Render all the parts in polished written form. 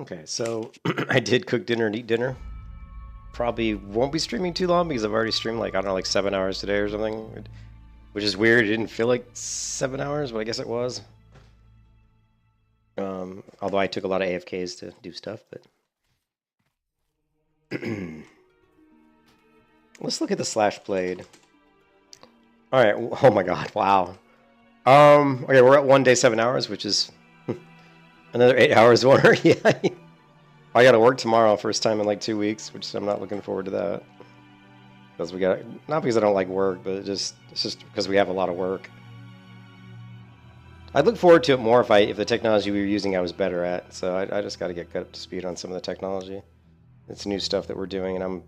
Okay, so I did cook dinner and eat dinner. Probably won't be streaming too long because I've already streamed like, I don't know, like 7 hours today or something. Which is weird. It didn't feel like 7 hours, but I guess it was. Although I took a lot of AFKs to do stuff, but... Let's look at the slash played. Alright, oh my god, wow. Okay, we're at 1 day, 7 hours, which is another 8 hours more. Yeah. I gotta work tomorrow, first time in like 2 weeks, which I'm not looking forward to that. Because we got, not because I don't like work, but it's just because we have a lot of work. I'd look forward to it more if the technology we were using I was better at. So I just got to get up to speed on some of the technology. It's new stuff that we're doing, and I'm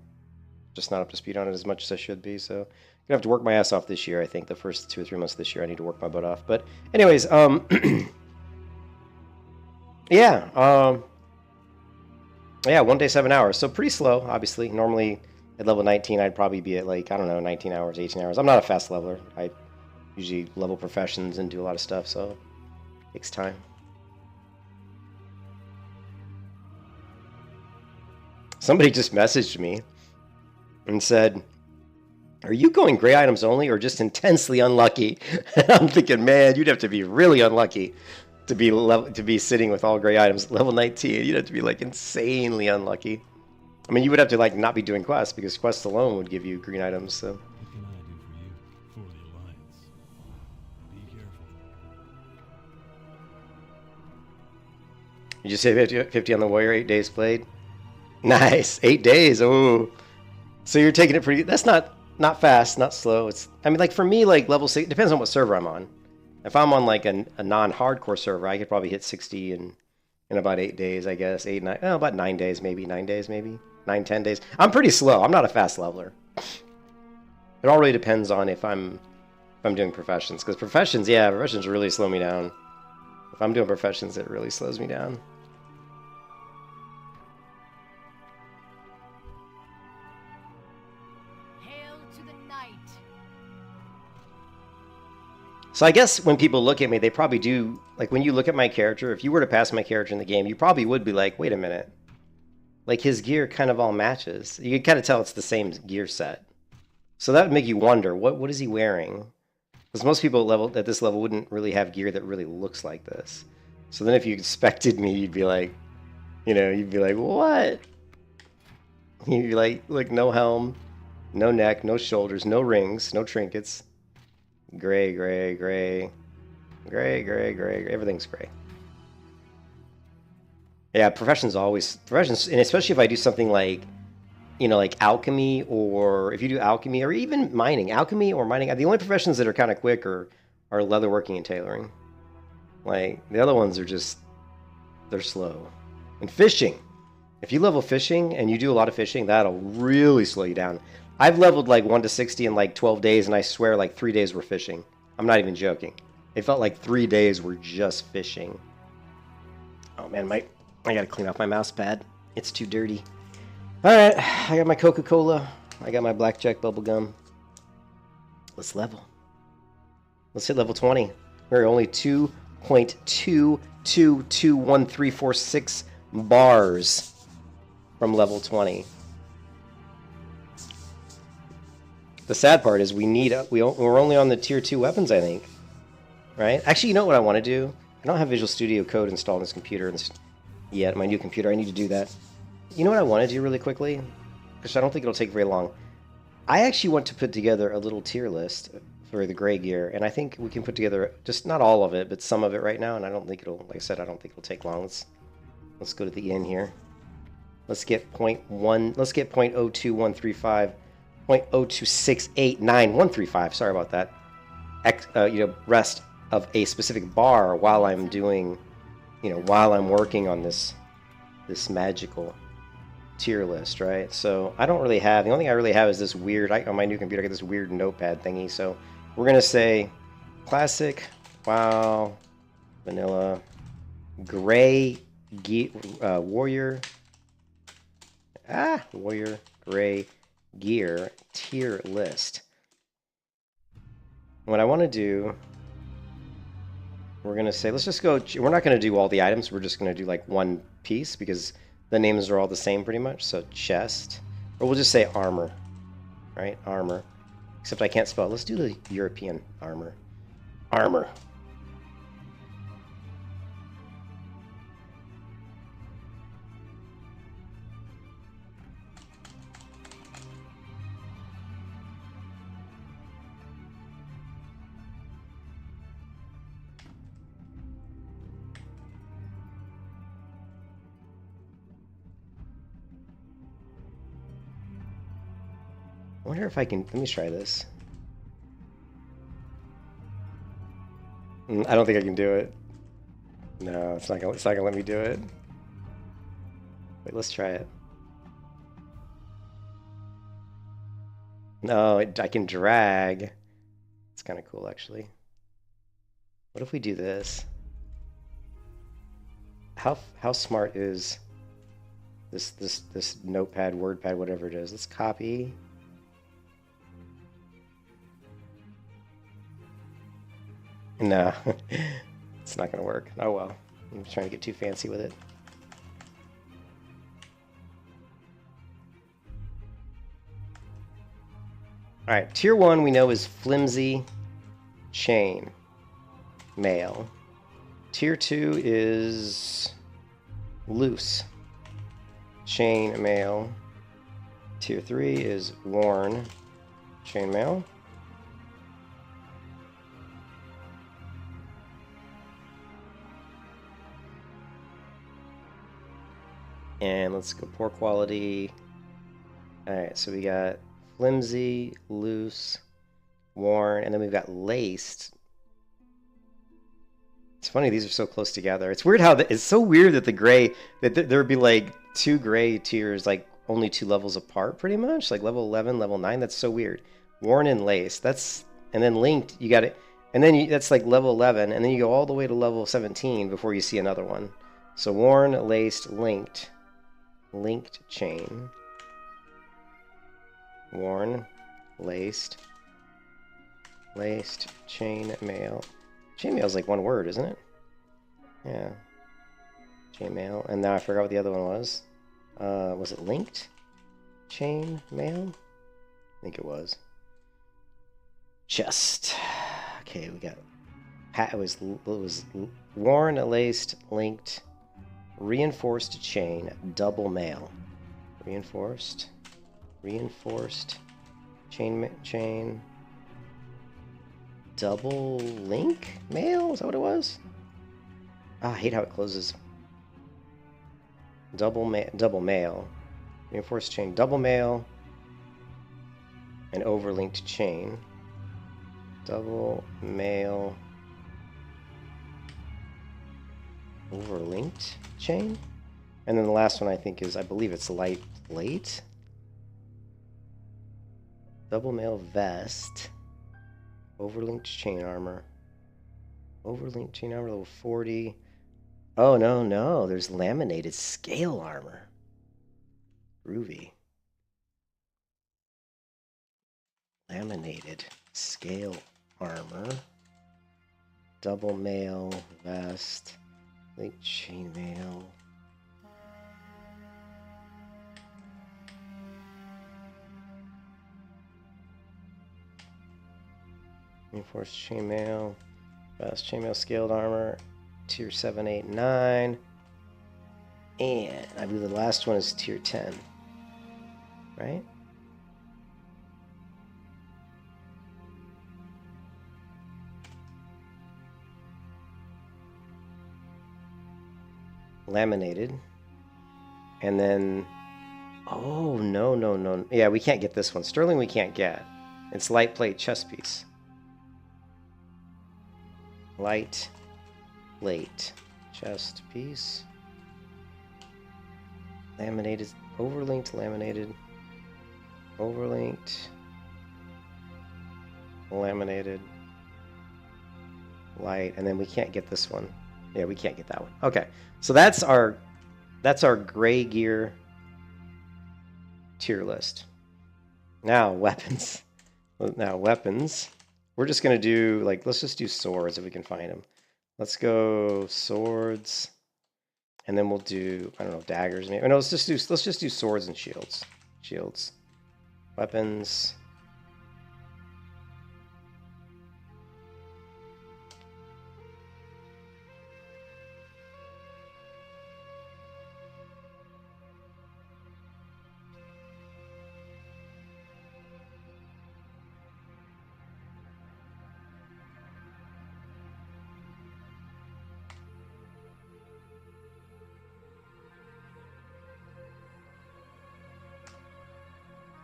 just not up to speed on it as much as I should be. So I'm gonna have to work my ass off this year. I think the first 2 or 3 months of this year I need to work my butt off. But anyways, yeah, yeah, 1 day, 7 hours. So pretty slow, obviously. Normally at level 19, I'd probably be at like, I don't know, 19 hours, 18 hours. I'm not a fast leveler. I usually level professions and do a lot of stuff, so it takes time. Somebody just messaged me and said, "Are you going gray items only or just intensely unlucky?" And I'm thinking, man, you'd have to be really unlucky to be sitting with all gray items. Level 19, you'd have to be like insanely unlucky. I mean, you would have to like not be doing quests because quests alone would give you green items. So. What can I do for you, for the Alliance? Be careful. You just say 50 on the warrior, 8 days played. Nice, 8 days. Oh, so you're taking it pretty. That's not fast, not slow. It's, I mean, like for me, like level 6 depends on what server I'm on. If I'm on like a non-hardcore server, I could probably hit 60 in about 8 days, I guess. 8, 9, oh, about 9 days, maybe 9 days, maybe 9, 10 days. I'm pretty slow. I'm not a fast leveler. It all really depends on if I'm doing professions, because professions really slow me down. If I'm doing professions, it really slows me down. So I guess when people look at me, they probably do, like when you look at my character, if you were to pass my character in the game, you probably would be like, wait a minute. Like his gear kind of all matches. You can kind of tell it's the same gear set. So that would make you wonder, what is he wearing? Because most people at this level wouldn't really have gear that really looks like this. So then if you expected me, you'd be like, you'd be like, what? You'd be like no helm, no neck, no shoulders, no rings, no trinkets. Gray, gray, gray, gray, gray, gray, everything's gray. Yeah, professions, and especially if I do something like, like alchemy, or if you do alchemy, or even mining. Alchemy or mining, the only professions that are kind of quick are leatherworking and tailoring. Like, the other ones are just, they're slow. And fishing. If you level fishing, and you do a lot of fishing, that'll really slow you down. I've leveled like 1 to 60 in like 12 days, and I swear like 3 days were fishing. I'm not even joking. It felt like 3 days were just fishing. Oh man, I gotta clean off my mouse pad. It's too dirty. Alright, I got my Coca-Cola. I got my Blackjack bubblegum. Let's level. Let's hit level 20. We're only 2.222136 bars from level 20. The sad part is we're only on the tier 2 weapons, I think. Right? Actually, you know what I want to do? I don't have Visual Studio Code installed on this computer yet, my new computer. I need to do that. You know what I want to do really quickly? Because I don't think it'll take very long. I actually want to put together a little tier list for the gray gear, and I think we can put together just not all of it, but some of it right now, and I don't think it'll, like I said, I don't think it'll take long. Let's go to the end here. Let's get 0.02135. 0.026899135. Sorry about that. Rest of a specific bar while I'm doing, while I'm working on this magical tier list, right? So I don't really have. The only thing I really have is this weird. On my new computer, I got this weird notepad thingy. So we're gonna say classic, WoW, vanilla, gray, warrior, warrior, gray. Gear tier list. What I want to do, we're going to say, let's just go, we're not going to do all the items, we're just going to do like one piece because the names are all the same pretty much. So chest, or we'll just say armor, right? Armor. Except I can't spell it. Let's do the European armor. Armor. I wonder if I can. Let me try this. I don't think I can do it. No, it's not gonna let me do it. Wait, let's try it. No, I can drag. It's kind of cool, actually. What if we do this? How smart is this notepad, WordPad, whatever it is? Let's copy. No, it's not gonna work. Oh well. I'm trying to get too fancy with it. All right, tier 1 we know is flimsy chain mail. Tier 2 is loose chain mail. Tier 3 is worn chain mail. And let's go poor quality. All right, so we got flimsy, loose, worn, and then we've got laced. It's funny, these are so close together. It's weird how it's so weird that the gray, that there would be like 2 gray tiers, like only 2 levels apart pretty much, like level 11, level 9. That's so weird. Worn and laced. That's, and then linked, you got it. And then that's like level 11, and then you go all the way to level 17 before you see another one. So worn, laced, linked. Linked chain. Worn, laced, chain mail. Chain mail is like one word, isn't it? Yeah. Chain mail. And now I forgot what the other one was. Was it linked chain mail? I think it was. Chest. Okay, we got. It was worn, laced, linked, reinforced chain, double mail. Reinforced chain, double link mail. Is that what it was? I hate how it closes. Double mail, reinforced chain, double mail, and overlinked chain. Double mail, overlinked chain, and then the last one I think is, I believe it's late. Double mail vest, overlinked chain armor, level 40. Oh no, there's laminated scale armor. Groovy. Laminated scale armor, double mail vest, linked chain mail. Reinforced chainmail, fast chainmail scaled armor, tier 7, 8, 9. And I believe the last one is tier 10. Right? Laminated. And then, oh, no. Yeah, we can't get this one. Sterling we can't get. It's light plate chest piece. Light plate chest piece. Laminated, overlinked, laminated, overlinked, laminated, light, and then we can't get this one. Yeah, we can't get that one. Okay, so that's our gray gear tier list. Now weapons. We're just gonna do, like, let's just do swords if we can find them. Let's go swords. And then we'll do, I don't know, daggers. Maybe. No, let's just do swords and shields. Shields. Weapons.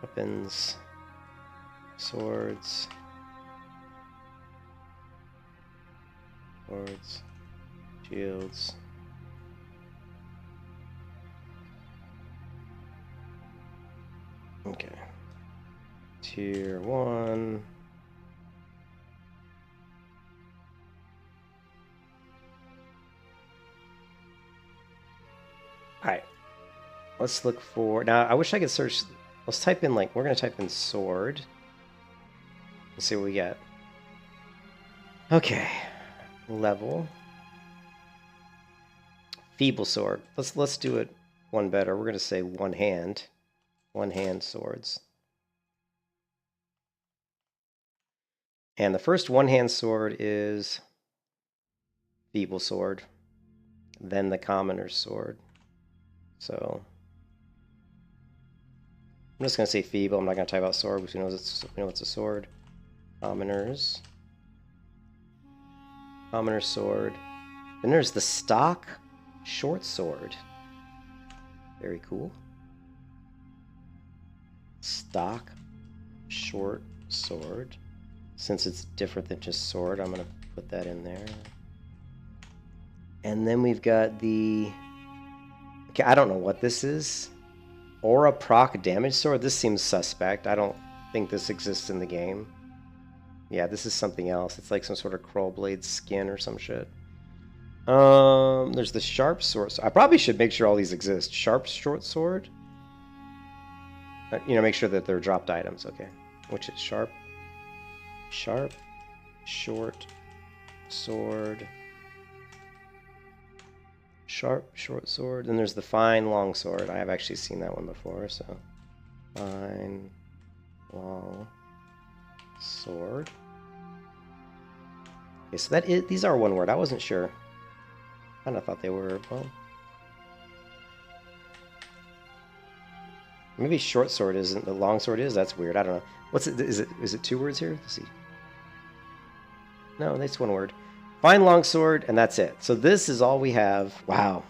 Weapons, swords, shields. Okay. Tier 1. Alright. Let's look for... Now, I wish I could search... Let's type in, like, we're going to type in sword. Let's see what we get. Okay. Level. Feeble sword. Let's do it one better. We're going to say one hand. One hand swords. And the first one hand sword is feeble sword. Then the commoner's sword. So... I'm just going to say feeble. I'm not going to type out sword because we know it's a sword. Commoner's. Commoner's sword. Then there's the stock short sword. Very cool. Stock short sword. Since it's different than just sword, I'm going to put that in there. And then we've got the... Okay, I don't know what this is. Aura proc damage sword. This seems suspect. I don't think this exists in the game. Yeah, this is something else. It's like some sort of Crowblade skin or some shit. There's the sharp sword. I probably should make sure all these exist. Sharp short sword. You know, make sure that they're dropped items. Okay, which is sharp. Sharp short sword. Sharp short sword. Then there's the fine long sword. I have actually seen that one before, so fine long sword. Okay, so these are one word. I wasn't sure. I kind of thought they were, well, maybe short sword isn't, the long sword is. That's weird. I don't know. What's it? Is it two words here? Let's see. No, that's one word. Fine long sword, and that's it. So this is all we have. Wow.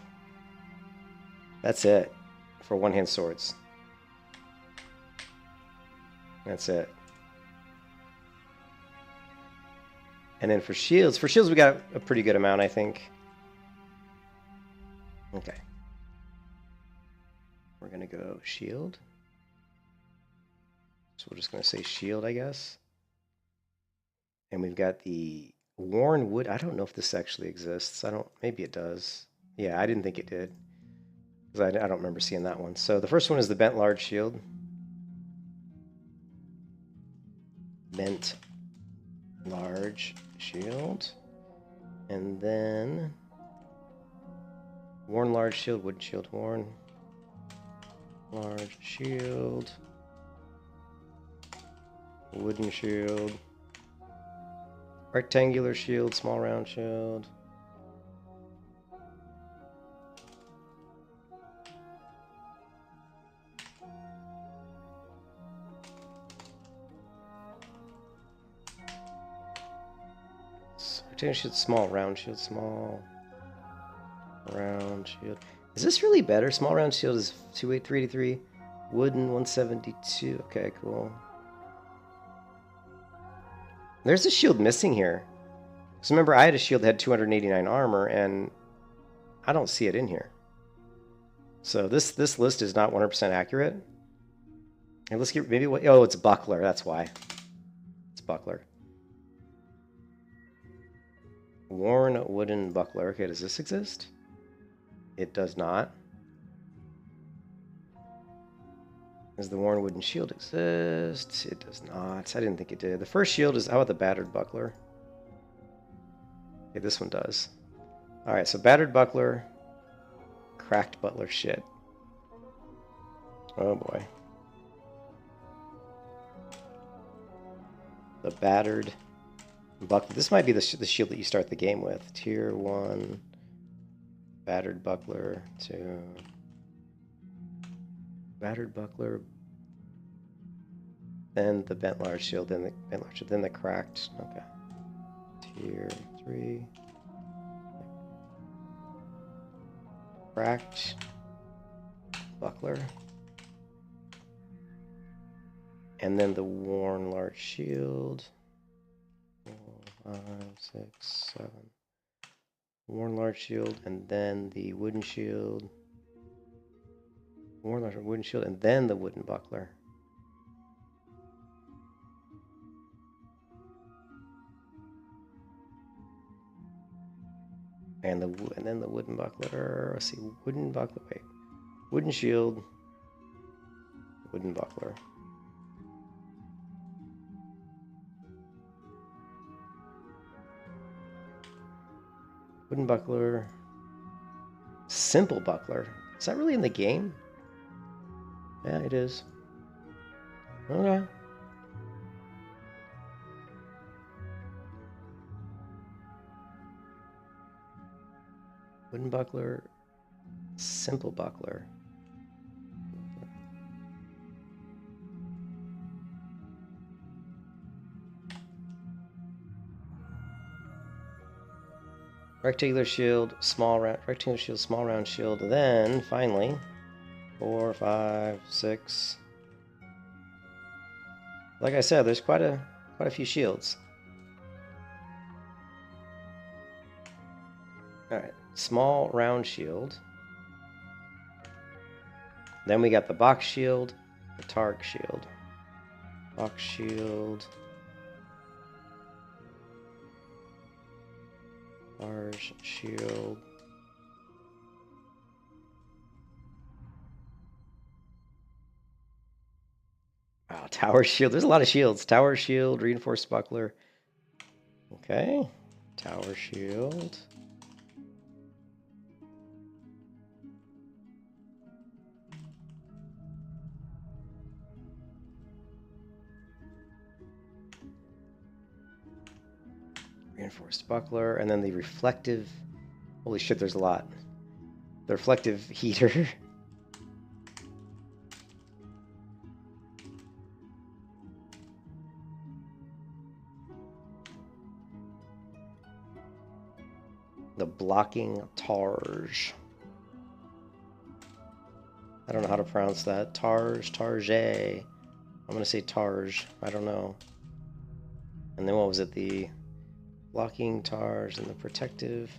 That's it for one-hand swords. That's it. And then for shields we got a pretty good amount, I think. Okay. We're going to go shield. So we're just going to say shield, I guess. And we've got the worn wood. I don't know if this actually exists. Maybe it does. Yeah, I didn't think it did. Because I don't remember seeing that one. So the first one is the bent large shield. Bent large shield. And then worn large shield, wooden shield, worn large shield, wooden shield, rectangular shield, small round shield. Rectangular shield, small round shield, small round shield. Is this really better? Small round shield is 283, wooden 172. Okay, cool. There's a shield missing here. Because remember, I had a shield that had 289 armor, and I don't see it in here. So this list is not 100% accurate. And let's get maybe what? Oh, it's buckler. That's why. It's buckler. Worn wooden buckler. Okay, does this exist? It does not. Does the worn wooden shield exist? It does not. I didn't think it did. The first shield is... How about the battered buckler? Okay, this one does. Alright, so battered buckler. cracked butler shit. Oh boy. The battered buckler. This might be the shield that you start the game with. Tier 1 battered buckler. 2 battered buckler. Then the bent large shield. Then the bent large shield. Then the cracked. Okay. Tier 3. Cracked buckler. And then the worn large shield. 4, 5, 6, 7. Worn large shield, and then the wooden shield. Worn large wooden shield, and then the wooden buckler. And then the wooden buckler. Let's see, wooden buckler. Wait, wooden shield, wooden buckler. Wooden buckler. Simple buckler. Is that really in the game? Yeah, it is. Okay. Wooden buckler. Simple buckler. Rectangular shield, small round, rectangular shield, small round shield, and then finally 4, 5, 6. Like I said, there's quite a few shields. All right, small round shield. Then we got the box shield, the Targ shield, box shield. Large shield. Wow, tower shield. There's a lot of shields. Tower shield, reinforced buckler. Okay. Tower shield. Reinforced buckler, and then the reflective. Holy shit, there's a lot. The reflective heater. The blocking Targe. I don't know how to pronounce that. Targe. I'm gonna say Targe. I don't know. And then what was it? The blocking Targe and the protective.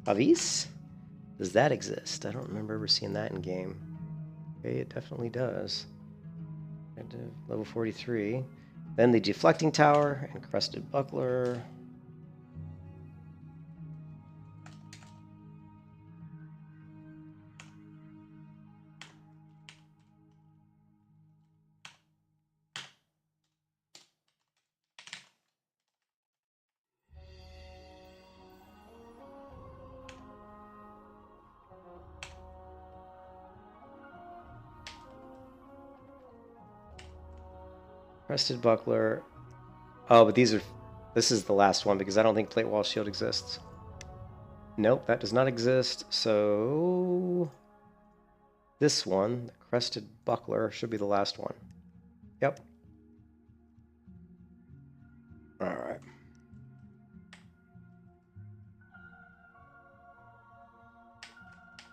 Avis? Does that exist? I don't remember ever seeing that in game. Okay, it definitely does. Level 43. Then the deflecting tower and crested buckler. Crested buckler. Oh, but this is the last one because I don't think plate wall shield exists. Nope, that does not exist. So this one, the crested buckler, should be the last one. Yep. All right.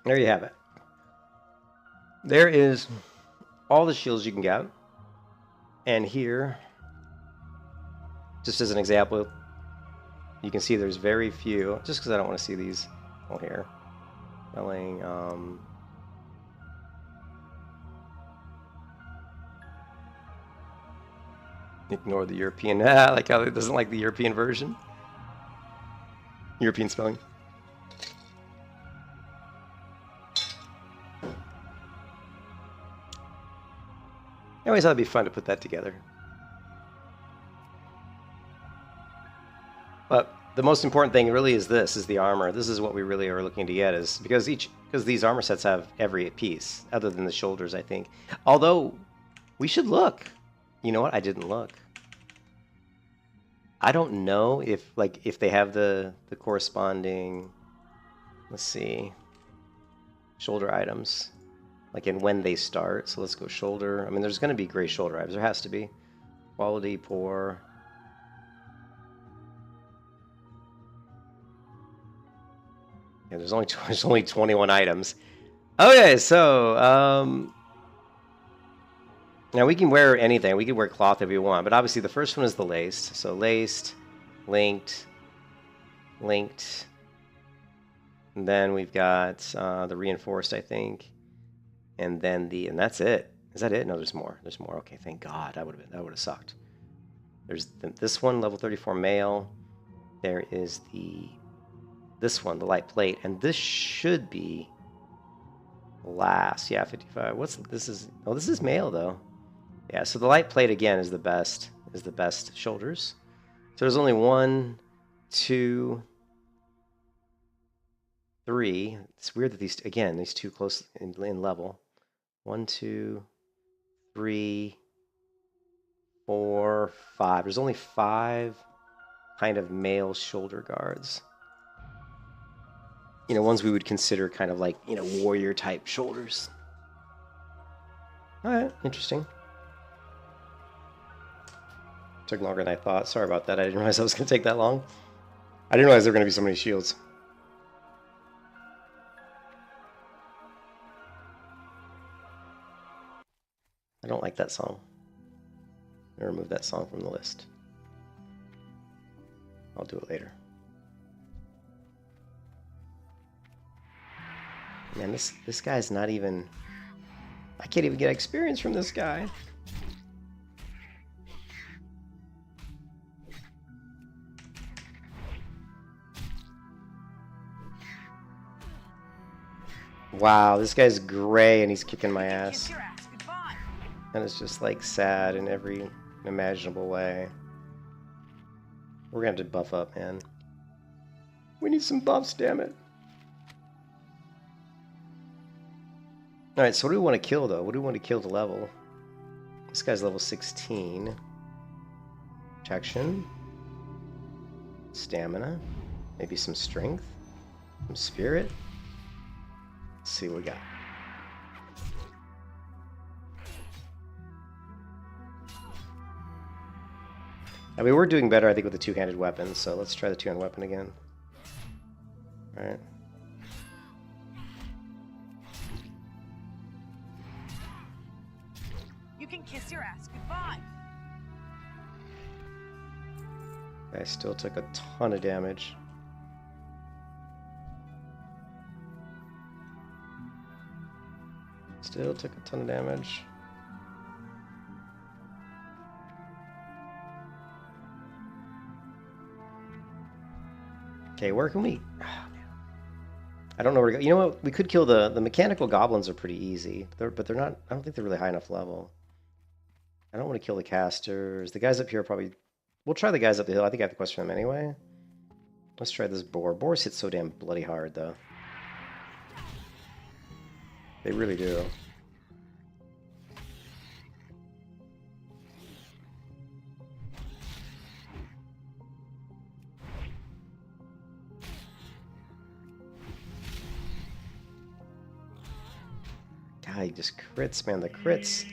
There you have it. There is all the shields you can get. And here, just as an example, you can see there's very few, just because I don't want to see these all here. Spelling, ignore the European, I like how it doesn't like the European version. European spelling. I always thought it'd be fun to put that together. But the most important thing really is this, is the armor. This is what we really are looking to get, is because these armor sets have every piece, other than the shoulders, I think. Although, we should look. You know what? I didn't look. I don't know if they have the corresponding, let's see, shoulder items, like in when they start. So let's go shoulder. I mean, there's going to be gray shoulder items. There has to be. Quality, poor. Yeah, there's only 21 items. Okay, so now we can wear anything. We can wear cloth if we want, but obviously the first one is the laced. So laced, linked, linked. And then we've got the reinforced, I think, and then and that's it. Is that it? No, there's more. There's more. Okay, thank God. That would have sucked. There's this one, level 34 male. There is this one, the light plate, and this should be last. Yeah, 55. This is male though. Yeah, so the light plate again is the best shoulders. So there's only 1, 2, 3. It's weird that these two close in level. 1, 2, 3, 4, 5. There's only 5 kind of male shoulder guards. You know, ones we would consider kind of like, you know, warrior type shoulders. All right, interesting. Took longer than I thought. Sorry about that. I didn't realize I was going to take that long. I didn't realize there were going to be so many shields. I don't like that song. I'm going to remove that song from the list. I'll do it later. Man, this guy's not even... I can't even get experience from this guy. Wow, this guy's gray and he's kicking my ass. And it's just like sad in every imaginable way. We're gonna have to buff up, man. We need some buffs, damn it. Alright, so what do we want to kill though? What do we want to kill to level? This guy's level 16. Protection. Stamina. Maybe some strength. Some spirit. Let's see what we got. I mean, we're doing better, I think, with the two-handed weapon, so let's try the two-handed weapon again. Alright. You can kiss your ass goodbye. I still took a ton of damage. Still took a ton of damage. Okay, where can we... Oh, man. I don't know where to go. You know what? We could kill the mechanical goblins are pretty easy. But they're not... I don't think they're really high enough level. I don't want to kill the casters. The guys up here probably... We'll try the guys up the hill. I think I have the quest for them anyway. Let's try this boar. Boars hit so damn bloody hard, though. They really do. God, he just crits, man. The crits.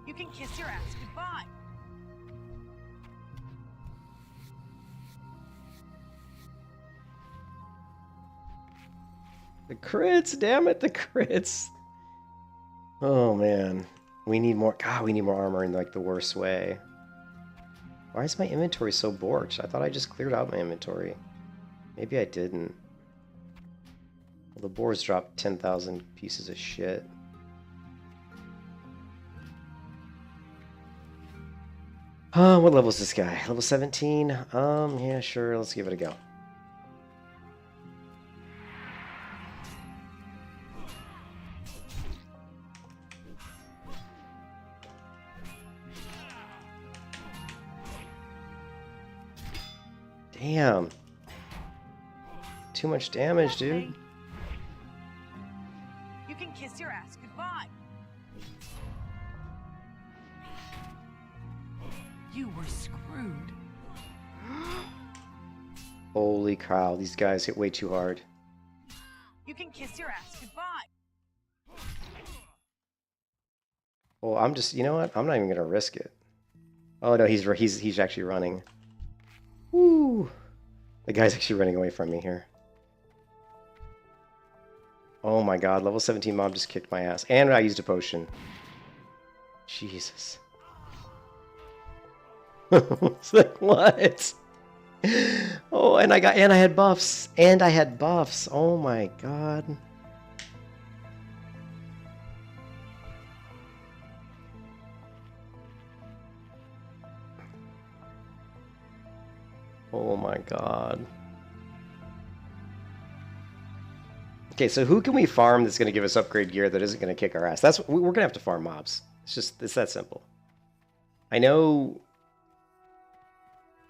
You can kiss your ass goodbye. The crits, damn it, the crits. Oh, man. We need more... God, we need more armor in, like, the worst way. Why is my inventory so borked? I thought I just cleared out my inventory. Maybe I didn't. Well, the boars dropped 10,000 pieces of shit. What level is this guy? Level 17? Yeah, sure, let's give it a go. Damn. Too much damage, dude. Okay. You can kiss your ass goodbye. You were screwed. Holy cow, these guys hit way too hard. You can kiss your ass goodbye. Oh, I'm just, you know what? I'm not even gonna risk it. Oh no, he's actually running. Woo! The guy's actually running away from me here. Oh my god, level 17 mob just kicked my ass. And I used a potion. Jesus. It's like, what? Oh, and I had buffs. And I had buffs. Oh my god. Oh my god. Okay, so who can we farm that's going to give us upgrade gear that isn't going to kick our ass? We're going to have to farm mobs. It's that simple. I know.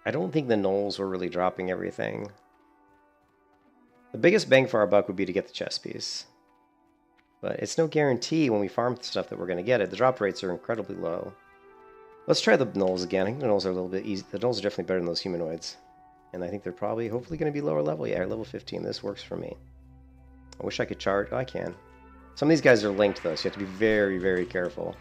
I don't think the gnolls were really dropping everything. The biggest bang for our buck would be to get the chest piece. But it's no guarantee when we farm stuff that we're going to get it. The drop rates are incredibly low. Let's try the gnolls again. I think the gnolls are a little bit easy. The gnolls are definitely better than those humanoids. And I think they're probably, hopefully, going to be lower level. Yeah, level 15. This works for me. I wish I could charge. Oh, I can. Some of these guys are linked, though, so you have to be very, very careful.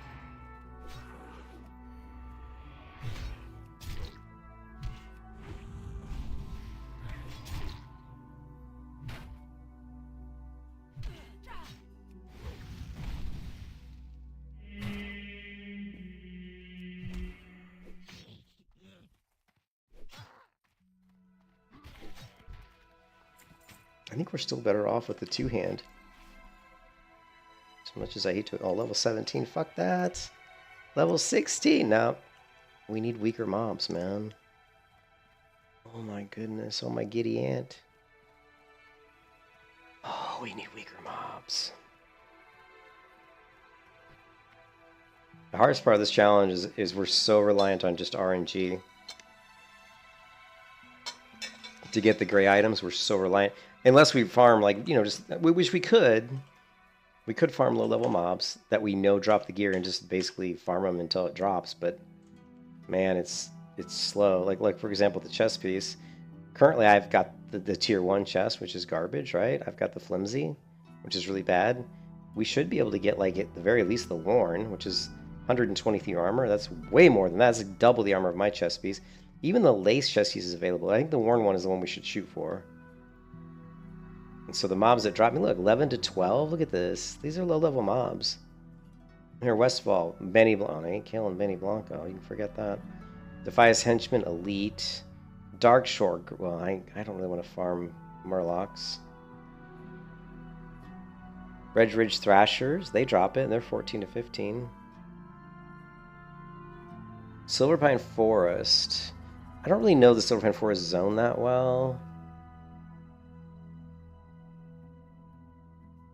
I think we're still better off with the two-hand. As much as I hate to... Oh, level 17. Fuck that. Level 16. Now, we need weaker mobs, man. Oh my goodness. Oh my giddy aunt. Oh, we need weaker mobs. The hardest part of this challenge is we're so reliant on just RNG. To get the gray items, we're so reliant. Unless we farm, like, you know, just... Which we could. We could farm low-level mobs that we know drop the gear and just basically farm them until it drops. But, man, it's slow. Like for example, the chest piece. Currently, I've got the tier 1 chest, which is garbage, right? I've got the flimsy, which is really bad. We should be able to get, like, at the very least, the worn, which is 123 armor. That's way more than that. That's like double the armor of my chest piece. Even the lace chest piece is available. I think the worn one is the one we should shoot for. And so the mobs that drop me, look, 11 to 12. Look at this. These are low-level mobs. Here, Westfall, Benny Blanco. I ain't killing Benny Blanco. You can forget that. Defias Henchman, Elite. Dark Shore. Well, I don't really want to farm Murlocs. Red Ridge Thrashers. They drop it, and they're 14 to 15. Silverpine Forest. I don't really know the Silverpine Forest zone that well.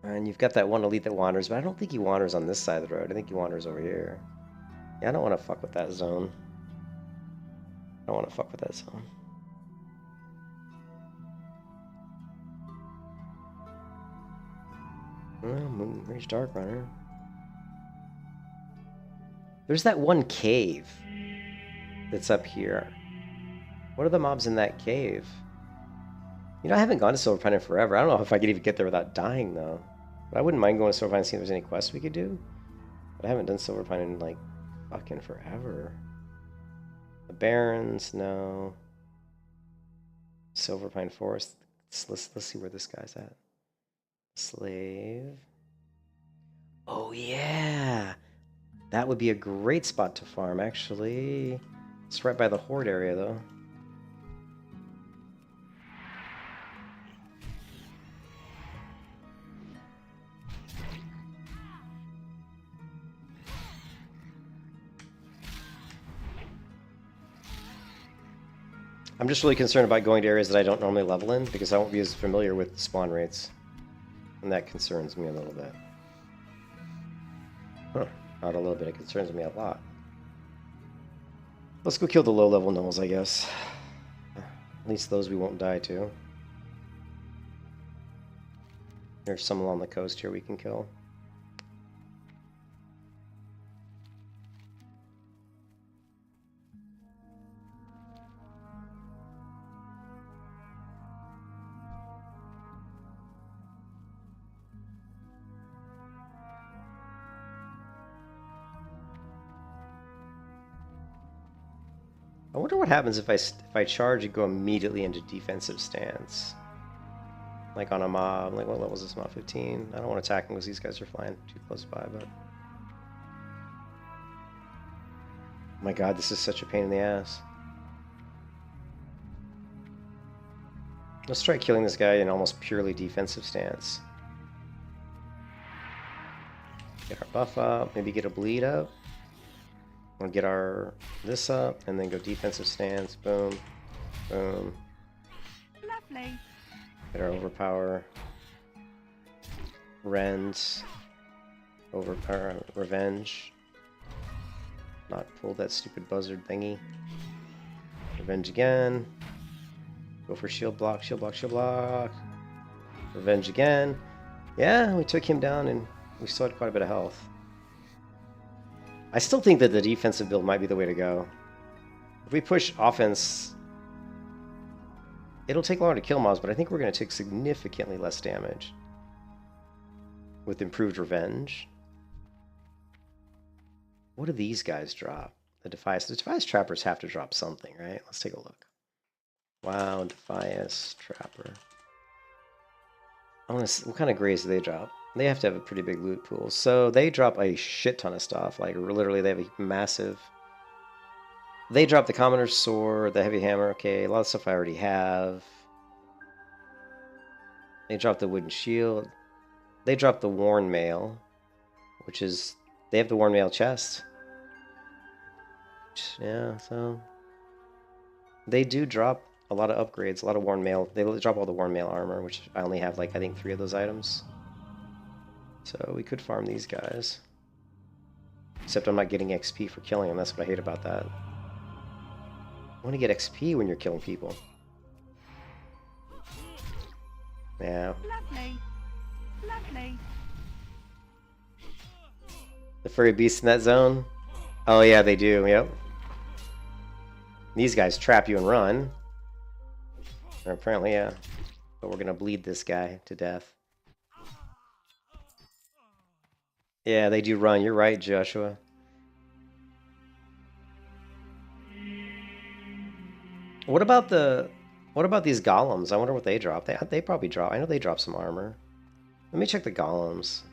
And you've got that one elite that wanders, but I don't think he wanders on this side of the road. I think he wanders over here. Yeah, I don't want to fuck with that zone. I don't want to fuck with that zone. Moonridge Dark Runner. There's that one cave that's up here. What are the mobs in that cave? You know, I haven't gone to Silverpine in forever. I don't know if I could even get there without dying, though. But I wouldn't mind going to Silverpine and seeing if there's any quests we could do. But I haven't done Silverpine in, like, fucking forever. The Barrens, no. Silverpine Forest. Let's see where this guy's at. Slave. Oh, yeah. That would be a great spot to farm, actually. It's right by the Horde area, though. I'm just really concerned about going to areas that I don't normally level in, because I won't be as familiar with spawn rates. And that concerns me a little bit. Huh. Not a little bit, it concerns me a lot. Let's go kill the low-level gnolls, I guess. At least those we won't die to. There's some along the coast here we can kill. I wonder what happens if I charge and go immediately into defensive stance. Like on a mob. Like, what level is this mob? 15? I don't want to attack them because these guys are flying too close by, but... Oh my god, this is such a pain in the ass. Let's try killing this guy in almost purely defensive stance. Get our buff up, maybe get a bleed up. We'll get our this up, and then go defensive stance. Boom, boom. Lovely. Get our overpower. Rends. Overpower. Revenge. Not pull that stupid buzzard thingy. Revenge again. Go for shield block, shield block, shield block. Revenge again. Yeah, we took him down, and we still had quite a bit of health. I still think that the defensive build might be the way to go. If we push offense, it'll take longer to kill mobs, but I think we're going to take significantly less damage with improved revenge. What do these guys drop? The Defias Trappers have to drop something, right? Let's take a look. Wow, Defias Trapper. I want to see, what kind of grays do they drop? They have to have a pretty big loot pool. So they drop a shit ton of stuff. Like, literally, they have a massive... They drop the Commoner's Sword, the Heavy Hammer. Okay, a lot of stuff I already have. They drop the Wooden Shield. They drop the Worn Mail, which is... They have the Worn Mail chest. Yeah, so... They do drop a lot of upgrades, a lot of Worn Mail. They drop all the Worn Mail armor, which I only have, like, I think 3 of those items. So we could farm these guys. Except I'm not getting XP for killing them. That's what I hate about that. I want to get XP when you're killing people. Yeah. Lovely. Lovely. The furry beasts in that zone? Oh yeah, they do, yep. These guys trap you and run. Or apparently, yeah. But we're gonna bleed this guy to death. Yeah, they do run. You're right, Joshua. What about these golems? I wonder what they drop. They probably drop. I know they drop some armor. Let me check the golems.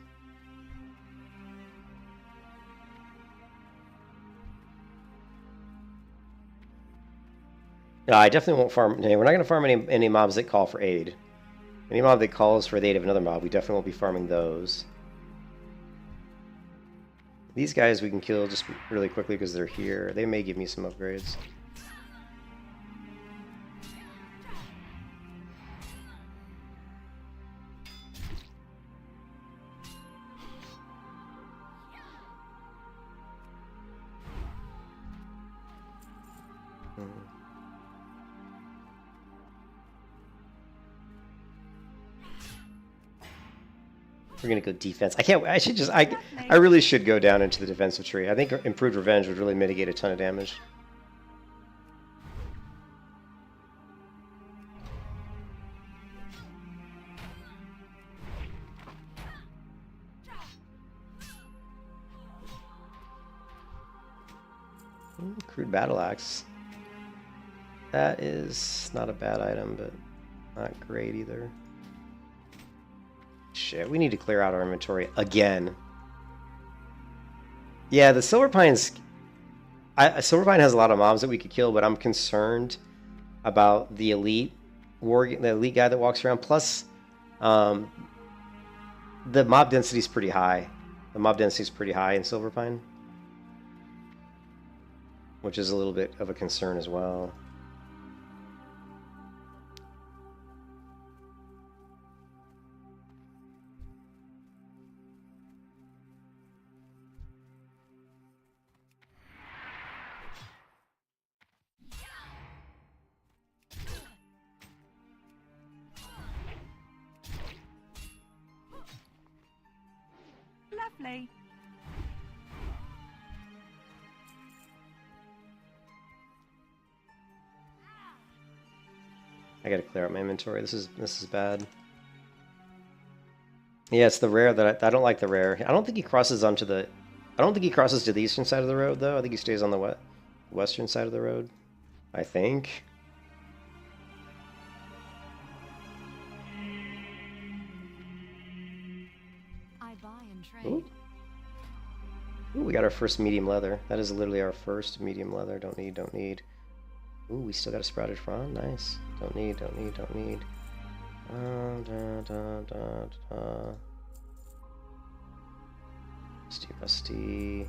No, I definitely won't farm. We're not going to farm any mobs that call for aid. Any mob that calls for the aid of another mob, we definitely won't be farming those. These guys we can kill just really quickly because they're here. They may give me some upgrades. We're gonna go defense. I really should go down into the defensive tree. I think improved revenge would really mitigate a ton of damage. Ooh, crude battle axe. That is not a bad item, but not great either. Shit, we need to clear out our inventory again. Yeah, the Silver Pines... Silver Pine has a lot of mobs that we could kill, but I'm concerned about the elite guy that walks around. Plus, the mob density is pretty high. The mob density is pretty high in Silver Pine, which is a little bit of a concern as well. Lovely. I gotta clear out my inventory. This is bad. Yeah, it's the rare that I don't like the rare. I don't think he crosses onto the. I don't think he crosses to the eastern side of the road though. I think he stays on the western side of the road. I think. I buy and trade. Ooh. Ooh, we got our first medium leather. That is literally our first medium leather. Don't need, don't need. Ooh, we still got a sprouted frond. Nice. Don't need, don't need, don't need. Rusty, rusty.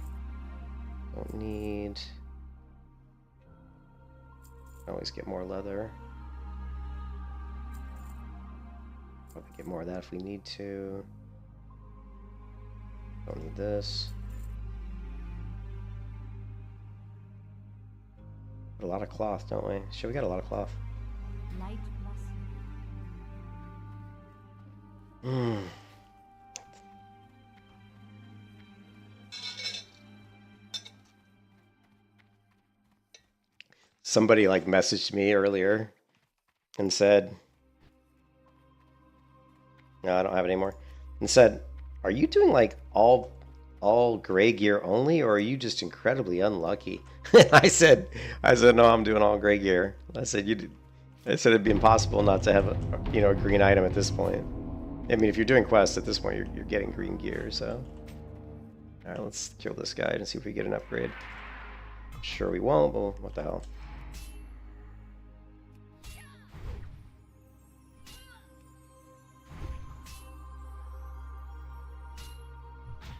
Don't need. Always get more leather. Probably get more of that if we need to. Don't need this. A lot of cloth, don't we? Sure, we got a lot of cloth. Light blossom. Hmm. Somebody like messaged me earlier and said, no, I don't have it anymore. And said, are you doing like all gray gear only, or are you just incredibly unlucky? I said, no, I'm doing all gray gear. I said, it'd be impossible not to have a green item at this point. I mean, if you're doing quests at this point, you're getting green gear. So, all right, let's kill this guy and see if we get an upgrade. Sure, we won't. But what the hell?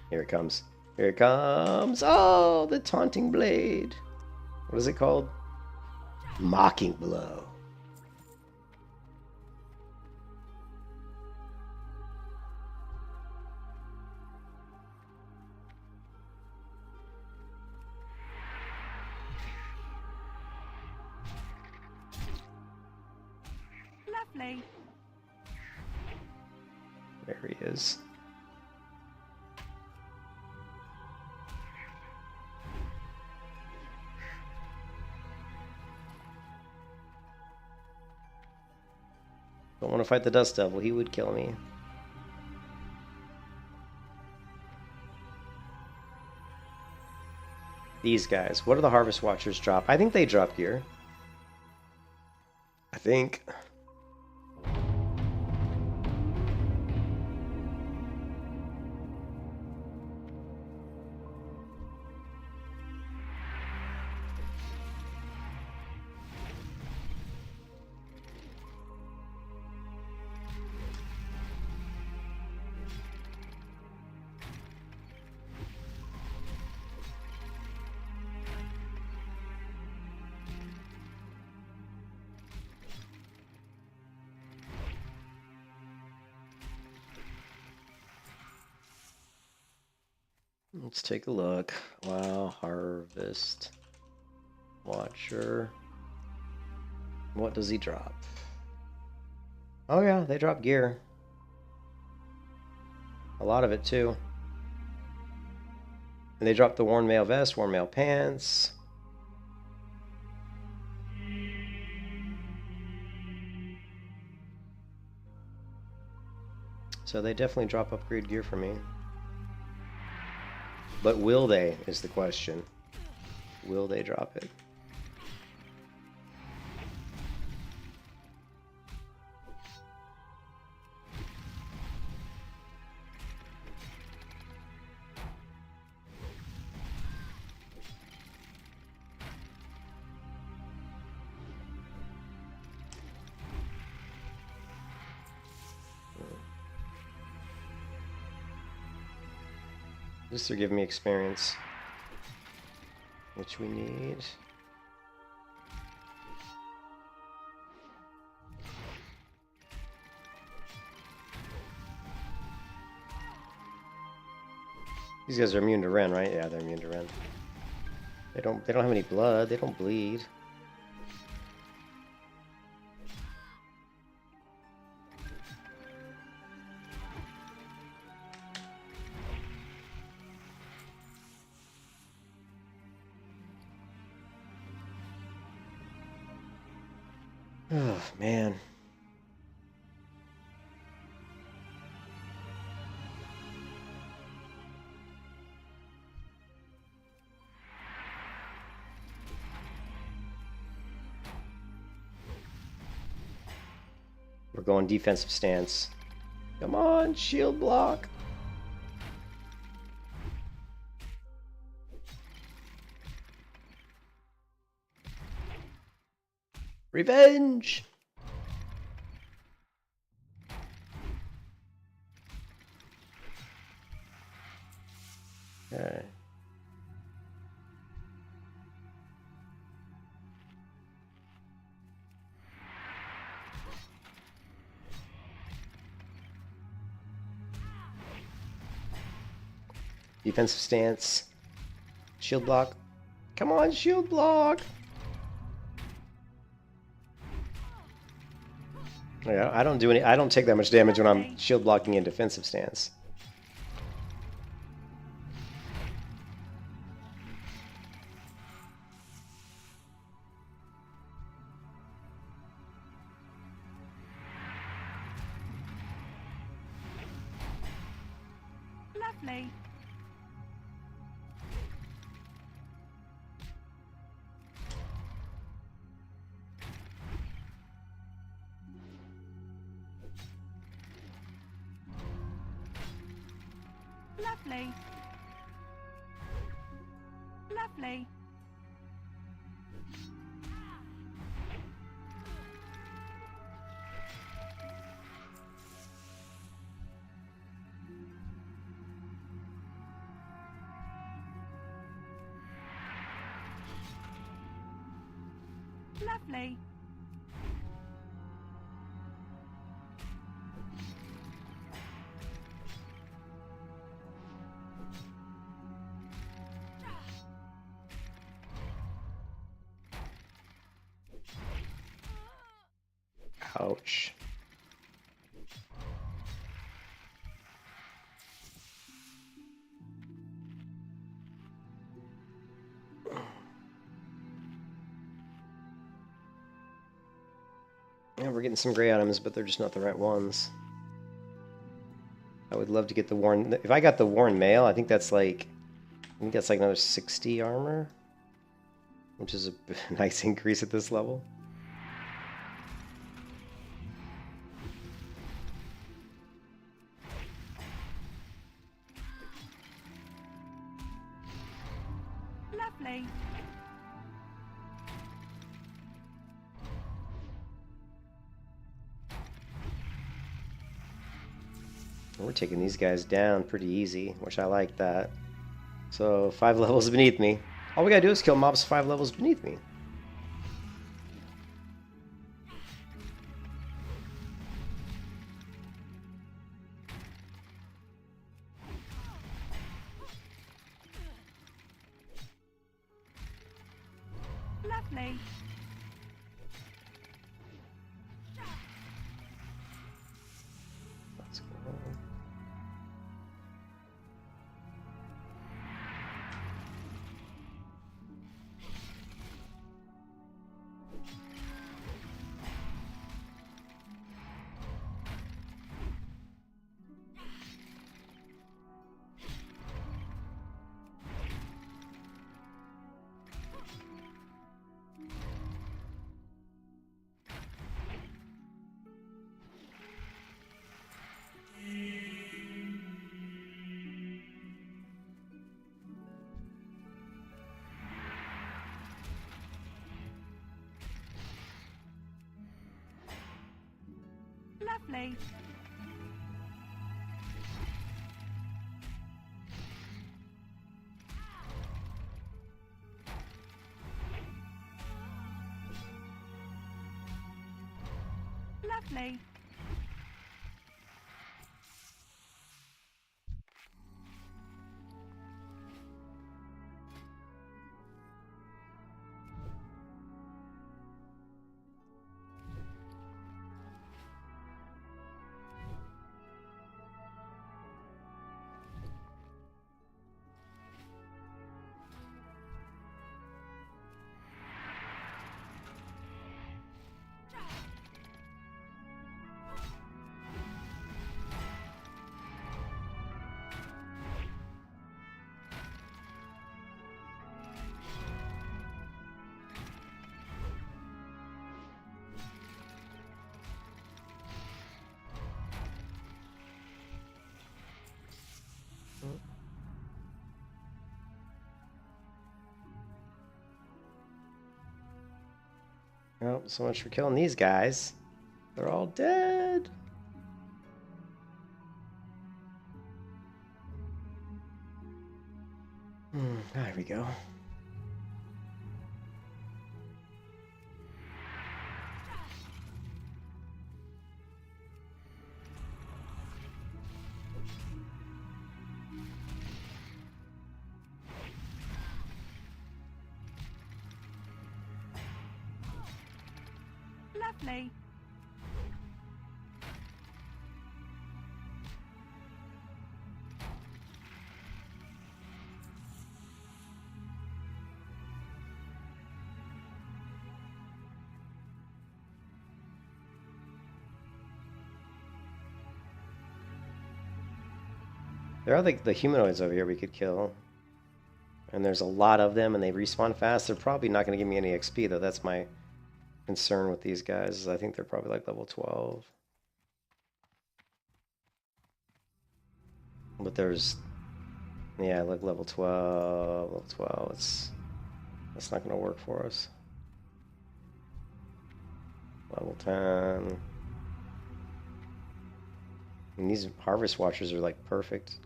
Here it comes. Here it comes. Oh, the taunting blade. What is it called? Mocking blow. Lovely. There he is. Don't want to fight the Dust Devil. He would kill me. These guys. What do the Harvest Watchers drop? I think they drop gear. I think. Let's take a look. Wow, Harvest Watcher. What does he drop? Oh yeah, they drop gear. A lot of it too. And they drop the worn mail vest, worn mail pants. So they definitely drop upgrade gear for me. But will they, is the question. Will they drop it? At least they're giving me experience, which we need. These guys are immune to Ren, right? Yeah, they're immune to Ren. They don't have any blood. They don't bleed. Oh, man. We're going defensive stance. Come on, shield block. Revenge! Okay. Defensive stance. Shield block. Come on, shield block! Yeah, I don't take that much damage when I'm shield blocking in defensive stance. Lovely. Lovely. Lovely. Lovely. Ouch. Yeah, we're getting some gray items, but they're just not the right ones. I would love to get the worn. If I got the worn mail, I think that's like another 60 armor, which is a nice increase at this level. Lovely. We're taking these guys down pretty easy, which I like that. So 5 levels beneath me. All we gotta do is kill mobs 5 levels beneath me. Lovely. Let's go. Lovely. Lovely. Well, so much for killing these guys. They're all dead. There we go. Lovely. There are the humanoids over here we could kill. And there's a lot of them and they respawn fast. They're probably not going to give me any XP though. That's my concern with these guys. Is I think they're probably like level 12. But there's, yeah, like level 12, level 12. That's not going to work for us. Level 10. And these Harvest Watchers are like perfect.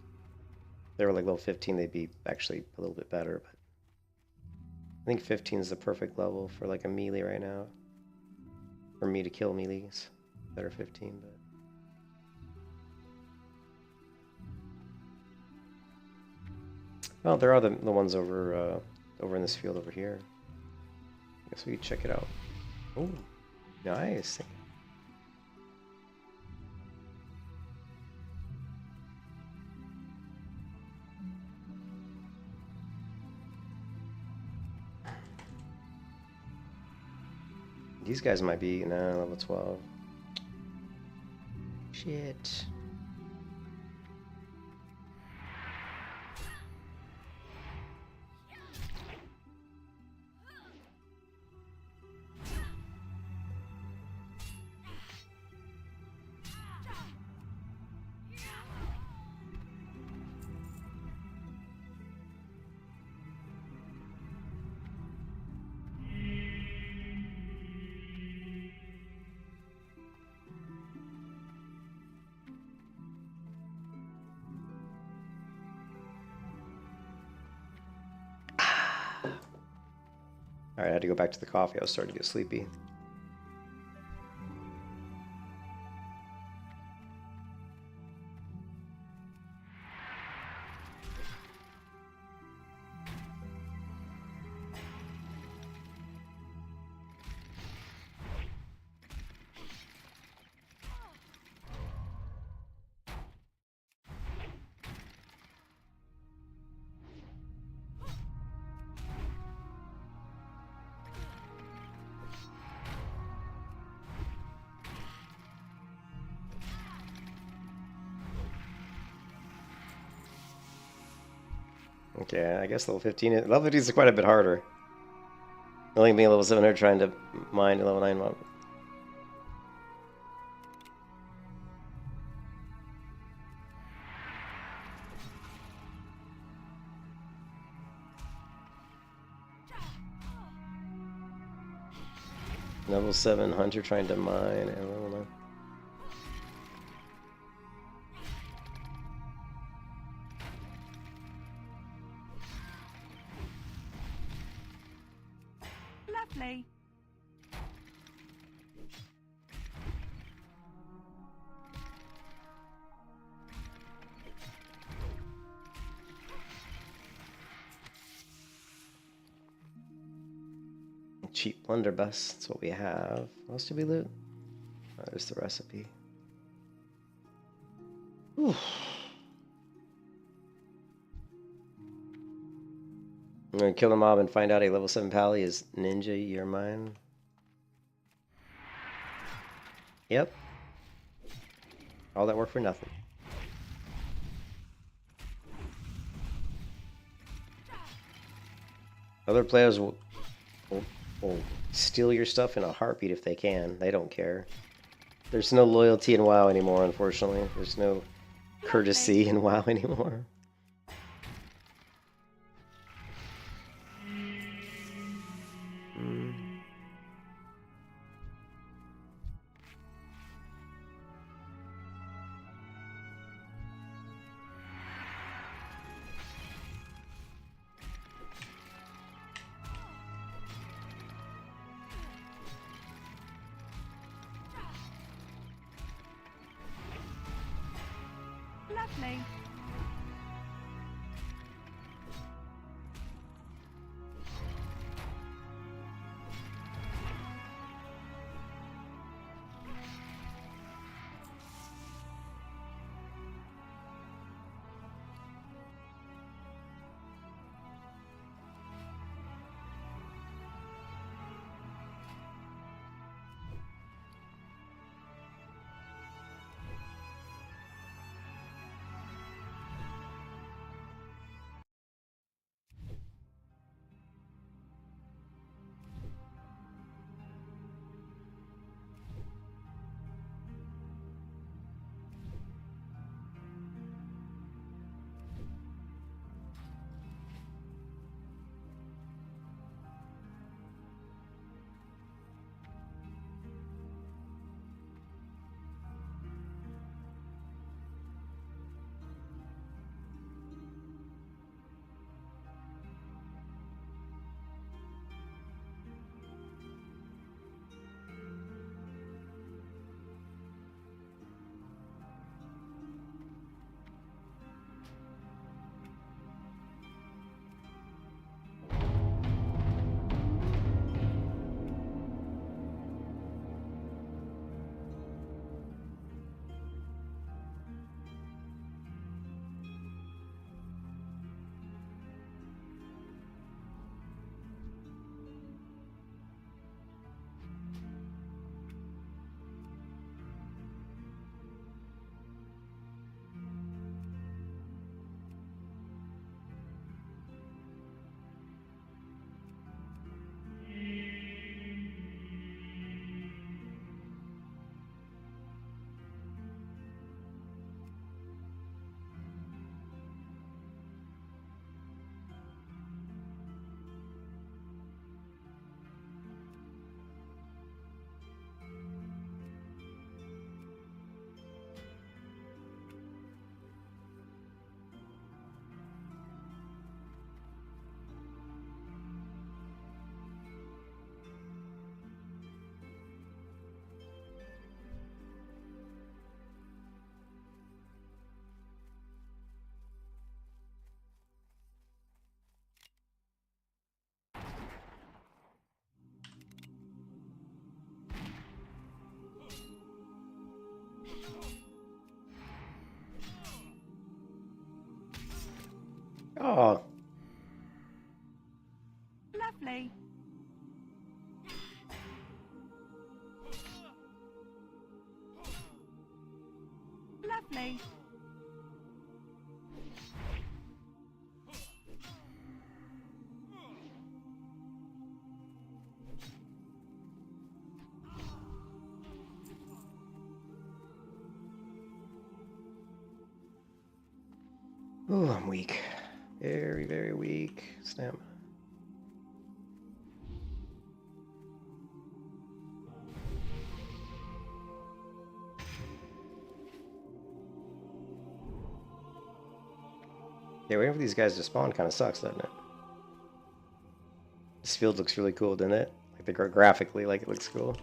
If they were like level 15, they'd be actually a little bit better. But I think 15 is the perfect level for like a melee right now. For me to kill melees. Better 15, but. Well, there are the ones over in this field over here. I guess we can check it out. Oh, nice. These guys might be level 12. Shit. Alright, I had to go back to the coffee. I was starting to get sleepy. Okay, I guess level 15 is, level 15 is quite a bit harder. Only being level 700 trying to mine a level 9 mob. Level 7 hunter trying to mine and level 9. Lovely. Cheap blunderbuss, that's what we have. What else did we loot? Oh, there's the recipe. Whew. I'm gonna kill a mob and find out a level 7 pally is ninja, you're mine. Yep. All that work for nothing. Other players will steal your stuff in a heartbeat if they can. They don't care. There's no loyalty in WoW anymore, unfortunately. There's no courtesy in WoW anymore. Lovely. Oh, Lovely. Lovely. ooh, I'm weak. Very, very weak. Stamina. Yeah, waiting for these guys to spawn kind of sucks, doesn't it? This field looks really cool, doesn't it? Like the graphically, like it looks cool.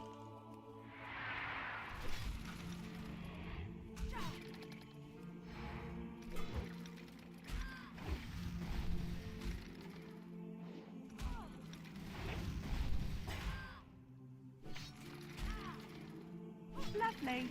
Lovely.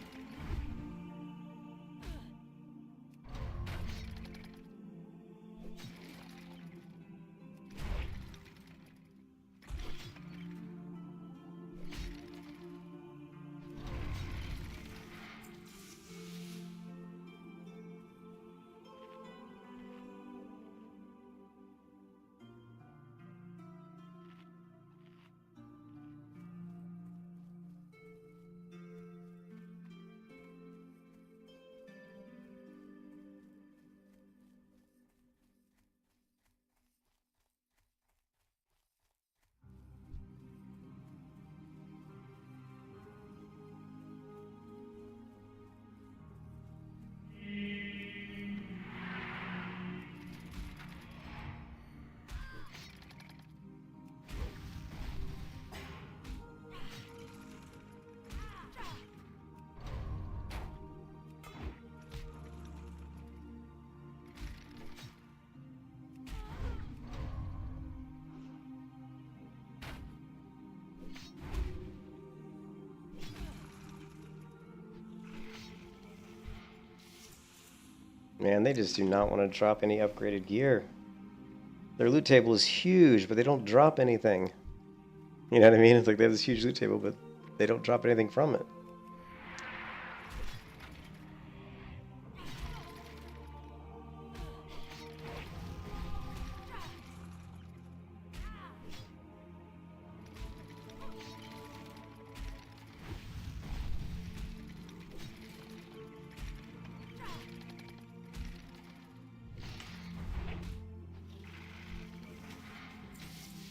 Man, they just do not want to drop any upgraded gear. Their loot table is huge, but they don't drop anything. You know what I mean? It's like they have this huge loot table, but they don't drop anything from it.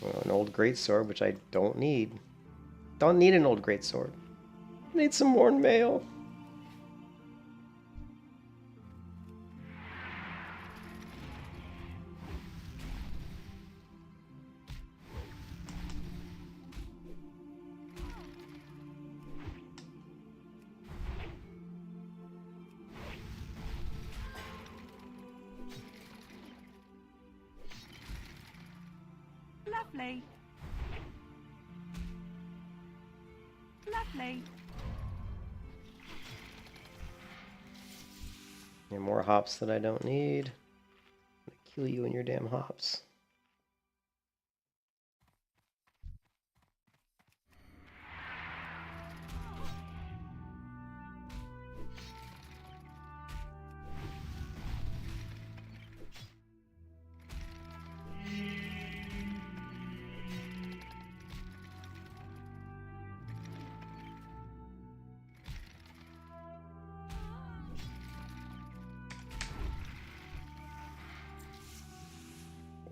Well, an old greatsword, which I don't need. Don't need an old greatsword. I need some more mail. Lovely. Lovely. And more hops that I don't need. I'm gonna kill you and your damn hops.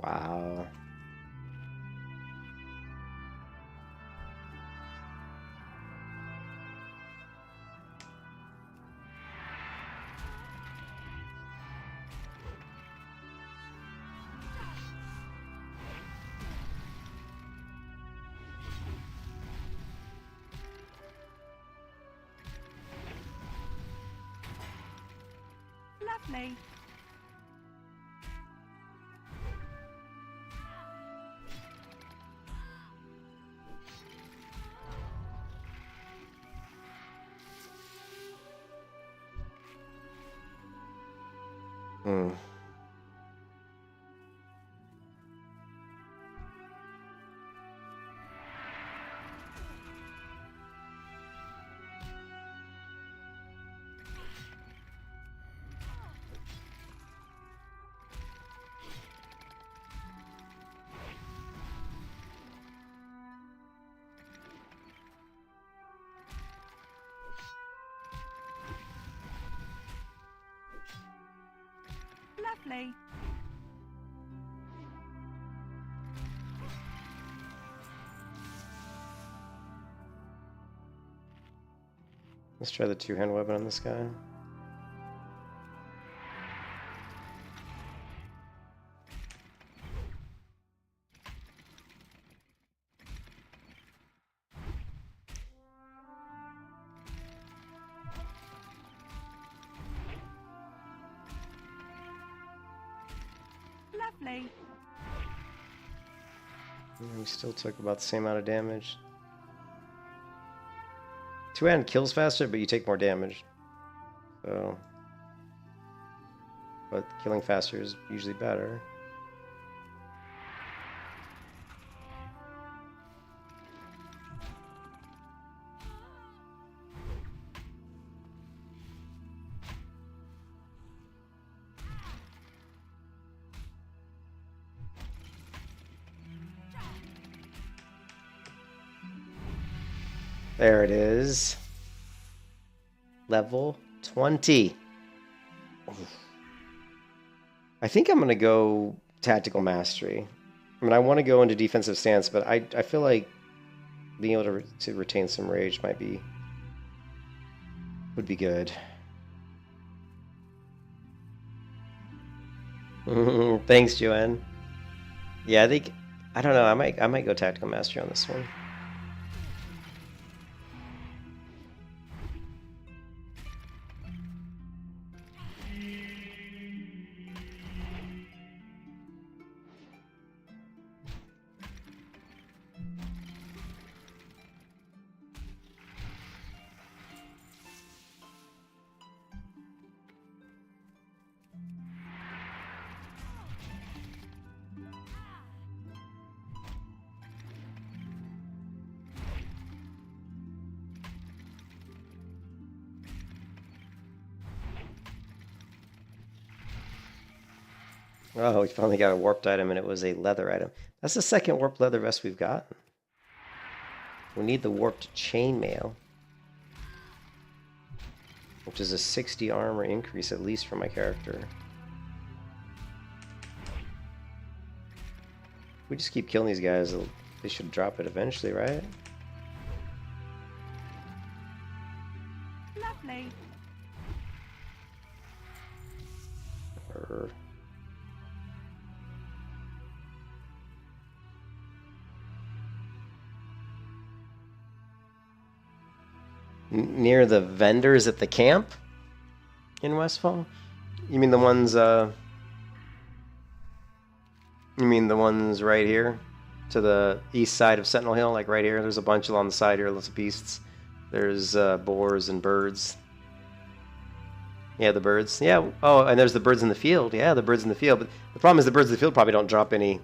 Wow. Lovely. Hmm. Lovely. Let's try the two-hand weapon on this guy. Lovely. And we still took about the same amount of damage. Two-hand kills faster, but you take more damage. So, but killing faster is usually better. There it is. Level 20. Oof. I think I'm going to go Tactical Mastery. I mean, I want to go into Defensive Stance, but I feel like being able to retain some Rage would be good. Thanks, Joanne. Yeah, I don't know. I might go Tactical Mastery on this one. Oh, we finally got a warped item, and it was a leather item. That's the second warped leather vest we've gotten. We need the warped chainmail, which is a 60 armor increase at least for my character. We just keep killing these guys. They should drop it eventually, right? Lovely. Or... near the vendors at the camp in Westfall? You mean the ones, you mean the ones right here? To the east side of Sentinel Hill, like right here? There's a bunch along the side here, lots of beasts. There's boars and birds. Yeah, the birds. Yeah, oh, and there's the birds in the field. Yeah, the birds in the field. But the problem is the birds in the field probably don't drop any...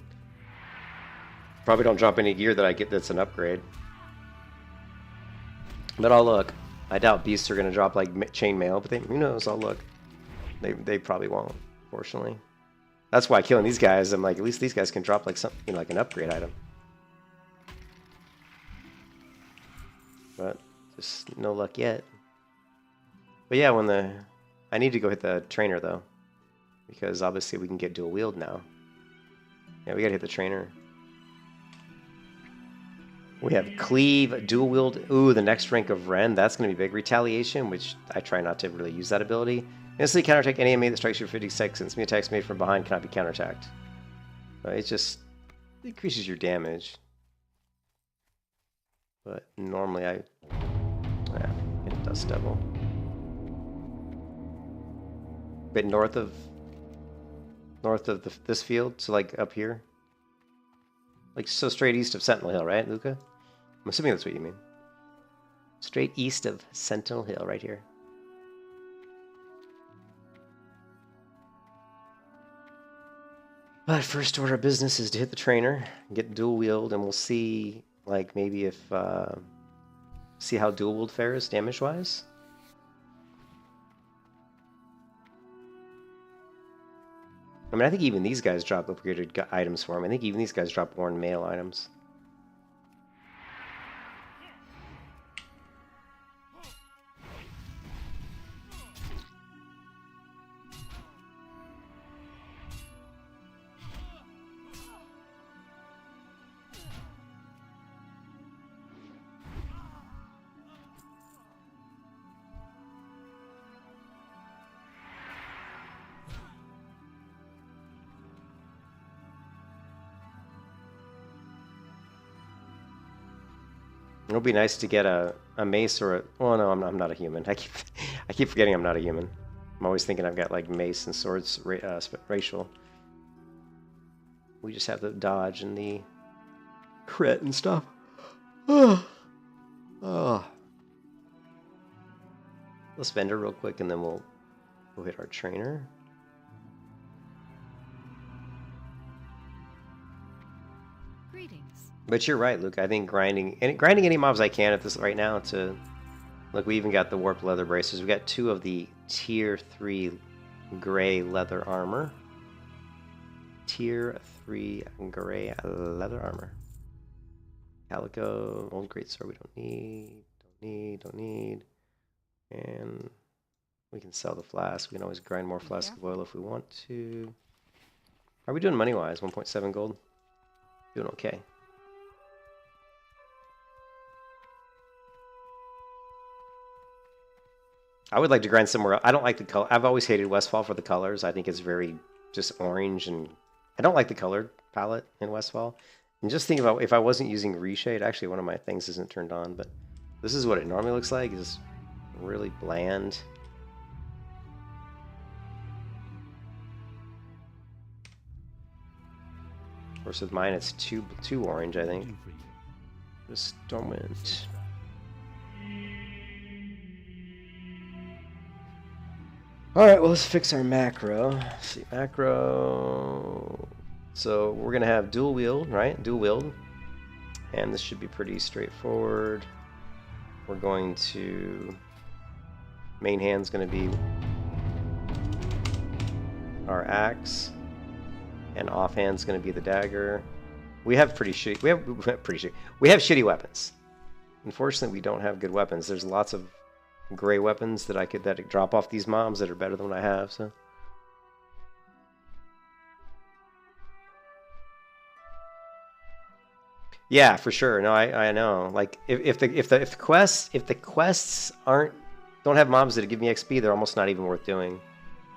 gear that I get that's an upgrade. But I'll look. I doubt beasts are going to drop like chainmail, but who knows? I'll look. They probably won't, fortunately. That's why killing these guys, I'm like, at least these guys can drop like something, you know, like an upgrade item. But just no luck yet. But yeah, I need to go hit the trainer though, because obviously we can get dual wield now. Yeah, we gotta hit the trainer. We have Cleave, Dual Wield. Ooh, the next rank of Ren. That's going to be big. Retaliation, which I try not to really use that ability. Instantly counterattack any enemy that strikes you for 50 seconds. Me attacks made from behind cannot be counterattacked. It just increases your damage. But normally I... yeah, it does Devil. Bit north of this field, so like up here. Like so straight east of Sentinel Hill, right, Luca? I'm assuming that's what you mean. Straight east of Sentinel Hill, right here. But first order of business is to hit the trainer, get dual wield, and we'll see, like, maybe if, see how dual wield fares damage-wise. I mean, I think even these guys drop upgraded items for him. I think even these guys drop worn mail items. It would be nice to get a mace or a... oh no, I'm not a human. I keep forgetting I'm not a human. I'm always thinking I've got like mace and swords racial. We just have the dodge and the crit and stuff. Oh. Let's vendor real quick and then we'll hit our trainer. But you're right, Luke. I think grinding any mobs I can at this right now to... look, we even got the warped leather braces. We got 2 of the tier 3 gray leather armor. Tier 3 gray leather armor. Calico, old greatsword we don't need. And we can sell the flask. We can always grind more flask of oil if we want to. How are we doing money-wise? 1.7 gold? Doing okay. I would like to grind somewhere else. I don't like the color. I've always hated Westfall for the colors. I think it's very just orange, and I don't like the colored palette in Westfall. And just think about if I wasn't using reshade. Actually, one of my things isn't turned on, but this is what it normally looks like. It's really bland. Of course, with mine, it's too orange. I think. Just dormant. Alright, well, let's fix our macro. Let's see, macro. So we're going to have dual wield, right? Dual wield. And this should be pretty straightforward. We're going to... main hand's going to be our axe. And offhand's going to be the dagger. We have pretty shitty. We have pretty shitty. We have shitty weapons. Unfortunately, we don't have good weapons. There's lots of gray weapons that drop off these mobs that are better than what I have. So. Yeah, for sure. No, I know. Like if the quests don't have mobs that give me XP, they're almost not even worth doing.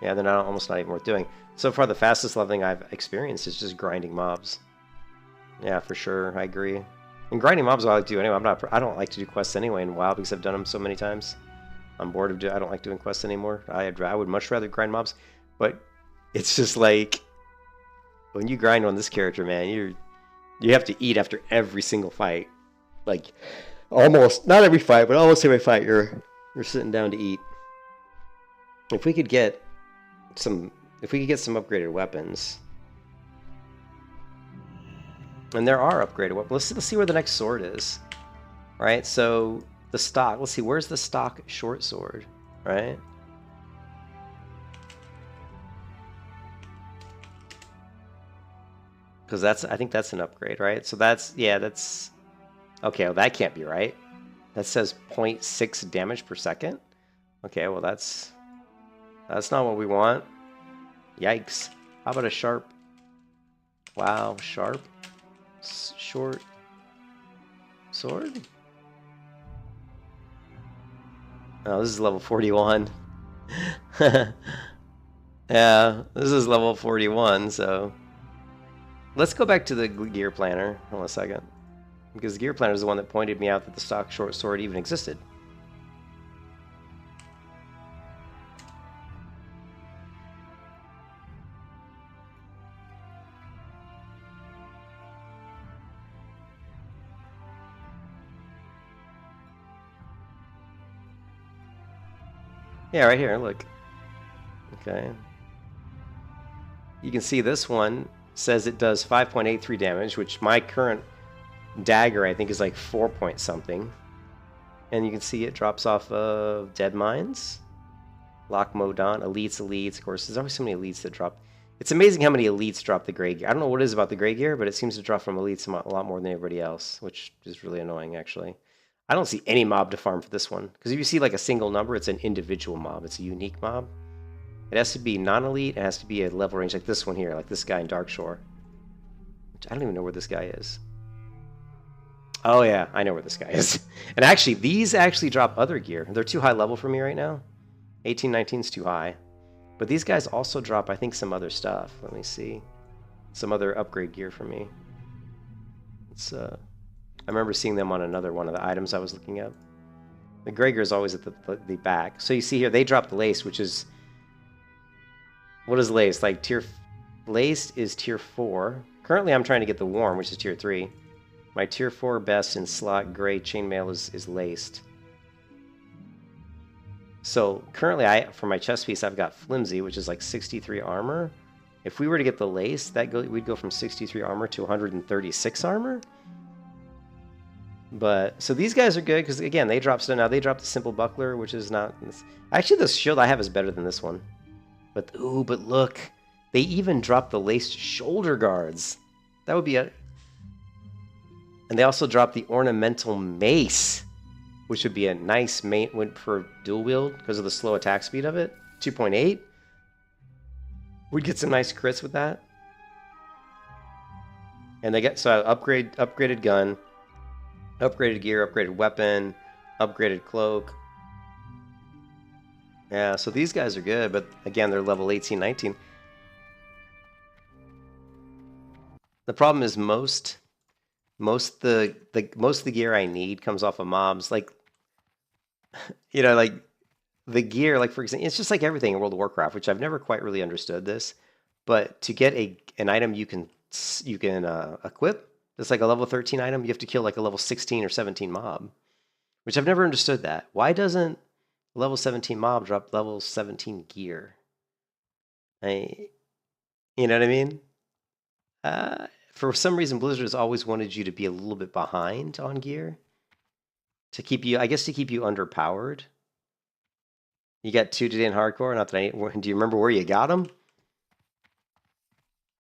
Yeah, they're almost not even worth doing. So far, the fastest leveling I've experienced is just grinding mobs. Yeah, for sure. I agree. And grinding mobs, I like to do anyway. I don't like to do quests anyway in WoW because I've done them so many times. I'm bored of I don't like doing quests anymore. I would much rather grind mobs, but it's just like when you grind on this character, man, you have to eat after every single fight. Like almost not every fight, but almost every fight you're sitting down to eat. If we could get some upgraded weapons. And there are upgraded weapons. Let's see where the next sword is. All right, so the stock. Let's see, where's the stock short sword? Right? Because I think that's an upgrade, right? So that's okay. Well, that can't be right. That says 0.6 damage per second. Okay, well that's not what we want. Yikes! How about a sharp? Wow, sharp, short sword. Oh, this is level 41. Yeah, this is level 41. So. Let's go back to the gear planner. Hold on a second. Because the gear planner is the one that pointed me out that the stock short sword even existed. Yeah, right here, look. Okay. You can see this one says it does 5.83 damage, which my current dagger I think is like 4 point something. And you can see it drops off of Dead Mines, Lock Modon, Elites. Of course, there's always so many Elites that drop. It's amazing how many Elites drop the gray gear. I don't know what it is about the gray gear, but it seems to drop from Elites a lot more than everybody else, which is really annoying, actually. I don't see any mob to farm for this one. Because if you see like a single number, it's an individual mob. It's a unique mob. It has to be non-elite. It has to be a level range like this one here, like this guy in Darkshore. I don't even know where this guy is. Oh yeah, I know where this guy is. And actually, these actually drop other gear. They're too high level for me right now. 18, 19 is too high. But these guys also drop, I think, some other stuff. Let me see. Some other upgrade gear for me. It's I remember seeing them on another one of the items I was looking at. The gray gear is always at the back. So you see here, they drop the lace, which is... What is lace? Like tier... Laced is tier 4. Currently, I'm trying to get the warm, which is tier 3. My tier 4 best in slot gray chainmail is laced. So currently, for my chest piece, I've got flimsy, which is like 63 armor. If we were to get the lace, we'd go from 63 armor to 136 armor. But so these guys are good because again, they drop stuff now. They drop the simple buckler, which is not. Actually, the shield I have is better than this one. But ooh, but look, they even drop the laced shoulder guards. That would be a. And they also drop the ornamental mace, which would be a nice main for dual wield because of the slow attack speed of it. 2.8. We'd get some nice crits with that. And they get upgraded gun, upgraded gear, upgraded weapon, upgraded cloak. Yeah, so these guys are good, but again, they're level 18, 19. The problem is most of the gear I need comes off of mobs. Like, like the gear, like for example, it's just like everything in World of Warcraft, which I've never quite really understood this. But to get an item you can equip, it's like a level 13 item, you have to kill like a level 16 or 17 mob, which I've never understood that. Why doesn't level 17 mob drop level 17 gear? You know what I mean? For some reason, Blizzard has always wanted you to be a little bit behind on gear to keep you, I guess, to keep you underpowered. You got 2 today in hardcore. Not that do you remember where you got them?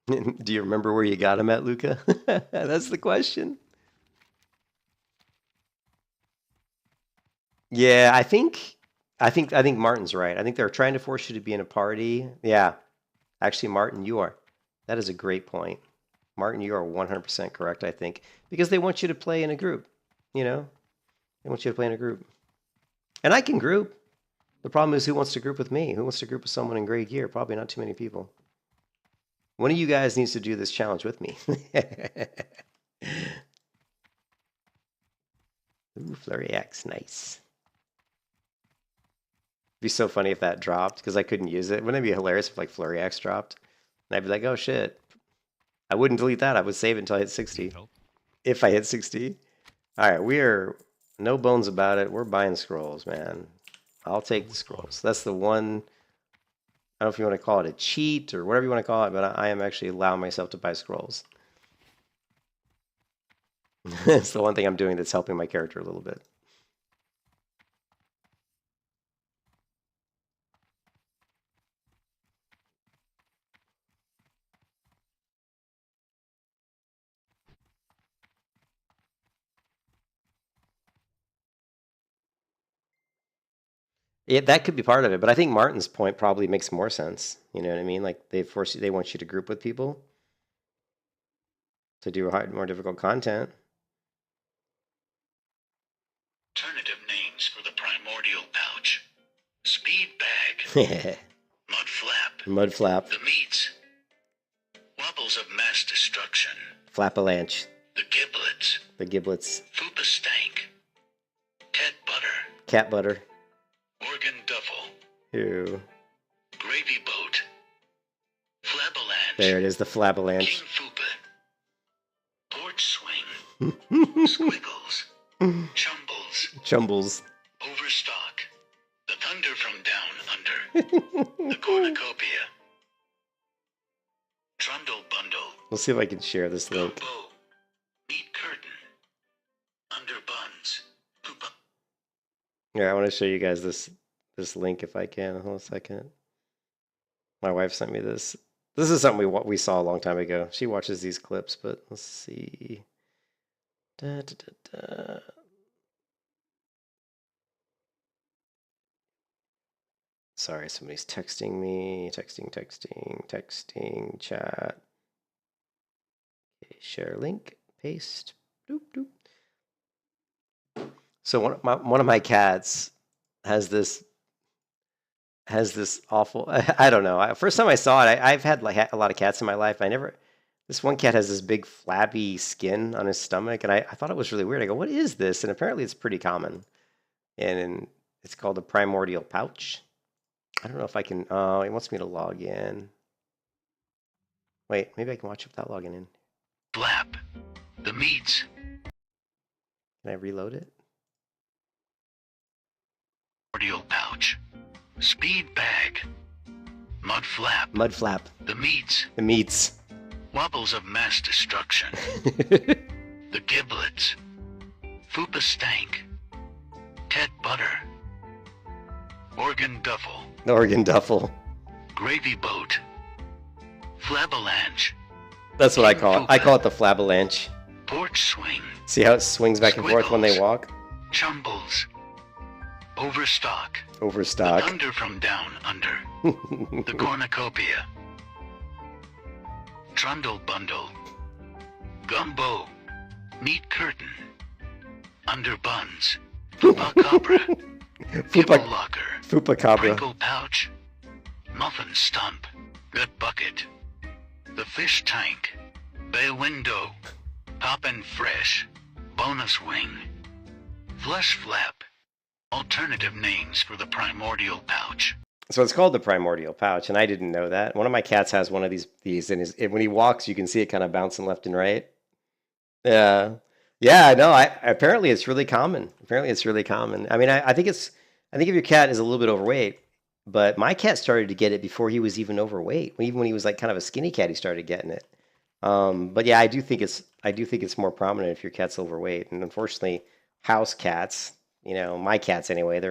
Do you remember where you got him at, Luca? That's the question. Yeah, I think Martin's right. I think they're trying to force you to be in a party. Yeah, actually, Martin, you are. That is a great point. Martin, you are 100% correct, I think, because they want you to play in a group. You know, they want you to play in a group, and I can group. The problem is, who wants to group with me? Who wants to group with someone in gray gear? Probably not too many people. One of you guys needs to do this challenge with me. Ooh, Flurry X, nice. It'd be so funny if that dropped because I couldn't use it. Wouldn't it be hilarious if like Flurry X dropped? And I'd be like, oh shit. I wouldn't delete that. I would save it until I hit 60. Help. If I hit 60. All right, we are no bones about it. We're buying scrolls, man. I'll take the scrolls. That's the one. I don't know if you want to call it a cheat or whatever you want to call it, but I am actually allowing myself to buy scrolls. It's the one thing I'm doing that's helping my character a little bit. Yeah, that could be part of it, but I think Martin's point probably makes more sense. You know what I mean? Like they want you to group with people to do more difficult content. Alternative names for the primordial pouch. Speed bag. Mud flap. Mud flap. The meats. Wobbles of mass destruction. Flapalanche. The giblets. The giblets. Fupa stank. Cat butter. Cat butter. Organ duffel. Ew. Gravy boat. Flabalanche. There it is, the flabalanche. King fupa. Porch swing. Squiggles. Chumbles. Chumbles. Overstock. The thunder from down under. The cornucopia. Trundle bundle. We'll see if I can share this link. Gumbo. Meat curtain. Under buns. Poopa. Yeah, I want to show you guys this link if I can. Hold on a second. My wife sent me this. This is something we saw a long time ago. She watches these clips, but let's see. Da, da, da, da. Sorry, somebody's texting me. Texting, chat. Okay, share link, paste. Doop, doop. So one of my cats has this awful. I don't know. First time I saw it, I've had like a lot of cats in my life. This one cat has this big flabby skin on his stomach, and I thought it was really weird. I go, what is this? And apparently it's pretty common, and it's called a primordial pouch. I don't know if I can. Oh, it wants me to log in. Wait, maybe I can watch it without logging in. Flap. The meats. Can I reload it? Primordial pouch. Speed bag. Mud flap. Mud flap. The meats. The meats. Wobbles of mass destruction. The giblets. Fupa stank. Cat butter. Organ duffel. The organ duffel. Gravy boat. Flabalanche. That's what I call it. I call it the flabalanche. Porch swing. See how it swings back and forth when they walk? Chumbles. Overstock. Overstock. The thunder from down under. The cornucopia. Trundle bundle. Gumbo. Meat curtain. Under buns. Fupa cabra. Kibble locker. Fupa cabra. Crinkle pouch. Muffin stump. Gut bucket. The fish tank. Bay window. Poppin' fresh. Bonus wing. Flush flap. Alternative names for the primordial pouch. So it's called the primordial pouch, and I didn't know that. One of my cats has one of these, and when he walks, you can see it kind of bouncing left and right. Yeah, yeah. No, apparently it's really common. Apparently it's really common. I mean, I think if your cat is a little bit overweight, but my cat started to get it before he was even overweight. Even when he was like kind of a skinny cat, he started getting it. But yeah, I do think it's more prominent if your cat's overweight, and unfortunately, house cats. You know, my cats anyway.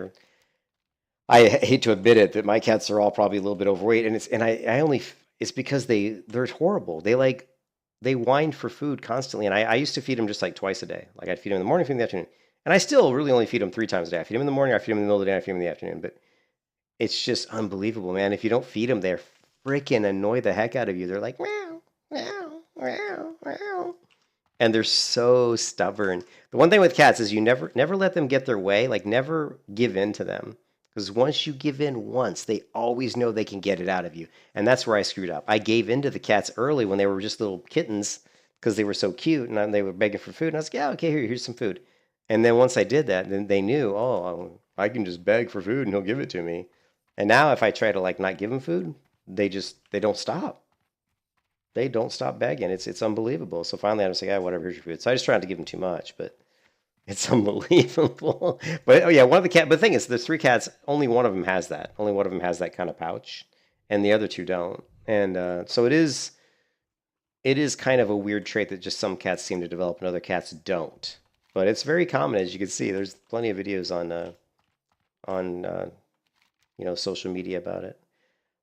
I hate to admit it that my cats are all probably a little bit overweight, and I only it's because they're horrible. They whine for food constantly, and I used to feed them just like twice a day. Like I'd feed them in the morning, feed them in the afternoon, and I still really only feed them 3 times a day. I feed them in the morning, I feed them in the middle of the day, I feed them in the afternoon. But it's just unbelievable, man. If you don't feed them, they're freaking annoy the heck out of you. They're like meow, meow, meow, meow, and they're so stubborn. The one thing with cats is you never let them get their way. Like never give in to them. Because once you give in once, they always know they can get it out of you. And that's where I screwed up. I gave in to the cats early when they were just little kittens because they were so cute and they were begging for food. And I was like, yeah, okay, here's some food. And then once I did that, then they knew, oh, I can just beg for food and he'll give it to me. And now if I try to like not give them food, they don't stop. They don't stop begging. It's unbelievable. So finally I was like, yeah, whatever, here's your food. So I just tried not to give them too much, but it's unbelievable. But oh yeah, one of the cat. But the thing is, there's 3 cats. Only one of them has that. Only one of them has that kind of pouch, and the other 2 don't. And so it is kind of a weird trait that just some cats seem to develop and other cats don't. But it's very common, as you can see. There's plenty of videos on social media about it.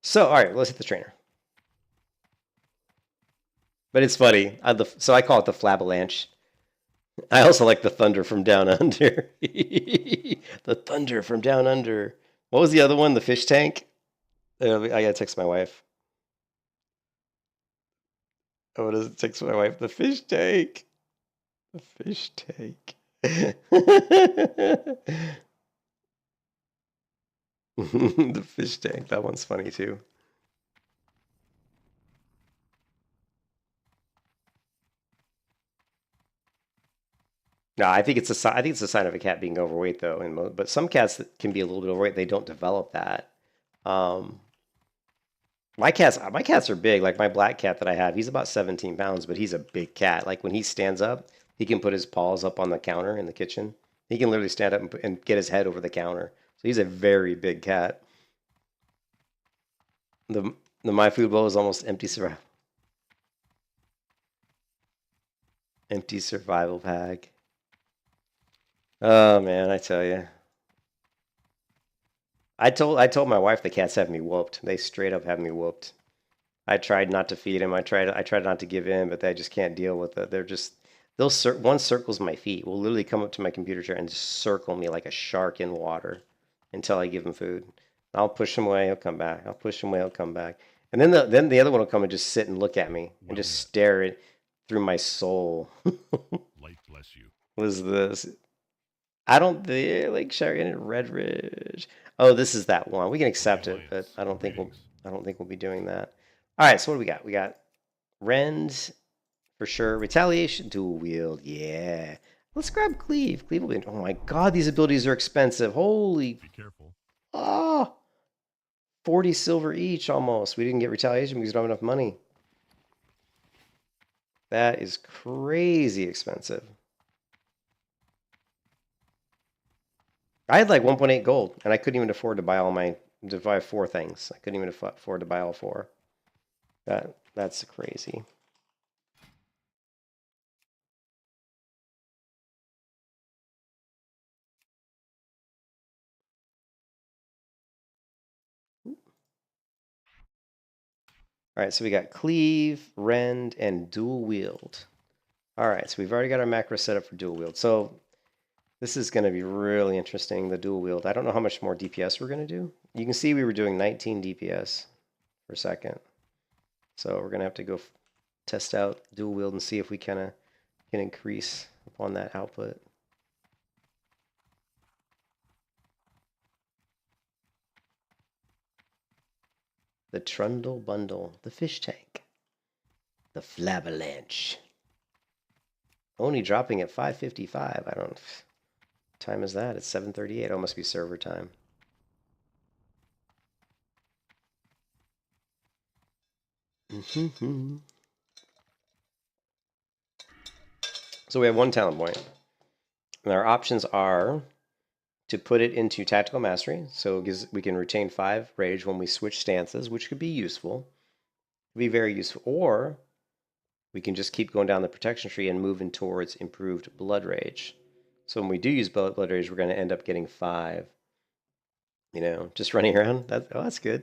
So all right, let's hit the trainer. But it's funny. So I call it the flabalanche. I also like the thunder from down under. The thunder from down under. What was the other one? The fish tank? I gotta text my wife. Oh, what does it text my wife? The fish tank. The fish tank. The fish tank. That one's funny too. No, I think it's a sign of a cat being overweight though. But some cats that can be a little bit overweight, they don't develop that. My cats are big. Like my black cat that I have, he's about 17 pounds, but he's a big cat. Like when he stands up, he can put his paws up on the counter in the kitchen. He can literally stand up and get his head over the counter. So he's a very big cat. The my food bowl is almost empty. Empty survival pack. Oh man, I tell you. I told my wife the cats have me whooped. They straight up have me whooped. I tried not to feed them. I tried not to give in, but they just can't deal with it. One circles my feet. Will literally come up to my computer chair and just circle me like a shark in water until I give him food. I'll push him away. He'll come back. I'll push him away. He'll come back. And then the other one will come and just sit and look at me and just stare it through my soul. Light bless you. What is this? I don't like Sharon and Red Ridge. Oh, this is that one. We can accept it, but I don't think we'll be doing that. All right, so what do we got? We got Rend for sure. Retaliation, dual wield, yeah. Let's grab Cleave. Cleave will be. Oh my God, these abilities are expensive. Holy. Be careful. Ah, 40 silver each almost. We didn't get retaliation because we don't have enough money. That is crazy expensive. I had like 1.8 gold, and I couldn't even afford to buy 4 things. I couldn't even afford to buy all 4. That's crazy. All right, so we got Cleave, Rend, and Dual Wield. All right, so we've already got our macro set up for Dual Wield. So this is going to be really interesting, the Dual Wield. I don't know how much more DPS we're going to do. You can see we were doing 19 DPS per second. So we're going to have to go test out Dual Wield and see if we can increase upon that output. The Trundle Bundle, the Fish Tank, the Flabalanche. Only dropping at 5:55. I don't. What time is that? It's 7:38. Oh, must be server time. So we have 1 talent point. And our options are to put it into Tactical Mastery. So we can retain 5 rage when we switch stances, which could be useful. Could be very useful. Or we can just keep going down the protection tree and moving towards improved blood rage. So when we do use blood rage, we're going to end up getting 5. You know, just running around. That's good.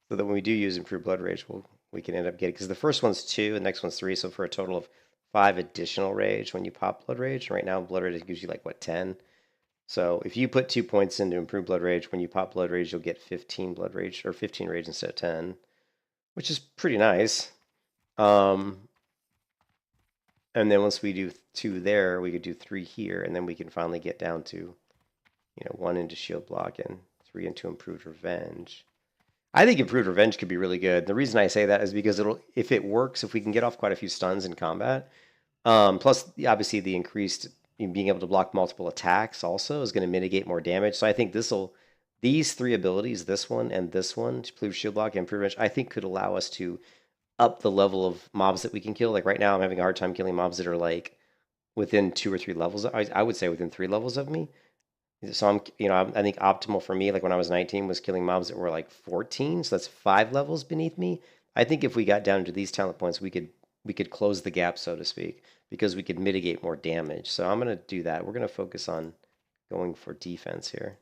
So that when we do use improved blood rage, we'll we can end up getting, because the first one's 2, and the next one's 3, so for a total of 5 additional rage when you pop blood rage. Right now, blood rage gives you like what, 10. So if you put 2 points into improve blood rage, when you pop blood rage, you'll get 15 blood rage or 15 rage instead of 10, which is pretty nice. And then once we do 2 there, we could do 3 here, and then we can finally get down to, 1 into shield block and 3 into improved revenge. I think improved revenge could be really good. The reason I say that is because if it works, if we can get off quite a few stuns in combat, plus obviously the increased being able to block multiple attacks also is going to mitigate more damage. So I think these 3 abilities, this one and this one, to improve shield block and improve revenge, I think could allow us to up the level of mobs that we can kill. Like right now, I'm having a hard time killing mobs that are like within 2 or 3 levels. I would say within 3 levels of me. So I think optimal for me, like when I was 19, was killing mobs that were like 14. So that's 5 levels beneath me. I think if we got down to these talent points, we could close the gap, so to speak, because we could mitigate more damage. So I'm going to do that. We're going to focus on going for defense here,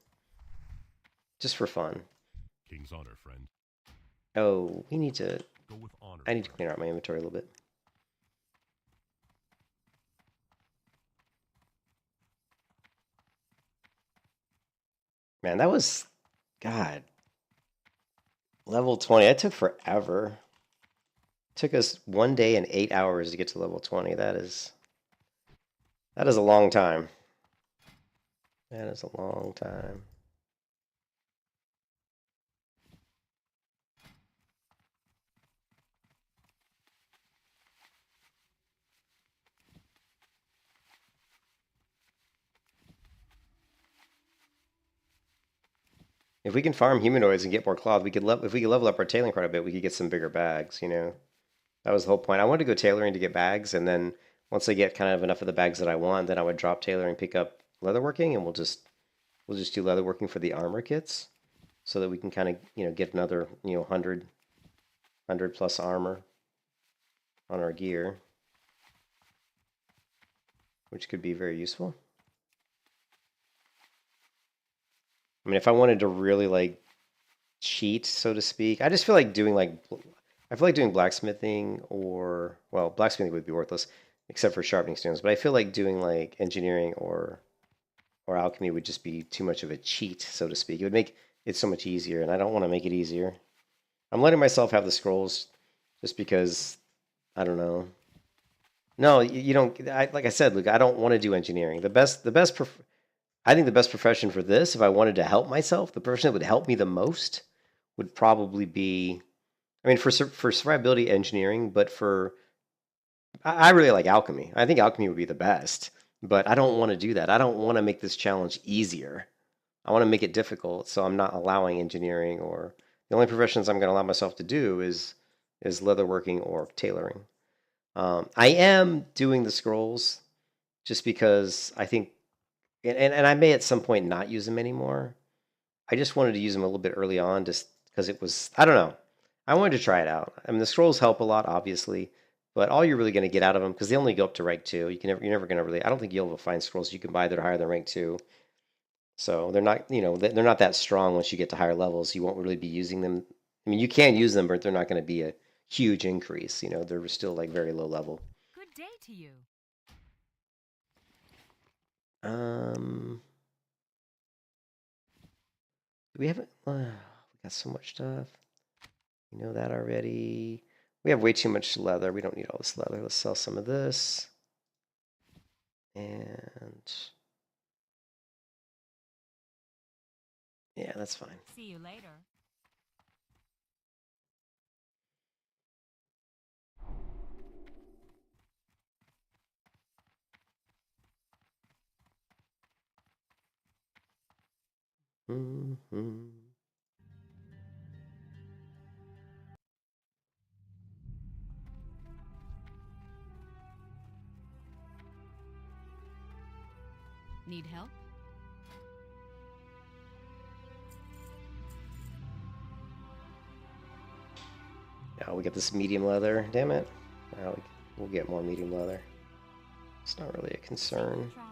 just for fun. King's honor, friend. Oh, we need to. Go with honor. I need to clean out my inventory a little bit. Man, that was, God, level 20. That took forever. It took us 1 day and 8 hours to get to level 20. That is a long time. That is a long time. If we can farm humanoids and get more cloth, if we could level up our tailoring quite a bit, we could get some bigger bags, That was the whole point. I wanted to go tailoring to get bags, and then once I get kind of enough of the bags that I want, then I would drop tailoring, pick up leatherworking, and we'll just do leatherworking for the armor kits, so that we can kind of get another 100 plus armor on our gear, which could be very useful. I mean, if I wanted to really like cheat, so to speak, I just feel like doing blacksmithing, or, well, blacksmithing would be worthless except for sharpening stones, but I feel like doing like engineering or alchemy would just be too much of a cheat, so to speak. It would make it so much easier, and I don't want to make it easier. I'm letting myself have the scrolls just because, I don't know. No, you don't. Like I said, Luke, I don't want to do engineering. I think the best profession for this, if I wanted to help myself, the profession that would help me the most would probably be, I mean, for survivability, engineering, but I really like alchemy. I think alchemy would be the best, but I don't want to do that. I don't want to make this challenge easier. I want to make it difficult, so I'm not allowing engineering, or the only professions I'm going to allow myself to do is leatherworking or tailoring. I am doing the scrolls just because I think, and I may at some point not use them anymore. I just wanted to use them a little bit early on, just because it was, I don't know. I wanted to try it out. I mean, the scrolls help a lot, obviously, but all you're really going to get out of them, because they only go up to rank 2. You're never going to really, I don't think you'll ever find scrolls you can buy that are higher than rank 2. So they're not, they're not that strong once you get to higher levels. You won't really be using them. I mean, you can use them, but they're not going to be a huge increase. They're still like very low level. Good day to you. We haven't. We got so much stuff. You know that already. We have way too much leather. We don't need all this leather. Let's sell some of this. And yeah, that's fine. See you later. Mm-hmm. Need help? Oh, we got this medium leather. Damn it. Oh, we'll get more medium leather. It's not really a concern. Travels.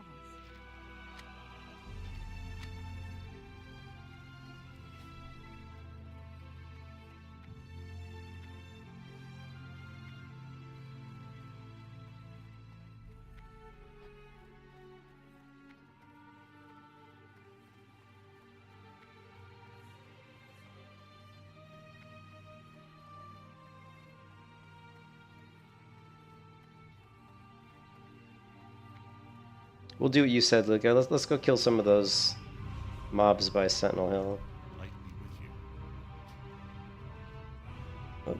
We'll do what you said, Luca. Let's go kill some of those mobs by Sentinel Hill. Lightly with you. Oh.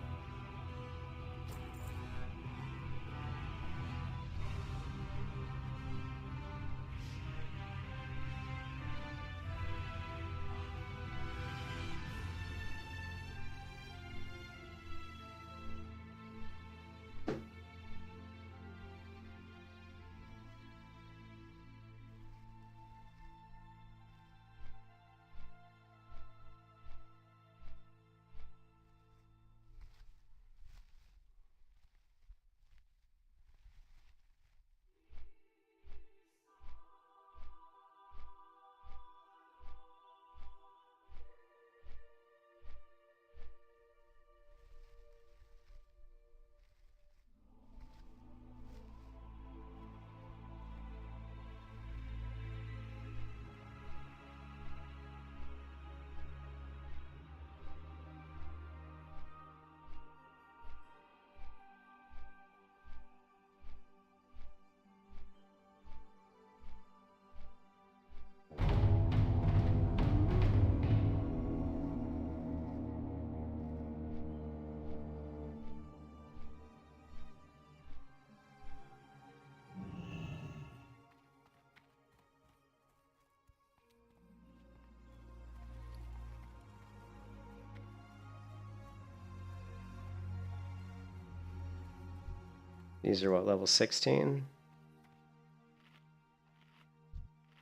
These are what, level 16?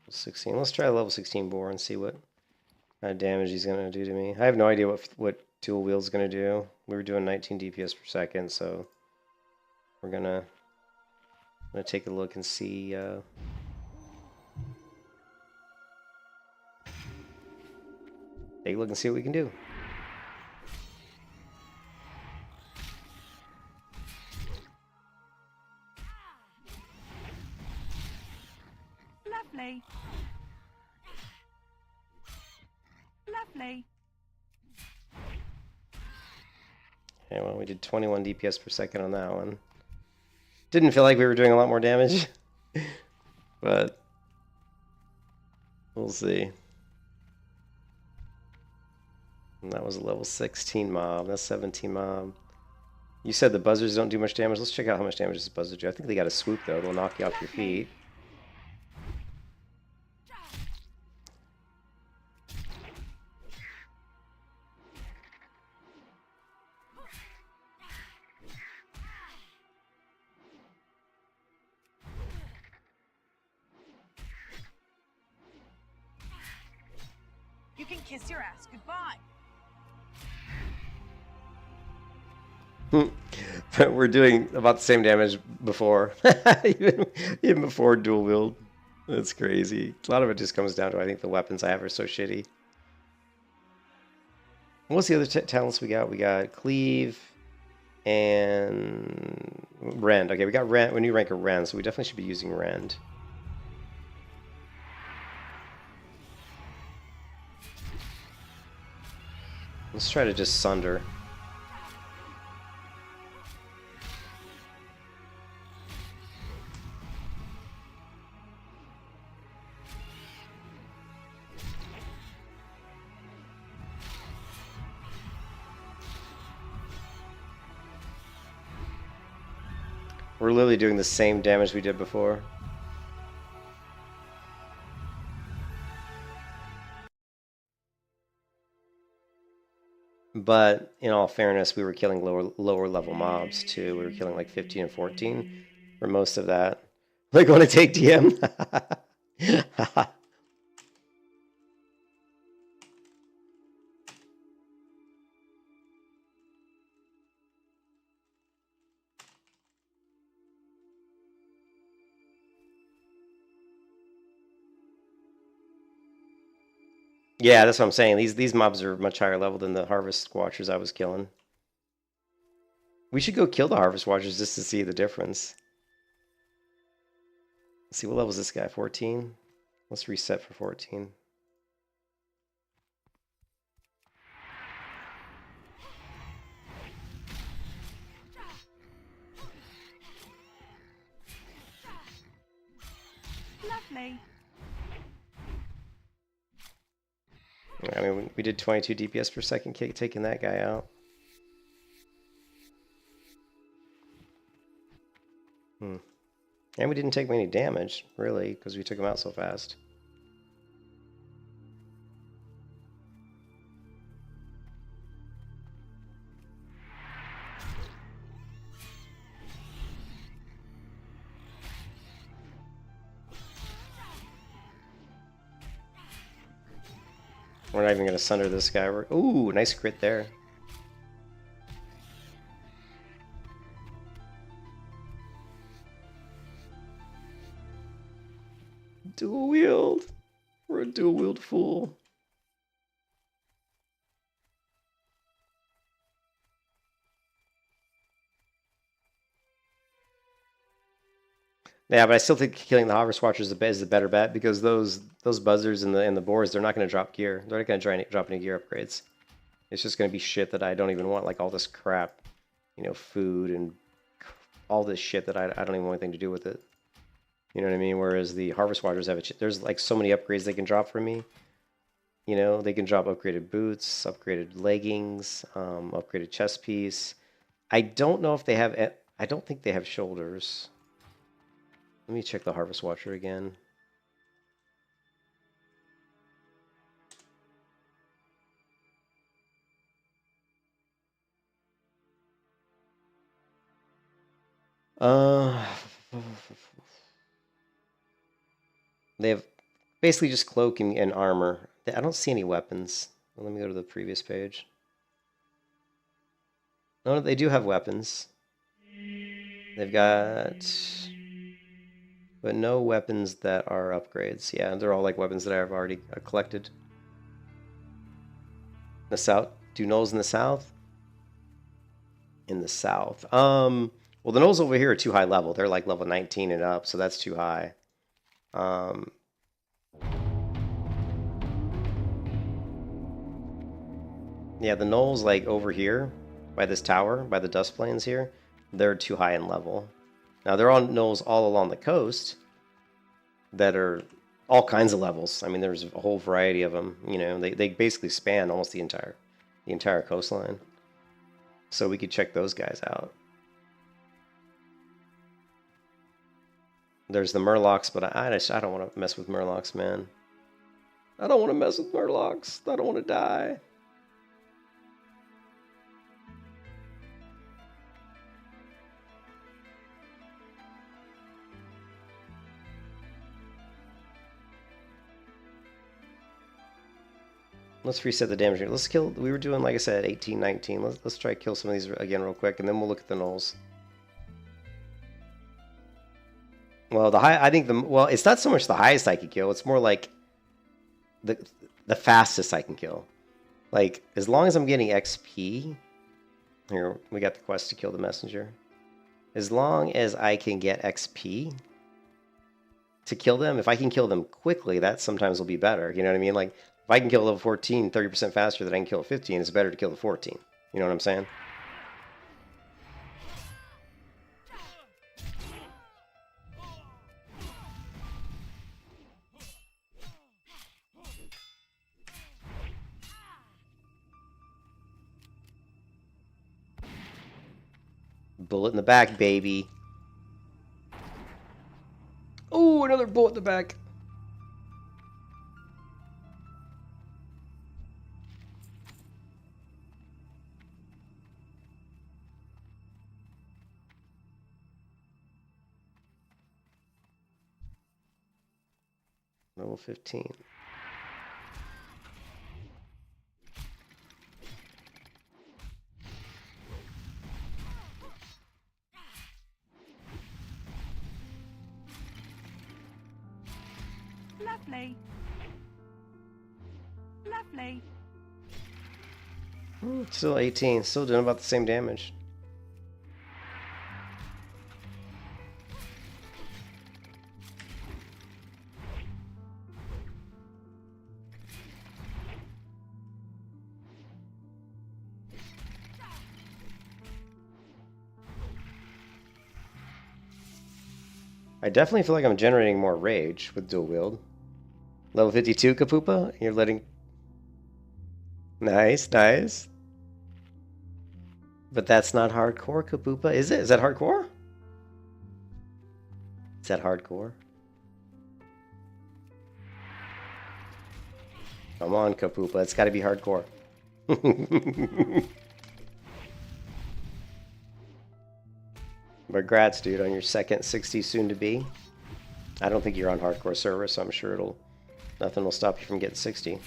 16. Let's try level 16 boar and see what kind of damage he's going to do to me. I have no idea what dual wield's going to do. We were doing 19 DPS per second, so we're going to take a look and see. Take a look and see what we can do. Lovely. Lovely. Okay, well, we did 21 DPS per second on that one. Didn't feel like we were doing a lot more damage, but we'll see. And that was a level 16 mob. That's 17 mob. You said the buzzards don't do much damage. Let's check out how much damage this buzzard do. I think they got a swoop, though. They'll knock you off your feet. You can kiss your ass goodbye. But we're doing about the same damage before, even before dual wield. That's crazy. A lot of it just comes down to, I think, the weapons I have are so shitty. What's the other talents we got? We got cleave and rend. Okay, we got rend. We need rank a rend, so we definitely should be using rend. Let's try to just sunder. We're literally doing the same damage we did before. But in all fairness, we were killing lower level mobs too. We were killing like 15 and 14 for most of that. Like, want to take DM? Yeah, that's what I'm saying. These mobs are much higher level than the Harvest Watchers I was killing. We should go kill the Harvest Watchers just to see the difference. Let's see, what level is this guy? 14? Let's reset for 14. Lovely. I mean, we did 22 DPS per second, taking that guy out. And we didn't take any damage, really, because we took him out so fast. We're not even going to sunder this guy. Ooh, nice crit there. Dual wield. We're a dual wield fool. Yeah, but I still think killing the Harvest Watcher is the better bet because those buzzers and the boars, they're not going to drop gear. They're not going to try and drop any gear upgrades. It's just going to be shit that I don't even want, like all this crap, you know, food and all this shit that I don't even want anything to do with it. You know what I mean? Whereas the Harvest Watchers have there's like so many upgrades they can drop for me. You know, they can drop upgraded boots, upgraded leggings, upgraded chest piece. I don't know if they have. I don't think they have shoulders. Let me check the Harvest Watcher again. They have basically just cloak and armor. I don't see any weapons. Let me go to the previous page. No, they do have weapons. They've got... but no weapons that are upgrades. Yeah, they're all like weapons that I've already collected. The south, do gnolls in the south? In the south. Well, the gnolls over here are too high level. They're like level 19 and up, so that's too high. Yeah, the gnolls like over here by this tower, by the dust plains here, they're too high in level. Now there are gnolls all along the coast that are all kinds of levels. I mean, there's a whole variety of them. You know, they basically span almost the entire coastline. So we could check those guys out. There's the Murlocs, but I don't want to mess with Murlocs, man. I don't want to mess with Murlocs. I don't want to die. Let's reset the damage. Let's kill. We were doing, like I said, 18, 19. Let's try to kill some of these again real quick, and then we'll look at the gnolls. Well, I think well, it's not so much the highest I can kill. It's more like the fastest I can kill. Like, as long as I'm getting XP. Here, we got the quest to kill the messenger. As long as I can get XP to kill them, if I can kill them quickly, that sometimes will be better. You know what I mean? Like, if I can kill level 14 30% faster than I can kill 15, it's better to kill the 14. You know what I'm saying? Bullet in the back, baby. Oh, another bullet in the back. Level 15. Lovely. Lovely. Still 18. Still doing about the same damage. I definitely feel like I'm generating more rage with dual wield. Level 52, Kapupa? You're letting... Nice, nice. But that's not hardcore, Kapupa, is it? Is that hardcore? Is that hardcore? Come on, Kapupa, it's gotta be hardcore. Congrats, dude, on your second 60 soon to be. I don't think you're on hardcore server, so I'm sure nothing will stop you from getting 60.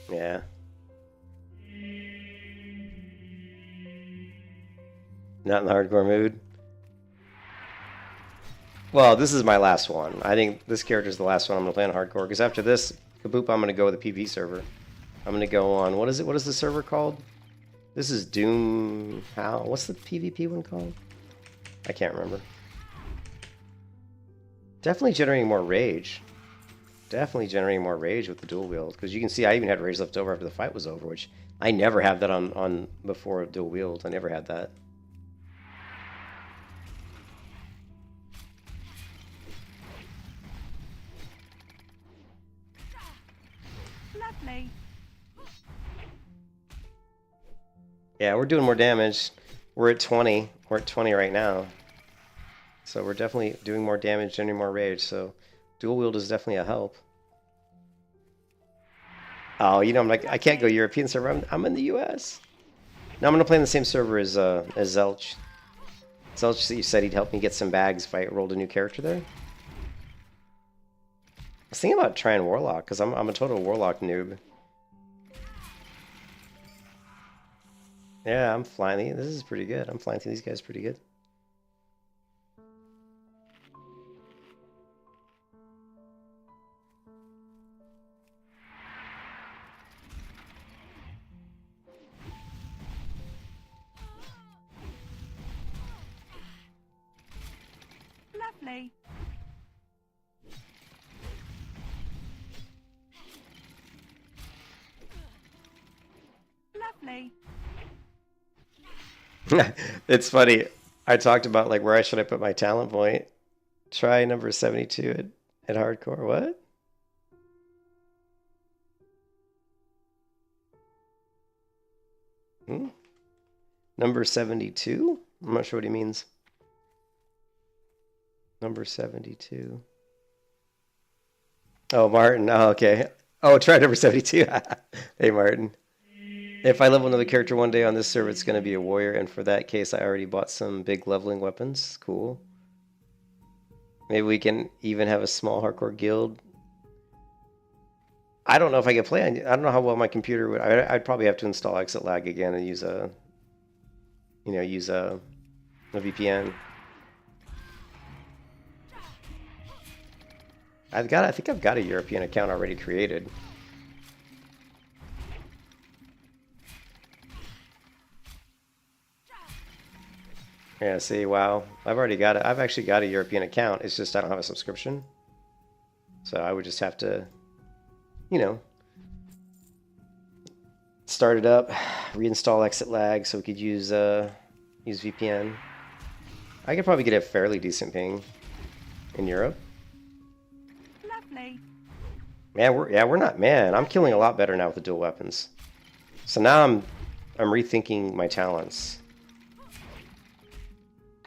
Yeah. Not in the hardcore mood. Well, this is my last one. I think this character is the last one I'm gonna play on hardcore, because after this, Kaboop, I'm gonna go with the PvP server. I'm gonna go on, what is it? What is the server called? This is DOOMHOWL. What's the PvP one called? I can't remember. Definitely generating more rage. Definitely generating more rage with the dual wield, because you can see I even had rage left over after the fight was over, which I never had that on before dual wield. I never had that. Lovely. Yeah, we're doing more damage. We're at 20. We're at 20 right now. So we're definitely doing more damage, generating more rage. So dual wield is definitely a help. Oh, you know, I'm like, I can't go European server. I'm in the US. No, I'm gonna play in the same server as Zelch. Zelch said he'd help me get some bags if I rolled a new character there. I was thinking about trying Warlock, because I'm a total Warlock noob. Yeah, I'm flying. This is pretty good. I'm flying through these guys pretty good. Lovely. Lovely. It's funny. I talked about like where should I put my talent point. Try number 72 at hardcore. What? Number 72? I'm not sure what he means. Number 72. Oh, Martin. Oh, okay. Oh, try number 72. Hey, Martin. If I level another character one day on this server, it's going to be a warrior, and for that case, I already bought some big leveling weapons. Cool. Maybe we can even have a small hardcore guild. I don't know if I could play on... I don't know how well my computer would... I'd probably have to install exit lag again and use a... You know, use a VPN. I think I've got a European account already created. Yeah, see, wow. I've actually got a European account. It's just I don't have a subscription. So I would just have to, you know, start it up, reinstall exit lag so we could use VPN. I could probably get a fairly decent ping in Europe. Lovely. Man, I'm killing a lot better now with the dual weapons. So now I'm rethinking my talents.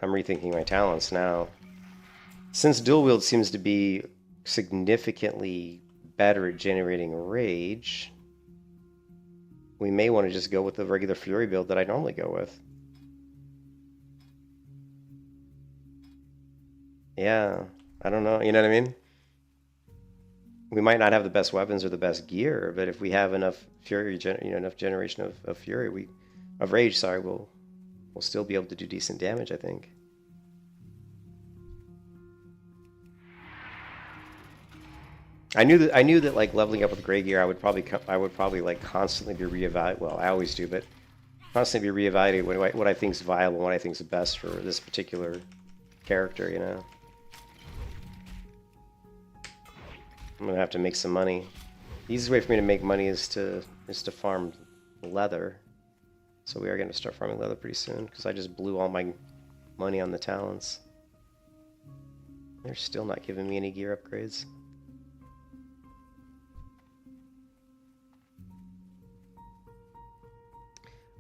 I'm rethinking my talents now. Since dual wield seems to be significantly better at generating rage, we may want to just go with the regular fury build that I normally go with. Yeah, I don't know, you know what I mean? We might not have the best weapons or the best gear, but if we have enough fury, enough generation of fury, of rage, sorry, we'll still be able to do decent damage, I think. I knew that like leveling up with gray gear, I would probably like constantly be reevaluating. Well, I always do, but constantly be reevaluating what I think is viable and what I think is best for this particular character. You know, I'm gonna have to make some money. The easiest way for me to make money is to farm leather. So we are going to start farming leather pretty soon because I just blew all my money on the talents. They're still not giving me any gear upgrades.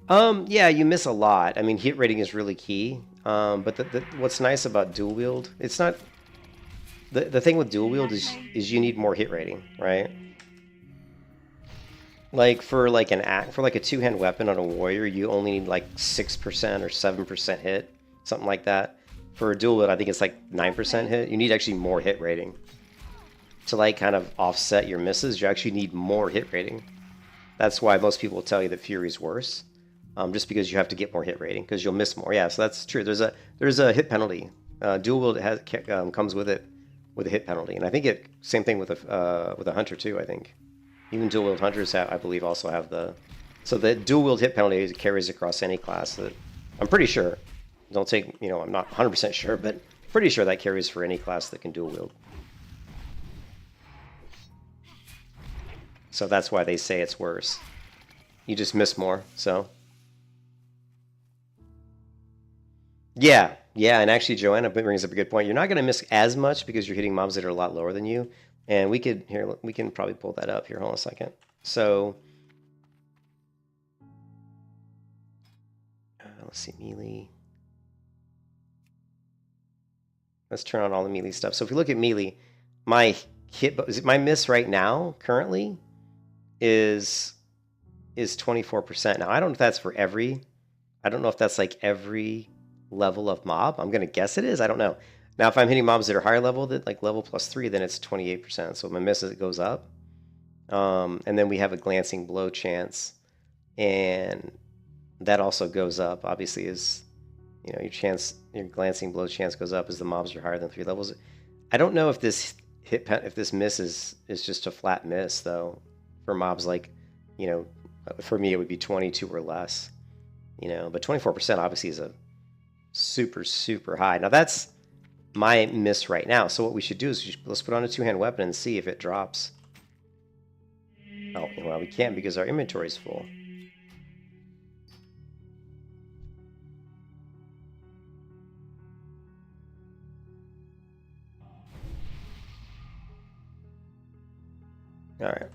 Yeah, you miss a lot. I mean, hit rating is really key. But what's nice about dual wield, it's not... The thing with dual wield is you need more hit rating, right? Like for like a two-hand weapon on a warrior, you only need like 6% or 7% hit, something like that. For a dual wield, I think it's like 9% hit. You need actually more hit rating to like kind of offset your misses. You actually need more hit rating. That's why most people will tell you that Fury's worse, just because you have to get more hit rating because you'll miss more. Yeah, so that's true. There's a hit penalty. Dual wield comes with it with a hit penalty, and I think same thing with a hunter too. I think. Even dual wield hunters, I believe, also have so the dual wield hit penalty carries across any class. That I'm pretty sure. Don't take, I'm not 100% sure, but pretty sure that carries for any class that can dual wield. So that's why they say it's worse. You just miss more. So yeah, and actually, Joanna brings up a good point. You're not going to miss as much because you're hitting mobs that are a lot lower than you. And we can probably pull that up here. Hold on a second. So, let's see, melee. Let's turn on all the melee stuff. So if we look at melee, my miss right now currently is 24%. Now I don't know if that's for I don't know if that's like every level of mob. I'm gonna guess it is. I don't know. Now, if I'm hitting mobs that are higher level, like level +3, then it's 28%. So my miss it goes up. And then we have a glancing blow chance, and that also goes up. Obviously, your glancing blow chance goes up as the mobs are higher than 3 levels. I don't know if this miss is just a flat miss though. For mobs like, for me it would be 22 or less. But 24% obviously is a super, super high. Now that's my miss right now. So what we should do is let's put on a two-hand weapon and see if it drops. Oh, well, we can't because our inventory is full. All right.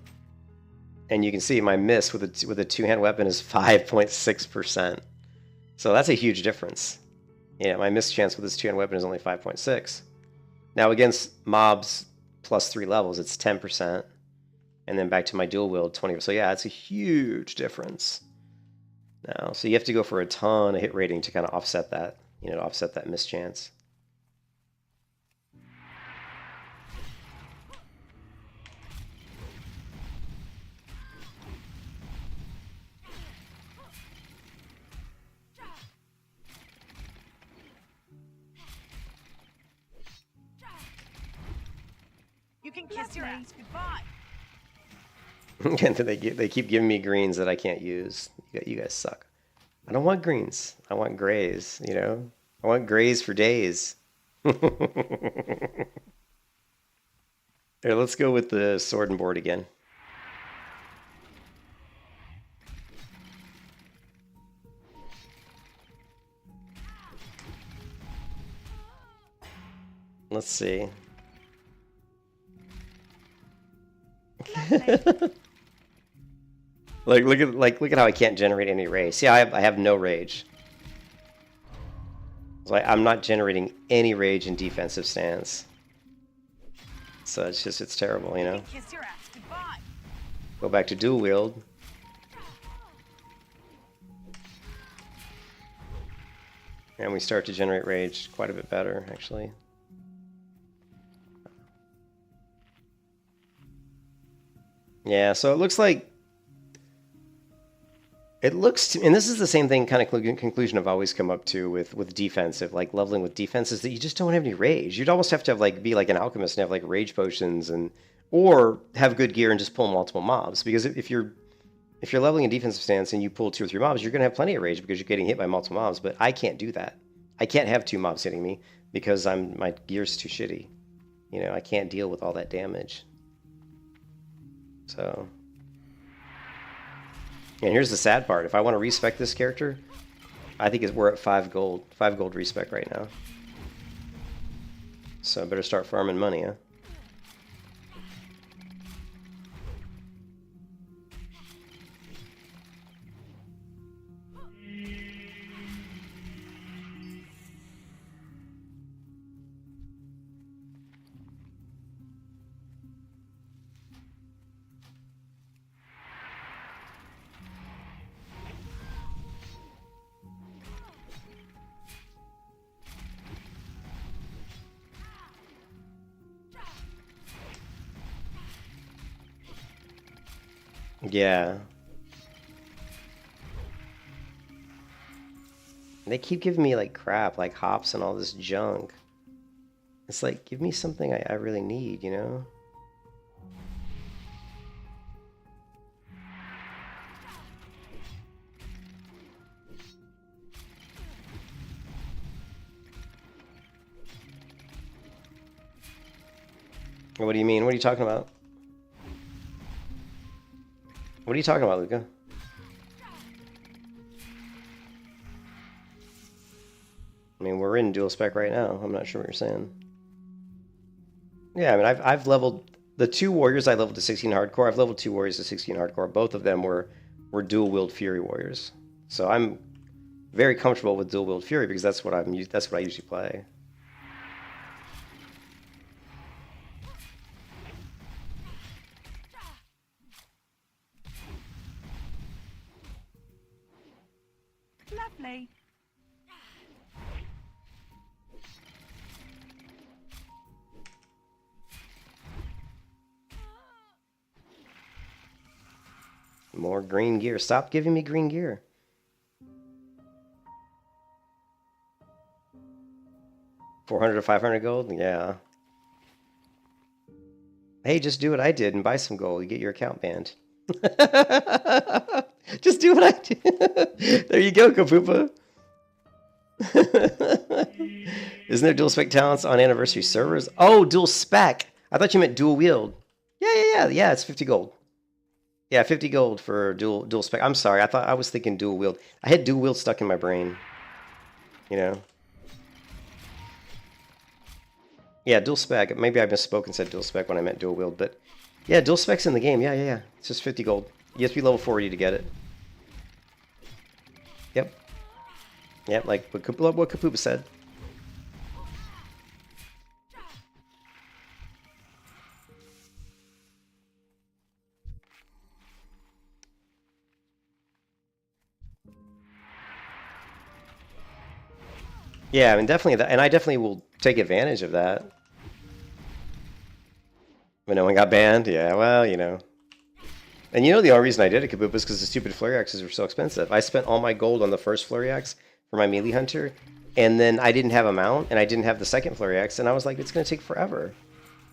And you can see my miss with a two-hand weapon is 5.6%. So that's a huge difference. My miss chance with this two-hand weapon is only 5.6. Now against mobs +3 levels, it's 10. And then back to my dual wield, 20. So yeah, it's a huge difference. Now, so you have to go for a ton of hit rating to kind of offset that, to offset that miss chance. You can kiss your ass goodbye. And they keep giving me greens that I can't use. You guys suck. I don't want greens. I want grays, I want grays for days. Here, let's go with the sword and board again. Let's see. look at how I can't generate any rage. See, I have no rage. So I'm not generating any rage in defensive stance. So it's terrible, Kiss your ass goodbye. Go back to dual wield. And we start to generate rage quite a bit better, actually. Yeah, so it looks like... and this is the same thing, kind of conclusion I've always come up to with defensive, like leveling with defense, is that you just don't have any rage. You'd almost have to be like an alchemist and have like rage potions, or have good gear and just pull multiple mobs. Because if you're leveling in defensive stance and you pull 2 or 3 mobs, you're gonna have plenty of rage because you're getting hit by multiple mobs. But I can't do that. I can't have 2 mobs hitting me because my gear's too shitty. I can't deal with all that damage. So And here's the sad part. If I want to respec this character, I think we're at 5 gold. 5 gold respec right now. So I better start farming money, huh? Yeah. They keep giving me like crap, like hops and all this junk. It's like, give me something I really need, you know? What do you mean? What are you talking about? What are you talking about, Luca? I mean, we're in dual spec right now. I'm not sure what you're saying. Yeah, I mean, I've leveled the 2 warriors I leveled to 16 hardcore. I've leveled 2 warriors to 16 hardcore. Both of them were dual wield fury warriors. So I'm very comfortable with dual wield fury because that's what I usually play. Lovely. More green gear. Stop giving me green gear. $400 to 500 gold? Yeah. Hey, just do what I did and buy some gold. You get your account banned. Just do what I did. There you go, Kapoopa. Isn't there dual spec talents on anniversary servers? Oh, dual spec. I thought you meant dual wield. Yeah, it's 50 gold. Yeah, 50 gold for dual spec. I'm sorry. I was thinking dual wield. I had dual wield stuck in my brain. You know. Yeah, dual spec. Maybe I misspoke and said dual spec when I meant dual wield, but yeah, dual spec's in the game. Yeah. It's just 50 gold. You have to be level 40 to get it. Yep, like what Kapoopa said. Yeah, I mean, definitely that, and I definitely will take advantage of that. But no one got banned? Yeah, well, you know. And you know the only reason I did it, Kapoopa, is because the stupid flurry axes were so expensive. I spent all my gold on the first flurry axe for my melee hunter, and then I didn't have a mount, and I didn't have the second flurry axe, and I was like, it's going to take forever.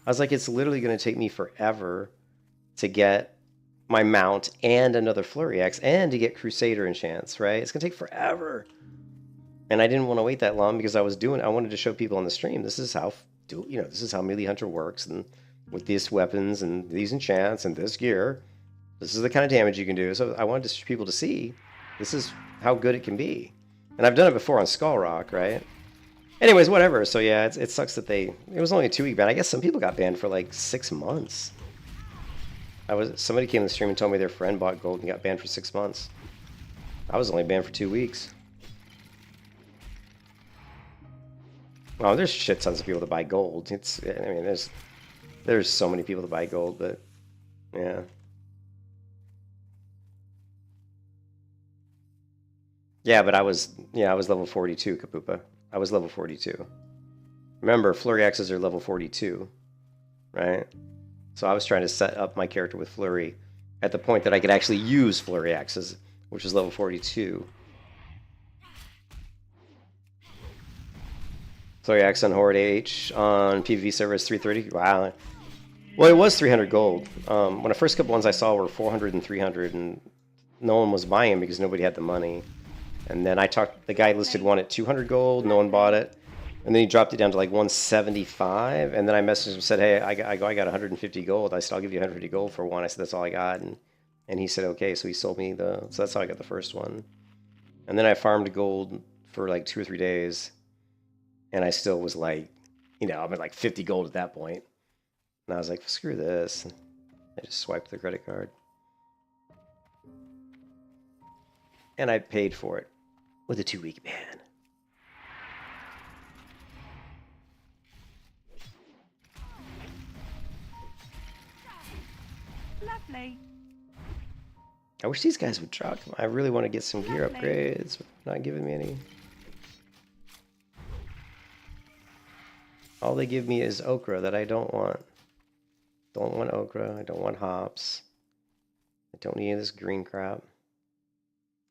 I was like, it's literally going to take me forever to get my mount and another flurry axe, and to get Crusader enchants, right? It's going to take forever. And I didn't want to wait that long because I wanted to show people on the stream, this is how melee hunter works, and with these weapons and these enchants and this gear, this is the kind of damage you can do. So I wanted people to see this is how good it can be. And I've done it before on Skull Rock, right? Anyways, whatever. So yeah, it sucks that it was only a 2-week ban. I guess some people got banned for like 6 months. Somebody came to the stream and told me their friend bought gold and got banned for 6 months. I was only banned for 2 weeks. Well, there's shit tons of people that buy gold. There's so many people that buy gold, but yeah. Yeah, but I was level 42, Kapoopa. I was level 42. Remember, flurry axes are level 42, right? So I was trying to set up my character with flurry at the point that I could actually use flurry axes, which is level 42. Flurry axe on Horde H on PvP server is 330. Wow. Well, it was 300 gold. When the first couple ones I saw were 400 and 300, and no one was buying them because nobody had the money. And then the guy listed one at 200 gold, no one bought it. And then he dropped it down to like 175, and then I messaged him and said, hey, I got 150 gold. I said, I'll give you 150 gold for one. I said, that's all I got. And And he said, okay, so he sold me so that's how I got the first one. And then I farmed gold for like 2 or 3 days. And I still was like, you know, I'm at like 50 gold at that point. And I was like, screw this. I just swiped the credit card. And I paid for it with a 2-week ban. Lovely. I wish these guys would drop. I really want to get some gear upgrades, but they're not giving me any. All they give me is okra that I don't want. Don't want okra. I don't want hops. I don't need this green crap.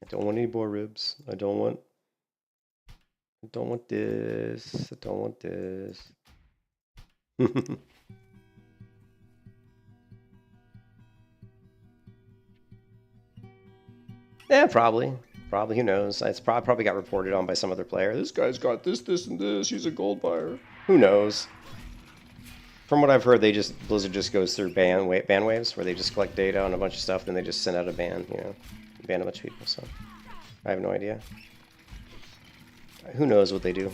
I don't want any boar ribs. I don't want this. I don't want this. Yeah, probably. Probably, who knows? It's probably got reported on by some other player. This guy's got this, this, and this. He's a gold buyer. Who knows? From what I've heard, Blizzard just goes through ban waves where they just collect data on a bunch of stuff, then they just send out a ban, you know, ban a bunch of people. So I have no idea. Who knows what they do?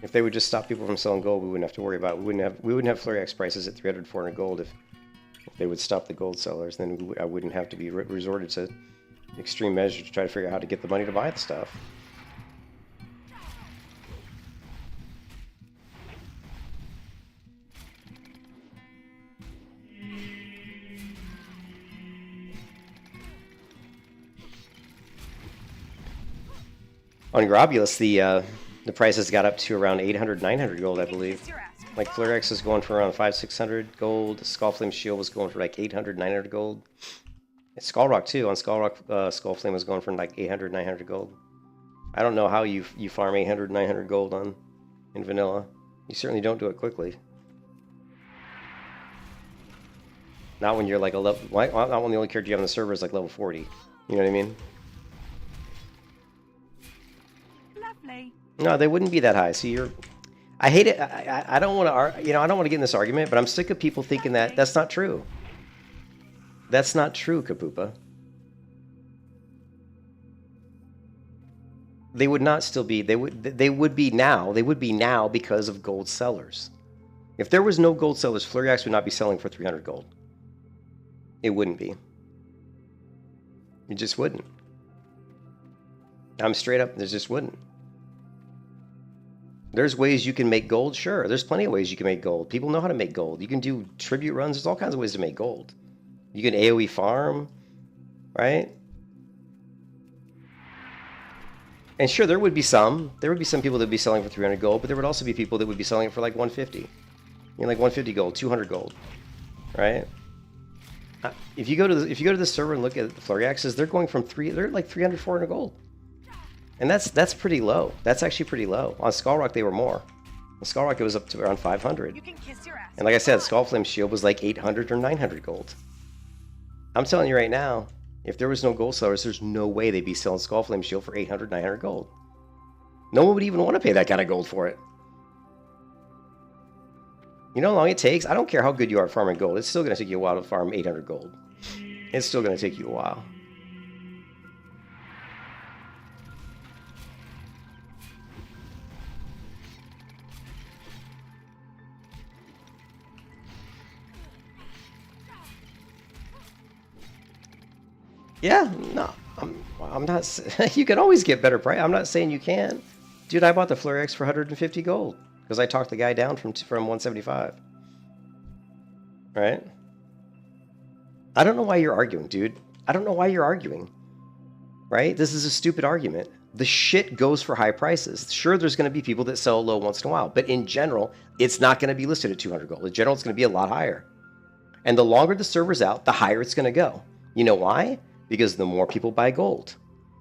If they would just stop people from selling gold, we wouldn't have to worry about it. We wouldn't have Flurry X prices at 300, 400 gold if they would stop the gold sellers. Then I wouldn't have to be resorted to extreme measures to try to figure out how to get the money to buy the stuff. On Grobulus, the prices got up to around 800, 900 gold, I believe. Like Flurex was going for around 500, 600 gold. Skullflame Shield was going for like 800, 900 gold. Skullrock too. On Skullrock, Skullflame was going for like 800, 900 gold. I don't know how you farm 800, 900 gold in vanilla. You certainly don't do it quickly. Not when you're like a level. Not when the only character you have on the server is like level 40. You know what I mean? Lovely. No, they wouldn't be that high. See, I hate it. I don't want to. I don't want to get in this argument, but I'm sick of people thinking that that's not true. That's not true, Kapupa. They would not still be. They would be now. They would be now because of gold sellers. If there was no gold sellers, Fluryax would not be selling for 300 gold. It wouldn't be. It just wouldn't. I'm straight up. There just wouldn't. There's ways you can make gold, sure. There's plenty of ways you can make gold. People know how to make gold. You can do tribute runs. There's all kinds of ways to make gold. You can AoE farm, right? And sure, there would be some people that would be selling for 300 gold, but there would also be people that would be selling it for like 150. You know, like 150 gold, 200 gold, right? If you go to the server and look at the Fluryaxes, they're going from they're like 300, 400 gold. And that's pretty low. That's actually pretty low. On Skullrock, they were more. On Skullrock, it was up to around 500. You can kiss your ass. And like I said, Skullflame Shield was like 800 or 900 gold. I'm telling you right now, if there was no gold sellers, there's no way they'd be selling Skullflame Shield for 800, 900 gold. No one would even want to pay that kind of gold for it. You know how long it takes? I don't care how good you are at farming gold. It's still going to take you a while to farm 800 gold. It's still going to take you a while. Yeah, no, I'm not. You can always get better price. I'm not saying you can't. Dude, I bought the Flurix for 150 gold because I talked the guy down from 175. Right? I don't know why you're arguing, dude. I don't know why you're arguing. Right? This is a stupid argument. The shit goes for high prices. Sure, there's going to be people that sell low once in a while, but in general, it's not going to be listed at 200 gold. In general, it's going to be a lot higher. And the longer the server's out, the higher it's going to go. You know why? Because the more people buy gold.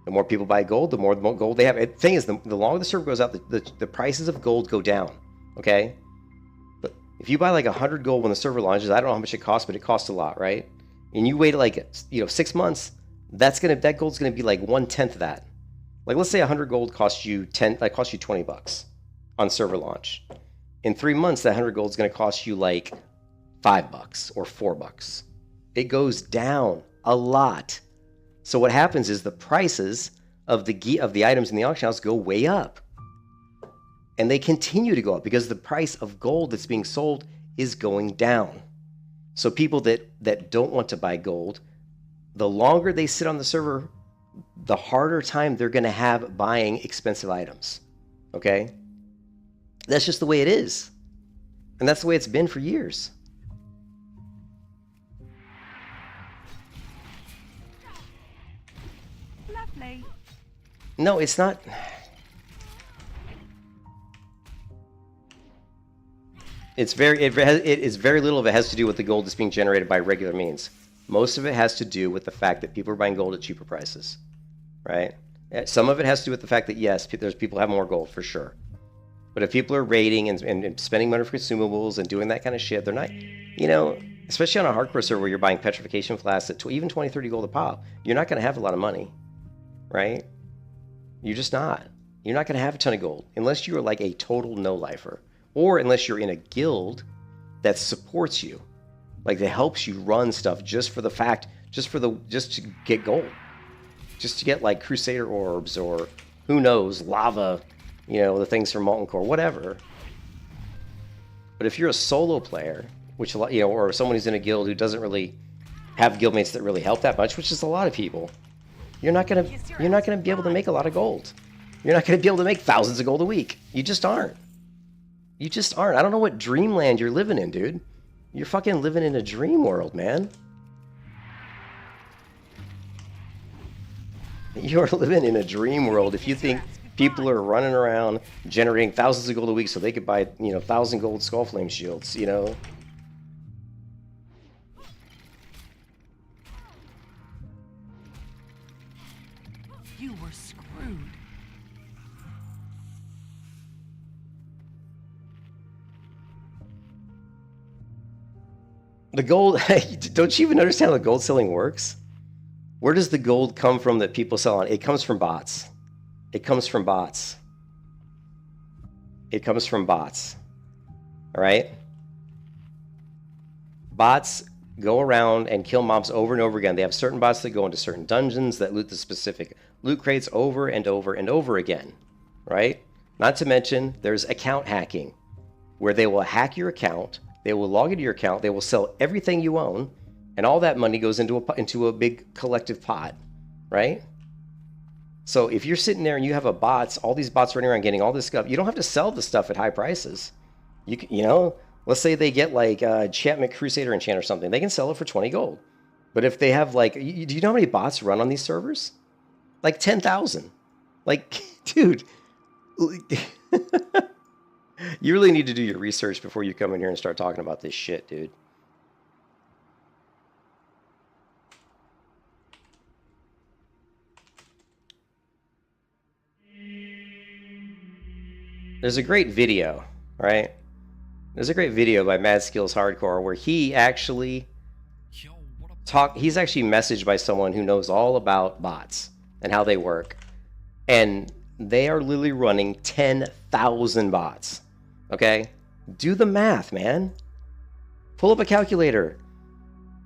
The more people buy gold, the more gold they have. The thing is, the longer the server goes out, the prices of gold go down. Okay? But if you buy like 100 gold when the server launches, I don't know how much it costs, but it costs a lot, right? And you wait like 6 months, that gold's gonna be like 1/10 of that. Like let's say 100 gold costs you $20 on server launch. In 3 months, that 100 gold is gonna cost you like $5 or $4. It goes down a lot. So what happens is the prices of the items in the auction house go way up. And they continue to go up because the price of gold that's being sold is going down. So people that don't want to buy gold, the longer they sit on the server, the harder time they're going to have buying expensive items. Okay? That's just the way it is. And that's the way it's been for years. Lovely. No, it's not. It is very little of it has to do with the gold that's being generated by regular means. Most of it has to do with the fact that people are buying gold at cheaper prices, right? Some of it has to do with the fact that, yes, there's people have more gold for sure. But if people are raiding and spending money for consumables and doing that kind of shit, they're not, you know, especially on a hardcore server where you're buying petrification flasks at even 20, 30 gold a pop, you're not going to have a lot of money, right? You're just not. You're not going to have a ton of gold unless you are like a total no-lifer, or unless you're in a guild that supports you, like that helps you run stuff just to get gold, just to get like Crusader orbs or who knows, lava, you know, the things from Molten Core, whatever. But if you're a solo player, which, you know, or someone who's in a guild who doesn't really have guildmates that really help that much, which is a lot of people, you're not gonna be able to make a lot of gold. You're not gonna be able to make thousands of gold a week. You just aren't. You just aren't. I don't know what dreamland you're living in, dude. You're fucking living in a dream world, man. You're living in a dream world if you think people are running around generating thousands of gold a week so they could buy, you know, 1,000 gold Skullflame shields, you know? You were screwed. The gold, don't you even understand how the gold selling works? Where does the gold come from that people sell on? It comes from bots. It comes from bots. It comes from bots. All right? Bots go around and kill mobs over and over again. They have certain bots that go into certain dungeons that loot the specific loot crates over and over and over again. Right? Not to mention, there's account hacking, where they will hack your account. They will log into your account. They will sell everything you own, and all that money goes into a big collective pot, right? So if you're sitting there and you have all these bots running around getting all this stuff, you don't have to sell the stuff at high prices. You know, let's say they get like enchantment Crusader enchant or something, they can sell it for 20 gold. But if they have like, do you know how many bots run on these servers? Like 10,000. Like, dude. You really need to do your research before you come in here and start talking about this shit, dude. There's a great video, right? There's a great video by Mad Skills Hardcore where he actually he's actually messaged by someone who knows all about bots and how they work. And they are literally running 10,000 bots. Okay? Do the math, man. Pull up a calculator.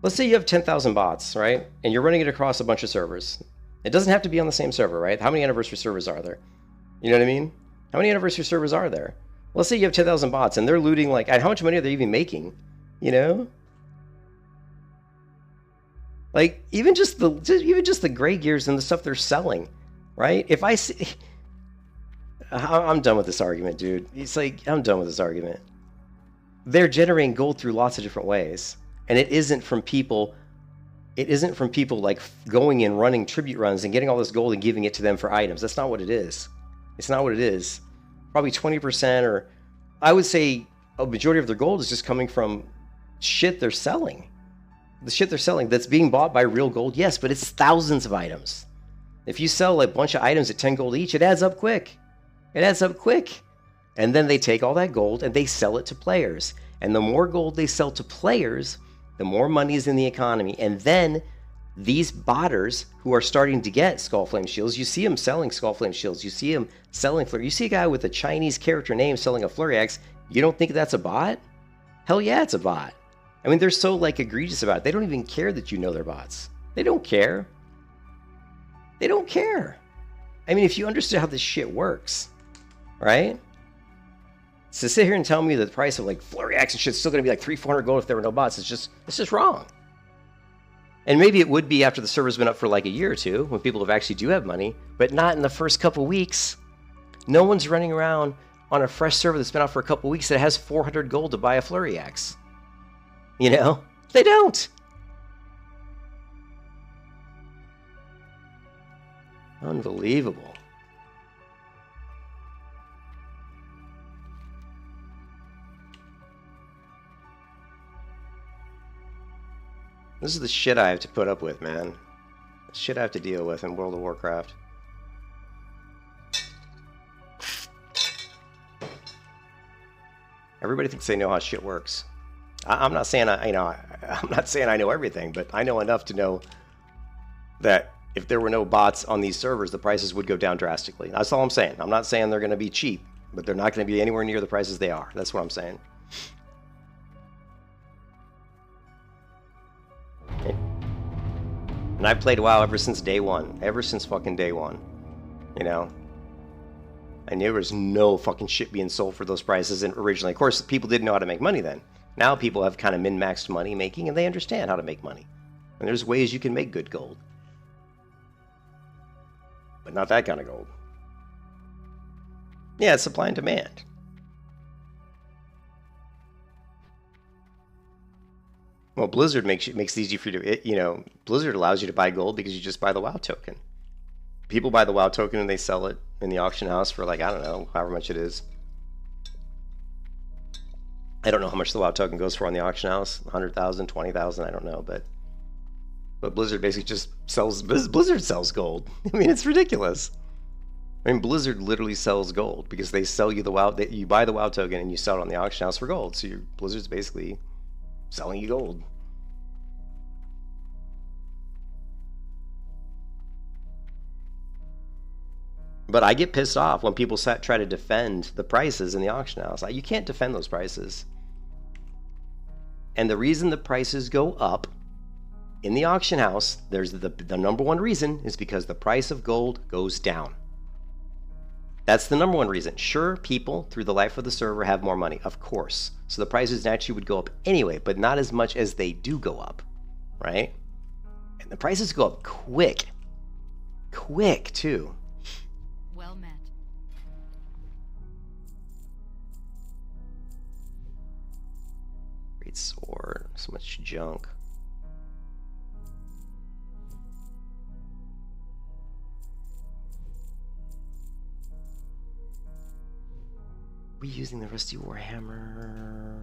Let's say you have 10,000 bots, right? And you're running it across a bunch of servers. It doesn't have to be on the same server, right? How many anniversary servers are there? You know what I mean? How many anniversary servers are there? Let's say you have 10,000 bots and they're looting, like, how much money are they even making? You know? Like, even just the gray gears and the stuff they're selling, right? If I see... I'm done with this argument, dude. It's like, I'm done with this argument. They're generating gold through lots of different ways. And it isn't from people like going and running tribute runs and getting all this gold and giving it to them for items. That's not what it is. It's not what it is. Probably 20%, or I would say a majority of their gold is just coming from shit they're selling. The shit they're selling that's being bought by real gold, yes, but it's thousands of items. If you sell like a bunch of items at 10 gold each, it adds up quick. It adds up quick. And then they take all that gold and they sell it to players. And the more gold they sell to players, the more money is in the economy. And then these botters who are starting to get Skullflame shields, you see them selling Skullflame shields. You see them selling flurry. You see a guy with a Chinese character name selling a flurry axe. You don't think that's a bot? Hell yeah, it's a bot. I mean, they're so like egregious about it. They don't even care that you know they're bots. They don't care. They don't care. I mean, if you understood how this shit works, right? So sit here and tell me that the price of like flurry axe and shit's still gonna be like 300-400 gold if there were no bots. It's just wrong. And maybe it would be after the server's been up for like a year or two, when people actually do have money, but not in the first couple weeks. No one's running around on a fresh server that's been out for a couple weeks that has 400 gold to buy a flurry axe. You know? They don't. Unbelievable. This is the shit I have to put up with, man. The shit I have to deal with in World of Warcraft. Everybody thinks they know how shit works. I'm not saying I'm not saying I know everything, but I know enough to know that if there were no bots on these servers, the prices would go down drastically. That's all I'm saying. I'm not saying they're going to be cheap, but they're not going to be anywhere near the prices they are. That's what I'm saying. And I've played WoW ever since day one. Ever since fucking day one. You know? I knew there was no fucking shit being sold for those prices originally. Of course, people didn't know how to make money then. Now people have kind of min-maxed money making, and they understand how to make money. And there's ways you can make good gold. But not that kind of gold. Yeah, it's supply and demand. Well, Blizzard makes it easy for you to, Blizzard allows you to buy gold because you just buy the WoW token. People buy the WoW token and they sell it in the auction house for like, I don't know, however much it is. I don't know how much the WoW token goes for on the auction house. 100,000, 20,000, I don't know, but Blizzard basically just sells, Blizzard sells gold. I mean, it's ridiculous. I mean, Blizzard literally sells gold because they sell you the WoW, you buy the WoW token and you sell it on the auction house for gold. So Blizzard's basically selling you gold. But I get pissed off when people try to defend the prices in the auction house. You can't defend those prices. And the reason the prices go up in the auction house, there's the number one reason is because the price of gold goes down. That's the number one reason. Sure, people through the life of the server have more money, of course. So the prices naturally would go up anyway, but not as much as they do go up, right? And the prices go up quick. Quick, too. Well met. Great sword. So much junk. We using the rusty warhammer.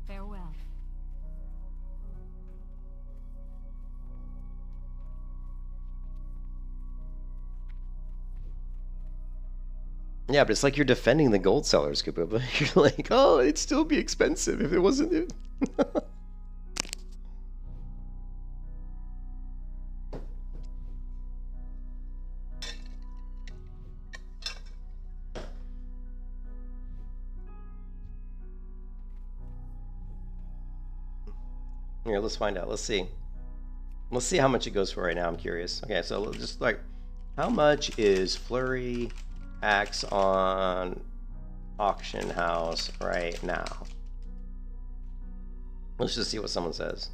Farewell. Yeah, but it's like you're defending the gold sellers, Koopa. You're like, oh, it'd still be expensive if it wasn't it. Here, let's find out. Let's see. Let's see how much it goes for right now. I'm curious. Okay, so just like, how much is Flurry Axe on auction house right now? Let's just see what someone says.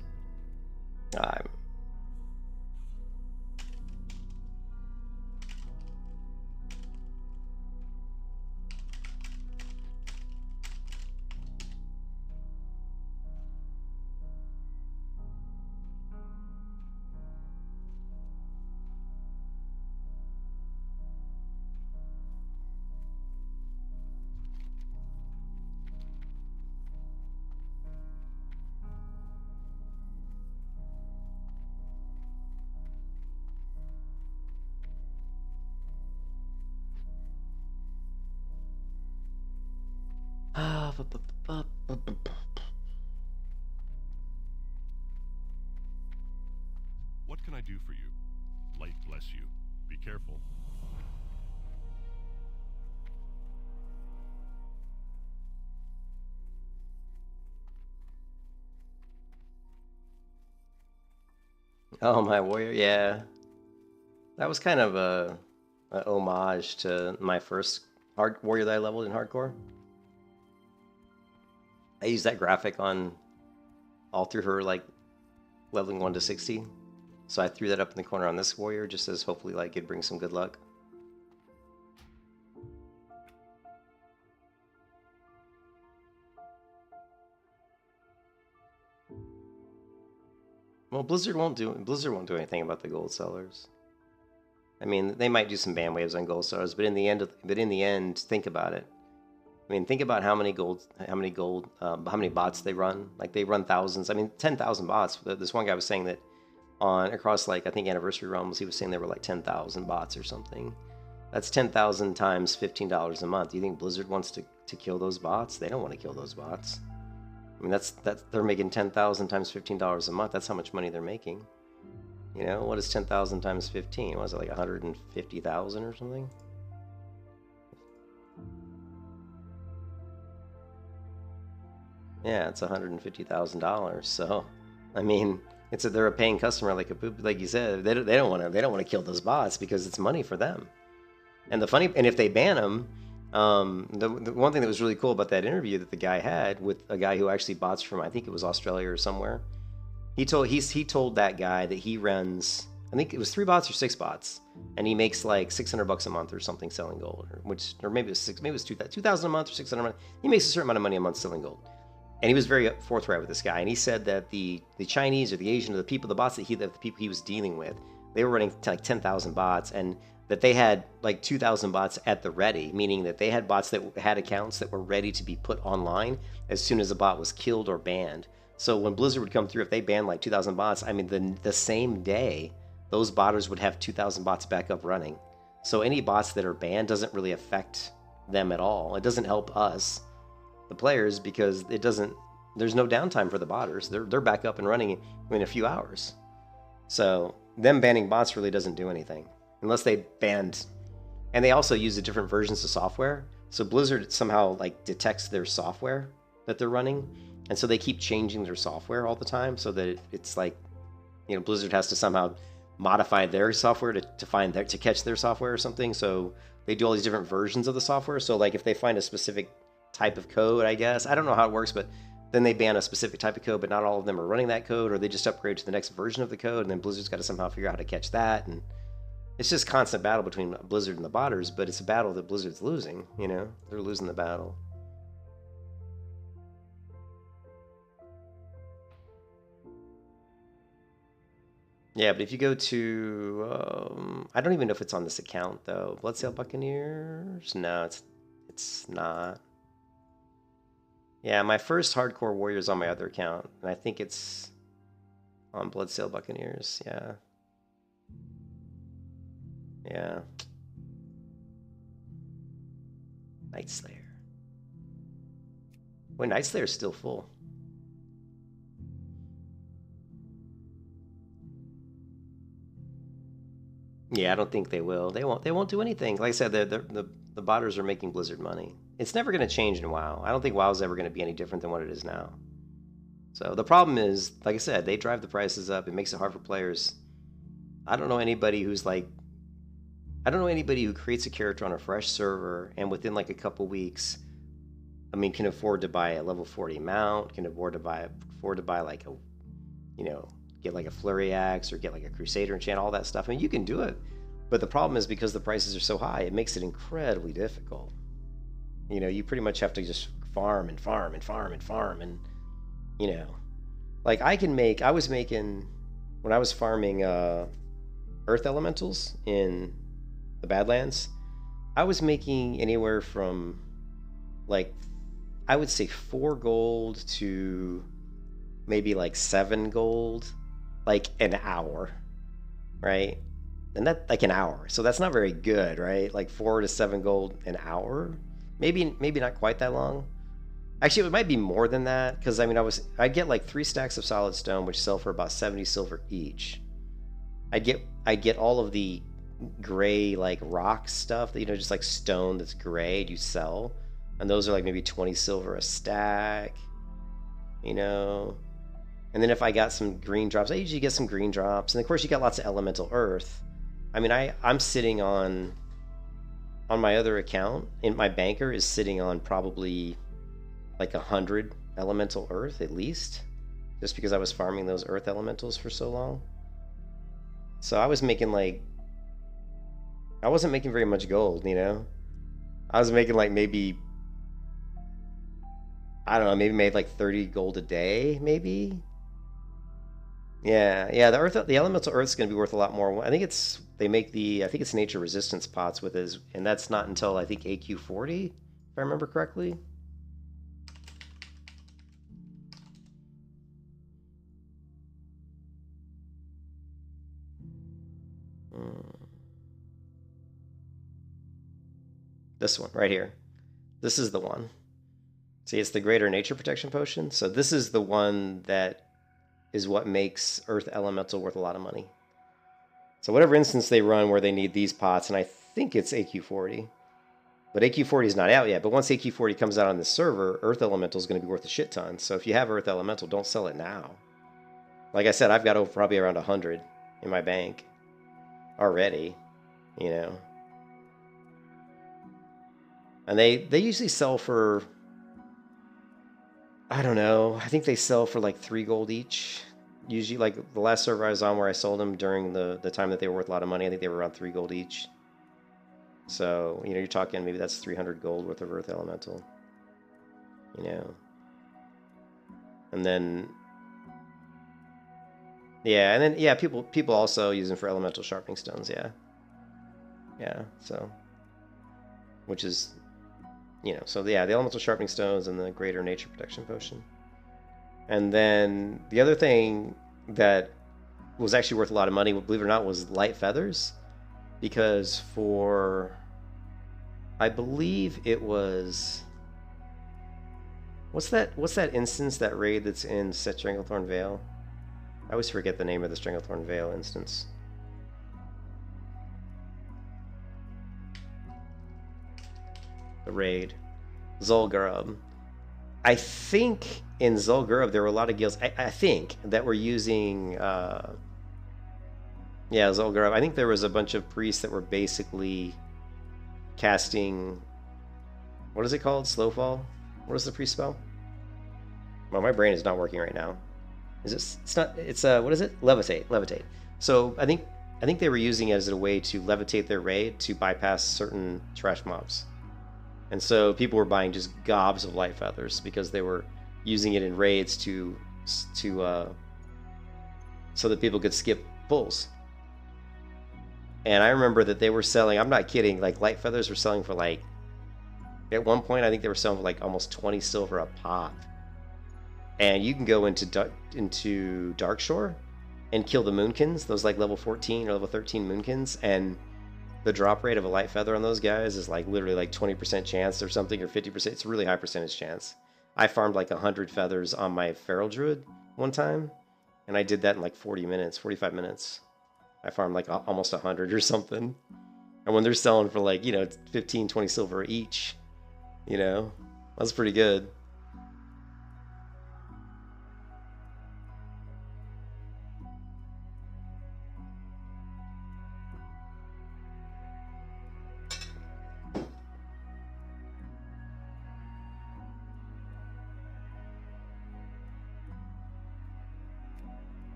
What can I do for you? Light bless you. careful. Oh, my warrior, yeah. That was kind of a homage to my first hard warrior that I leveled in hardcore. I used that graphic on all through her like leveling 1 to 60. So I threw that up in the corner on this warrior just as hopefully like it brings some good luck. Well, Blizzard won't do anything about the gold sellers. I mean, they might do some ban waves on gold sellers, but in the end, think about it. I mean, think about how many bots they run. Like they run thousands. I mean, 10,000 bots. This one guy was saying that across like I think anniversary realms, he was saying there were like 10,000 bots or something. That's 10,000 times $15 a month. Do you think Blizzard wants to kill those bots? They don't want to kill those bots. I mean, that's they're making 10,000 times $15 a month. That's how much money they're making. You know, what is 10,000 times 15? Was it like 150,000 or something? Yeah, it's $150,000. So, I mean, they're a paying customer, like you said. They don't want to kill those bots because it's money for them. And if they ban them, the one thing that was really cool about that interview that the guy had with a guy who actually bots from, I think it was Australia or somewhere. He told that guy that he runs, I think it was 3 bots or 6 bots, and he makes like $600 a month or something selling gold, or maybe it was 2,000 a month or 600 a month. He makes a certain amount of money a month selling gold. And he was very forthright with this guy, and he said that the Chinese or the Asian or the bots the people he was dealing with, they were running like 10,000 bots, and that they had like 2,000 bots at the ready, meaning that they had bots that had accounts that were ready to be put online as soon as a bot was killed or banned. So when Blizzard would come through, if they banned like 2,000 bots, I mean, the same day, those botters would have 2,000 bots back up running. So any bots that are banned doesn't really affect them at all. It doesn't help us, the players, because there's no downtime for the botters. They're back up and running in a few hours. So them banning bots really doesn't do anything unless they banned. And they also use the different versions of software. So Blizzard somehow like detects their software that they're running. And so they keep changing their software all the time so that it's like, you know, Blizzard has to somehow modify their software to catch their software or something. So they do all these different versions of the software. So like if they find a specific type of code, I guess, I don't know how it works, but then they ban a specific type of code, but not all of them are running that code, or they just upgrade to the next version of the code, and then Blizzard's got to somehow figure out how to catch that. And it's just constant battle between Blizzard and the botters, but it's a battle that Blizzard's losing, you know? They're losing the battle. Yeah, but if you go to, I don't even know if it's on this account though. Bloodsail Buccaneers? No, it's not. Yeah, my first hardcore warrior is on my other account, and I think it's on Bloodsail Buccaneers. Yeah. Yeah. Night Slayer. Boy, Night Slayer's still full. Yeah, I don't think they will. They won't do anything. Like I said, the botters are making Blizzard money. It's never going to change in WoW. I don't think WoW's ever going to be any different than what it is now. So the problem is, like I said, they drive the prices up. It makes it hard for players. I don't know anybody who creates a character on a fresh server and within like a couple weeks, I mean, can afford to buy a level 40 mount, can afford to buy like a, you know, get like a flurry axe or get like a crusader enchant, all that stuff. I mean, you can do it, but the problem is because the prices are so high, it makes it incredibly difficult. You know, you pretty much have to just farm and farm and farm and farm, and you know, like I was making when I was farming earth elementals in the Badlands, I was making anywhere from like, I would say 4 gold to maybe like 7 gold, like an hour, right? And that like an hour, so that's not very good, right? Like 4 to 7 gold an hour, maybe not quite that long. Actually, it might be more than that, because I mean, I'd get like 3 stacks of solid stone, which sell for about 70 silver each. I'd get all of the gray like rock stuff that just like stone that's gray you sell, and those are like maybe 20 silver a stack, you know. And then if I got some green drops, I usually get some green drops, and of course you got lots of elemental earth. I mean, I'm sitting on my other account, and my banker is sitting on probably like 100 elemental earth at least, just because I was farming those earth elementals for so long. So I was making like, I wasn't making very much gold, you know. I was making like maybe, I don't know, maybe made like 30 gold a day, maybe. Yeah, the elemental earth's gonna be worth a lot more. I think they make I think it's nature resistance pots with his, and that's not until I think AQ40, if I remember correctly. This one right here. This is the one. See, it's the greater nature protection potion. So this is the one that is what makes earth elemental worth a lot of money. So whatever instance they run where they need these pots, and I think it's AQ40. But AQ40 is not out yet. But once AQ40 comes out on this server, earth elemental is going to be worth a shit ton. So if you have earth elemental, don't sell it now. Like I said, I've got probably around 100 in my bank already, you know. And they usually sell for, I don't know, I think they sell for like 3 gold each. Usually, like the last server I was on where I sold them during the time that they were worth a lot of money, I think they were around 3 gold each. So, you're talking maybe that's 300 gold worth of earth elemental, you know. And then, yeah, and then, yeah, people also use them for elemental sharpening stones, yeah. Yeah, so, which is, so yeah, the elemental sharpening stones and the greater nature protection potion. And then the other thing that was actually worth a lot of money, believe it or not, was light feathers, because for, I believe it was, what's that instance, that raid that's in Stranglethorn Vale? I always forget the name of the Stranglethorn Vale instance. The raid, Zul'Gurub. I think in Zul'Gurub there were a lot of guilds, I think, that were using, yeah, Zul'Gurub. I think there was a bunch of priests that were basically casting, what is it called? Slowfall? What is the priest spell? Well, my brain is not working right now. What is it? Levitate. So I think they were using it as a way to levitate their raid to bypass certain trash mobs. And so people were buying just gobs of light feathers because they were using it in raids so that people could skip pulls. And I remember that they were selling, I'm not kidding, like light feathers were selling for like, at one point I think they were selling for like almost 20 silver a pop. And you can go into Darkshore and kill the Moonkins, those like level 14 or level 13 Moonkins, and the drop rate of a light feather on those guys is like literally like 20% chance or something, or 50%. It's a really high percentage chance. I farmed like 100 feathers on my Feral Druid one time, and I did that in like 45 minutes. I farmed like almost 100 or something. And when they're selling for like, 15, 20 silver each, that's pretty good.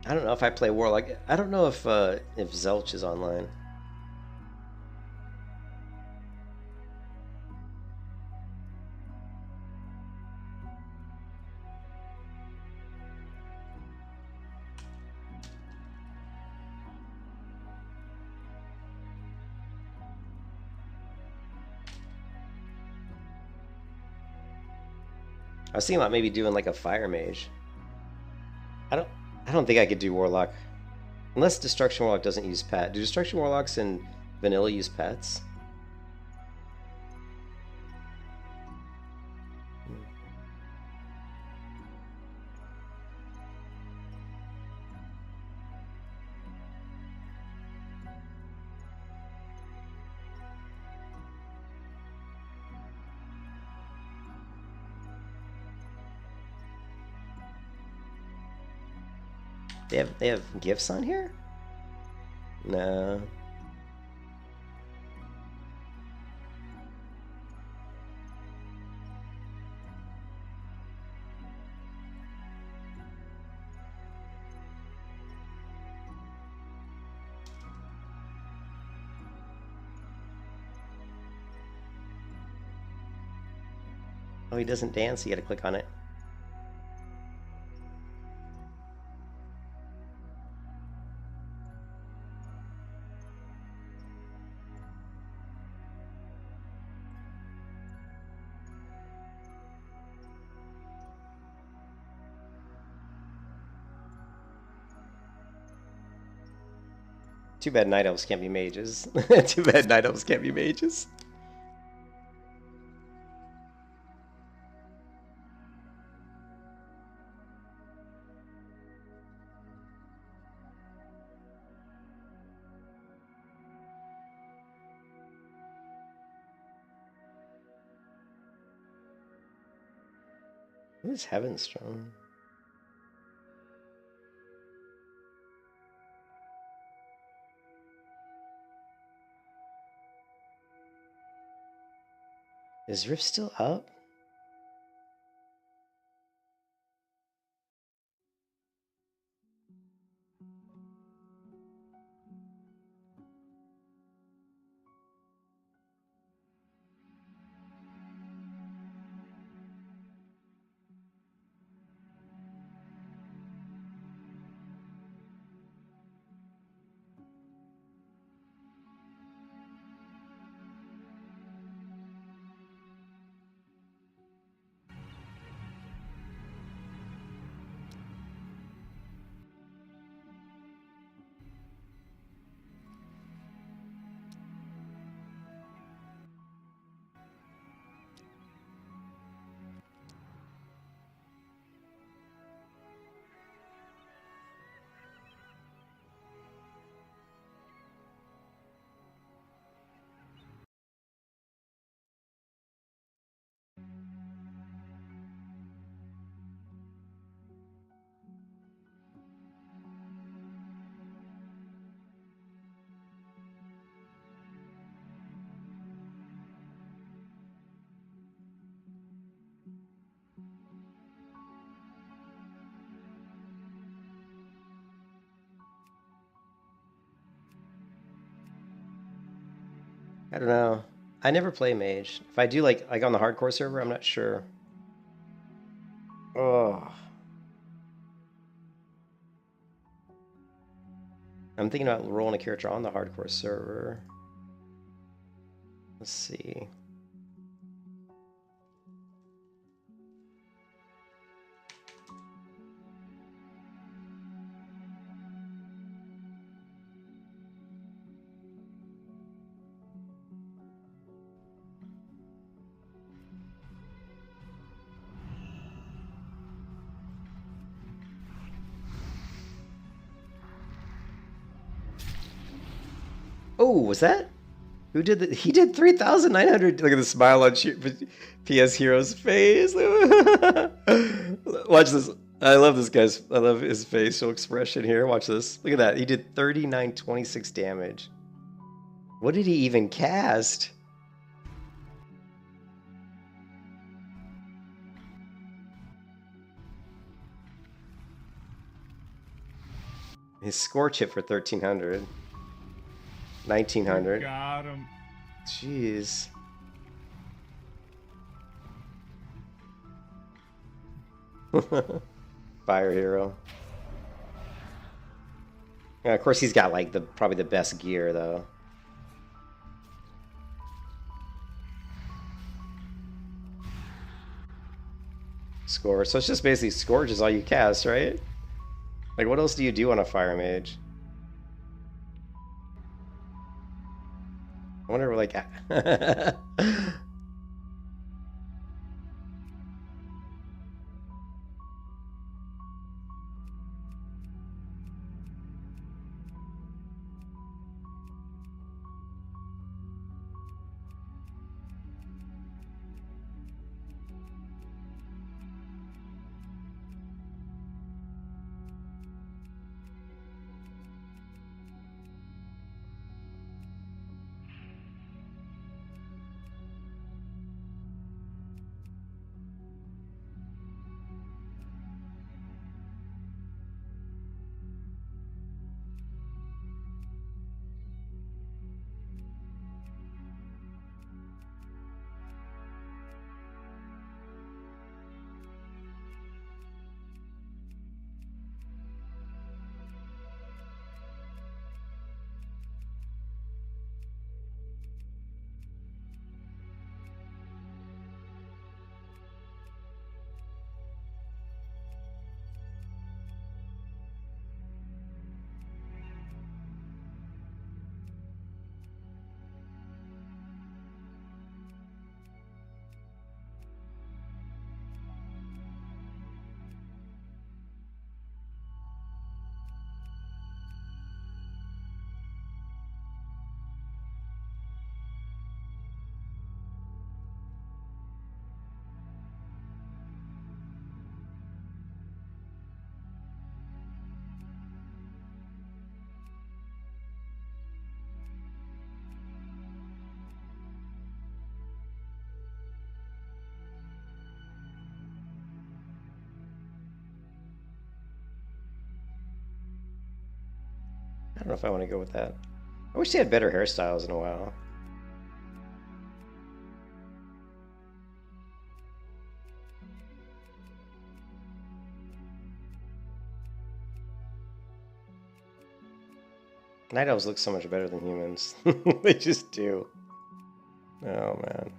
I don't know if I play Warlock. I don't know if Zelch is online. I was thinking about maybe doing like a Fire Mage. I don't think I could do Warlock. Unless Destruction Warlock doesn't use pet. Do Destruction Warlocks in vanilla use pets? They have gifts on here? No. Oh, he doesn't dance. You gotta click on it. Too bad night elves can't be mages. Too bad night elves can't be mages. What is Heavenstone? Is Rift still up? I don't know. I never play mage. If I do like on the hardcore server, I'm not sure. Oh. I'm thinking about rolling a character on the hardcore server. Let's see. Oh, was that? Who did the? He did 3,900. Look at the smile on PS Hero's face. Watch this. I love this guy's. I love his facial expression here. Watch this. Look at that. He did 3926 damage. What did he even cast? His scorch hit for 1,300. 1,900. Got him. Jeez. Fire hero. Yeah, of course he's got like probably the best gear though. Score. So it's just basically Scourge is all you cast, right? Like what else do you do on a fire mage? I wonder like don't know if I want to go with that. I wish they had better hairstyles in a while. Night elves look so much better than humans. They just do. Oh, man.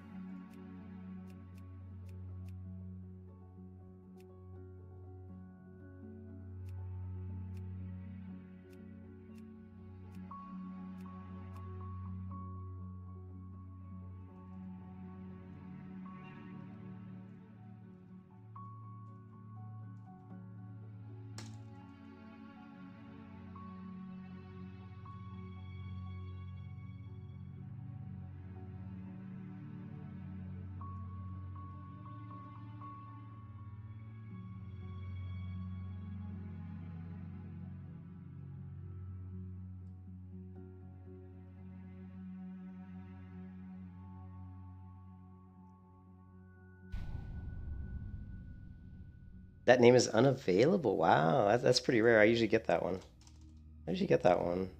That name is unavailable. Wow, that's pretty rare. I usually get that one. I usually get that one.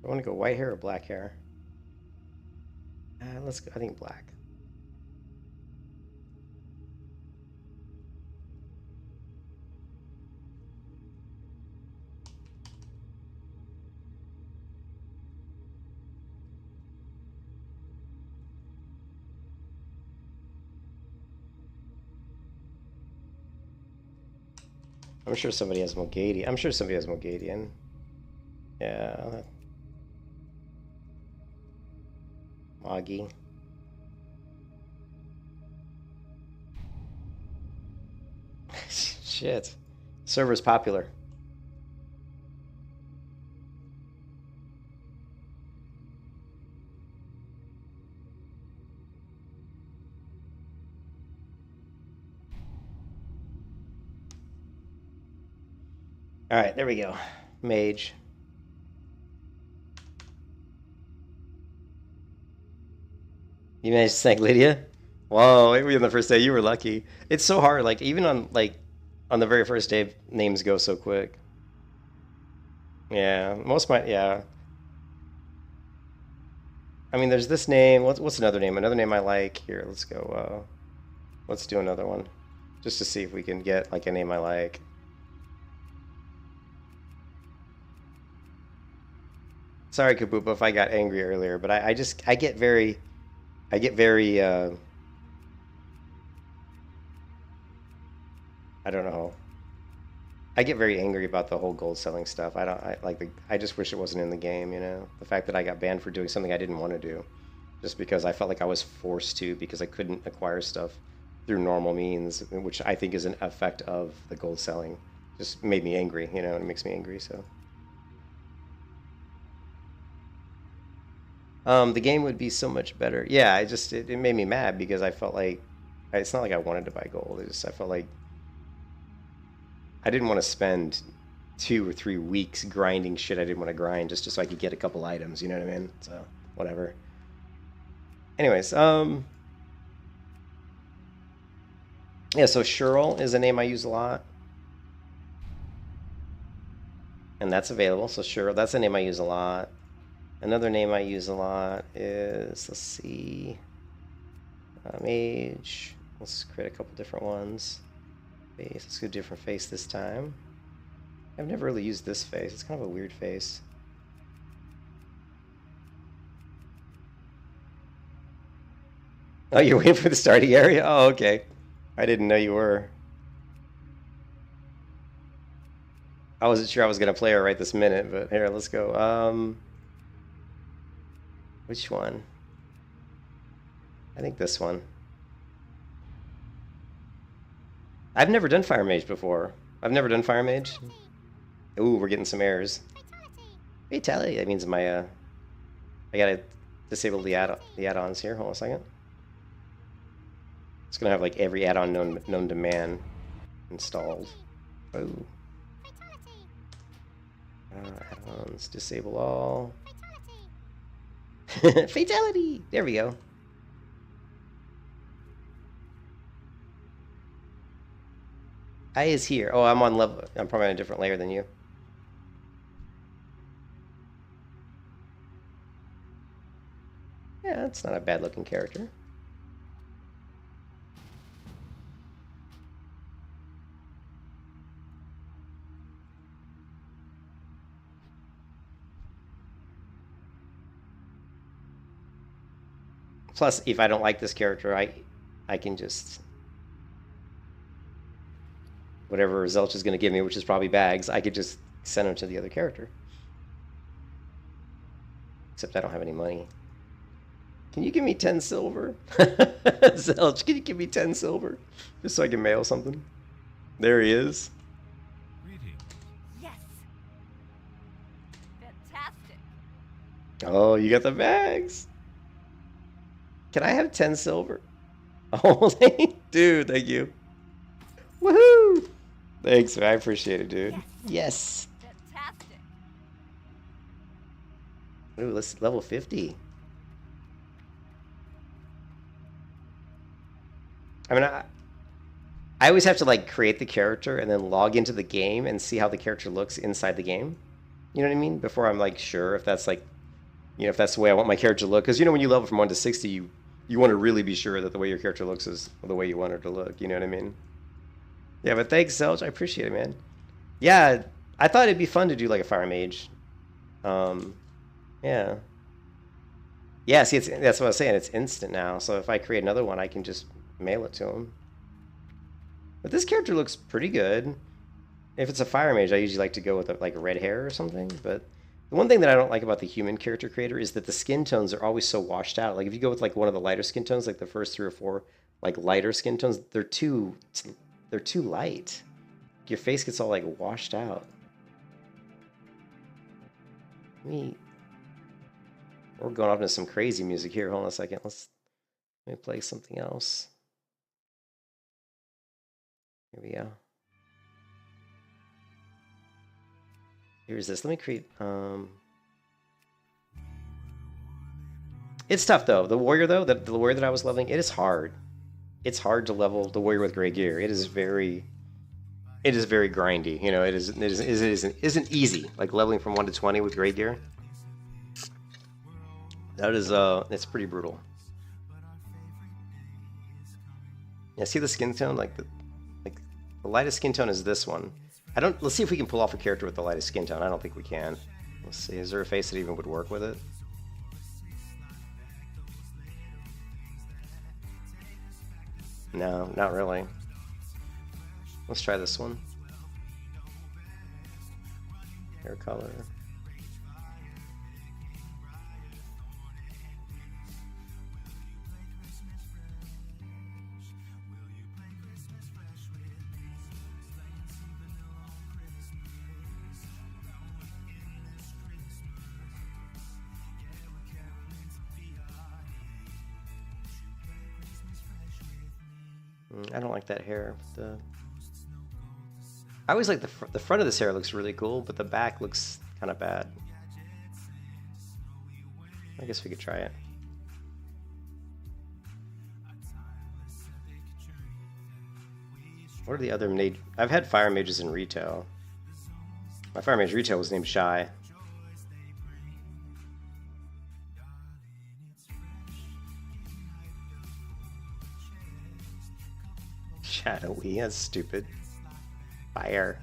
I want to go white hair or black hair. Let's go, I think black. I'm sure somebody has Mogadian. I'm sure somebody has Mogadian. Yeah. Moggy. Shit. Server's popular. All right, there we go. Mage. You managed to snag Lydia? Whoa, we on the first day. You were lucky. It's so hard. Like even on on the very first day, names go so quick. Yeah, most of my yeah. I mean, there's this name. What's another name? Another name I like. Here, let's go. Let's do another one, just to see if we can get like a name I like. Sorry, Kabupa, if I got angry earlier, but I get very, I don't know. I get very angry about the whole gold selling stuff. I just wish it wasn't in the game, you know? The fact that I got banned for doing something I didn't want to do. Just because I felt like I was forced to because I couldn't acquire stuff through normal means, which I think is an effect of the gold selling. Just made me angry, you know, and it makes me angry, so. The game would be so much better. Yeah, it made me mad because I felt like, it's not like I wanted to buy gold. I felt like I didn't want to spend 2 or 3 weeks grinding shit I didn't want to grind just so I could get a couple items, you know what I mean? So, whatever. Anyways, yeah, so Shirl is a name I use a lot. And that's available, so Shirl, that's a name I use a lot. Another name I use a lot is, let's see, Mage. Let's create a couple different ones. Face. Let's do a different face this time. I've never really used this face. It's kind of a weird face. Oh, you're waiting for the starting area? Oh, okay. I didn't know you were. I wasn't sure I was gonna play her right this minute, but here, let's go. Which one? I think this one. I've never done Fire Mage before. I've never done Fire Mage. Ooh, we're getting some errors. Fatality. That means my I gotta disable the add-ons here. Hold on a second. It's gonna have like every add-on known to man installed. Oh. Add-ons. Disable all. Fatality. There we go. I is here. Oh, I'm on level. I'm probably on a different layer than you. Yeah, it's not a bad looking character. Plus, if I don't like this character, I can just, whatever Zelch is going to give me, which is probably bags, I could just send them to the other character. Except I don't have any money. Can you give me 10 silver? Zelch, can you give me 10 silver? Just so I can mail something. There he is. Greetings. Yes. Fantastic. Oh, you got the bags. Can I have 10 silver? Oh, dude, thank you. Woohoo! Thanks, I appreciate it, dude. Yes. Fantastic. Ooh, let's level 50. I mean, I always have to like create the character and then log into the game and see how the character looks inside the game. You know what I mean? Before I'm like sure if that's like, you know, if that's the way I want my character to look. Because you know when you level from 1 to 60, you want to really be sure that the way your character looks is the way you want her to look. You know what I mean? Yeah, but thanks, Zelch. I appreciate it, man. Yeah, I thought it'd be fun to do like a Fire Mage. Yeah. Yeah, see, that's what I was saying. It's instant now. So if I create another one, I can just mail it to him. But this character looks pretty good. If it's a Fire Mage, I usually like to go with like red hair or something. But the one thing that I don't like about the human character creator is that the skin tones are always so washed out. Like if you go with like one of the lighter skin tones, like the first 3 or 4 like lighter skin tones, they're too light. Your face gets all like washed out. We're going off into some crazy music here. Hold on a second. Let me play something else. Here we go. Here's this. Let me create. It's tough though. The warrior though, the warrior that I was leveling, it is hard. It's hard to level the warrior with gray gear. It is very grindy. You know, it isn't easy. Like leveling from 1 to 20 with gray gear. That is it's pretty brutal. Yeah, see the skin tone? Like the lightest skin tone is this one. Let's see if we can pull off a character with the lightest skin tone. I don't think we can. Let's see, is there a face that even would work with it? No, not really. Let's try this one. Hair color. I don't like that hair. I always like the front of this hair looks really cool, but the back looks kind of bad. I guess we could try it. What are the other mage? I've had fire mages in retail. My fire mage retail was named Shy. Shadowy, that's stupid. Fire.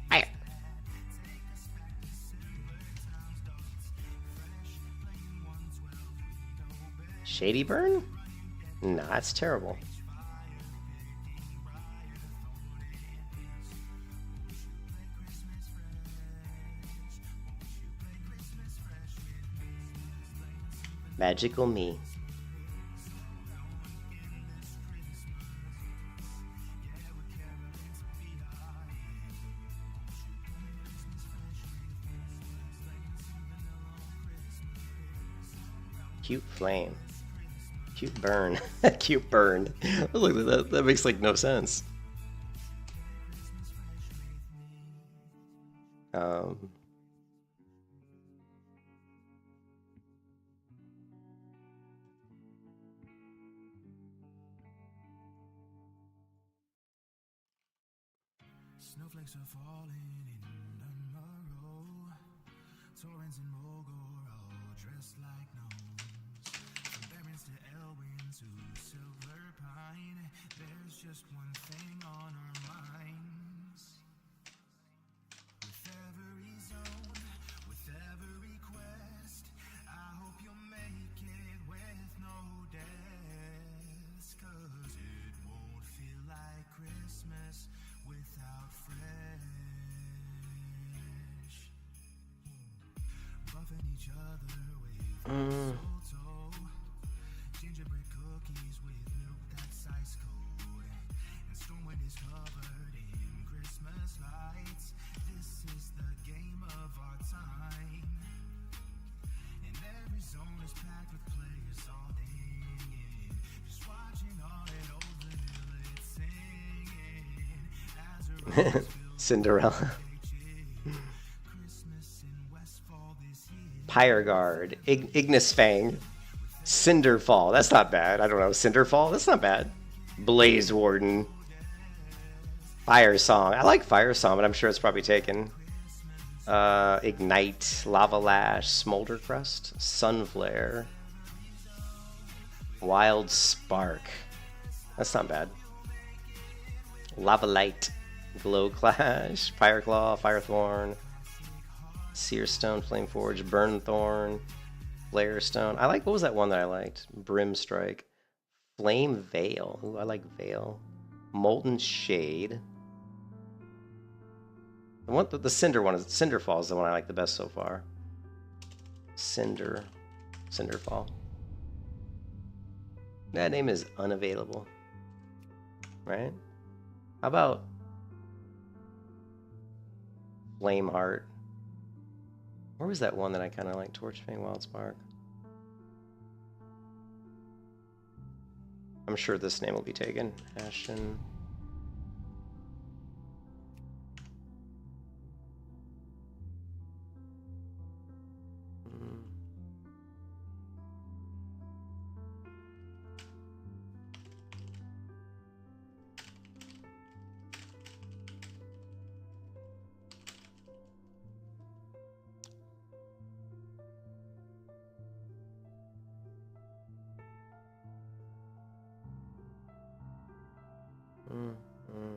Fire. Shady burn? Nah, that's terrible. Magical me. Cute flame. Cute burn. Cute burn. Look at that. That makes like no sense. Snowflakes are falling in a row. Torrents and Mogor all dressed like gnomes. From Barrens to Elwyn to Silver Pine, there's just one thing on our minds. With every zone, with every quest, I hope you'll make it with no deaths. 'Cause it won't feel like Christmas without fresh. Buffing each other with mistletoe, gingerbread cookies with milk that's ice cold, and Stormwind is covered in Christmas lights. This is the game of our time, and every zone is packed with players all dinging, just watching all that old vanilla singing as a Cinderella. Pyre Guard, Ignis Fang, Cinderfall. That's not bad. I don't know. Cinderfall? That's not bad. Blaze Warden. Fire Song. I like Fire Song, but I'm sure it's probably taken. Ignite, Lava Lash, Smolder Crust, Sunflare, Wild Spark. That's not bad. Lava Light, Glow Clash, Fire Claw, Fire Thorn, Seer Stone, Flame Forge, Burn Thorn, Flare Stone. I like, what was that one that I liked? Brim Strike. Flame Veil. Ooh, I like Veil. Molten Shade. The Cinder one is Cinderfall is the one I like the best so far. Cinderfall. That name is unavailable. Right? How about Flame Heart? Where was that one that I kind of like? Torchfang, Wild Spark. I'm sure this name will be taken. Ashen.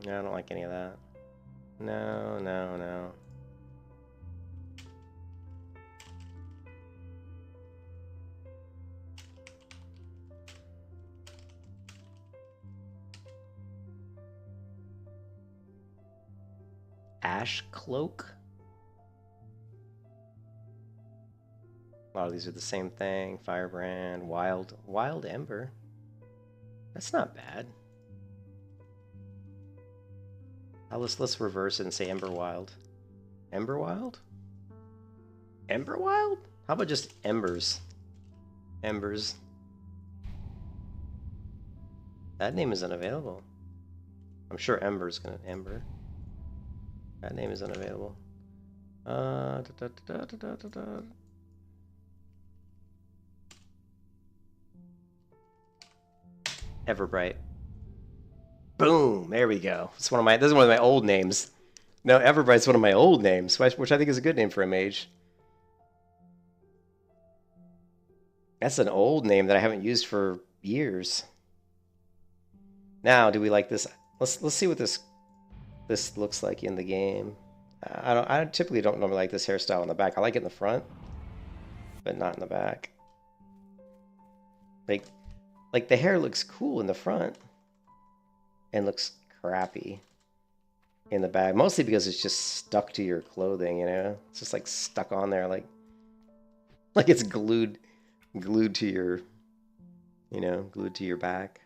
I don't like any of that. No, no, no. Ash Cloak? A lot of these are the same thing. Firebrand, Wild Ember. That's not bad. Let's reverse it and say Emberwild. Emberwild? Emberwild? How about just Embers? Embers. That name is unavailable. I'm sure Ember's gonna Ember. That name is unavailable. Everbright. Boom! There we go. This is one of my old names. No, Everbright's one of my old names, which I think is a good name for a mage. That's an old name that I haven't used for years. Now, do we like this? Let's see what this looks like in the game. I typically don't normally like this hairstyle in the back. I like it in the front, but not in the back. Like the hair looks cool in the front and looks crappy in the back, mostly because it's just stuck to your clothing, you know? It's just like stuck on there like it's glued glued to your, glued to your back.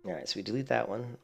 All right, so we delete that one.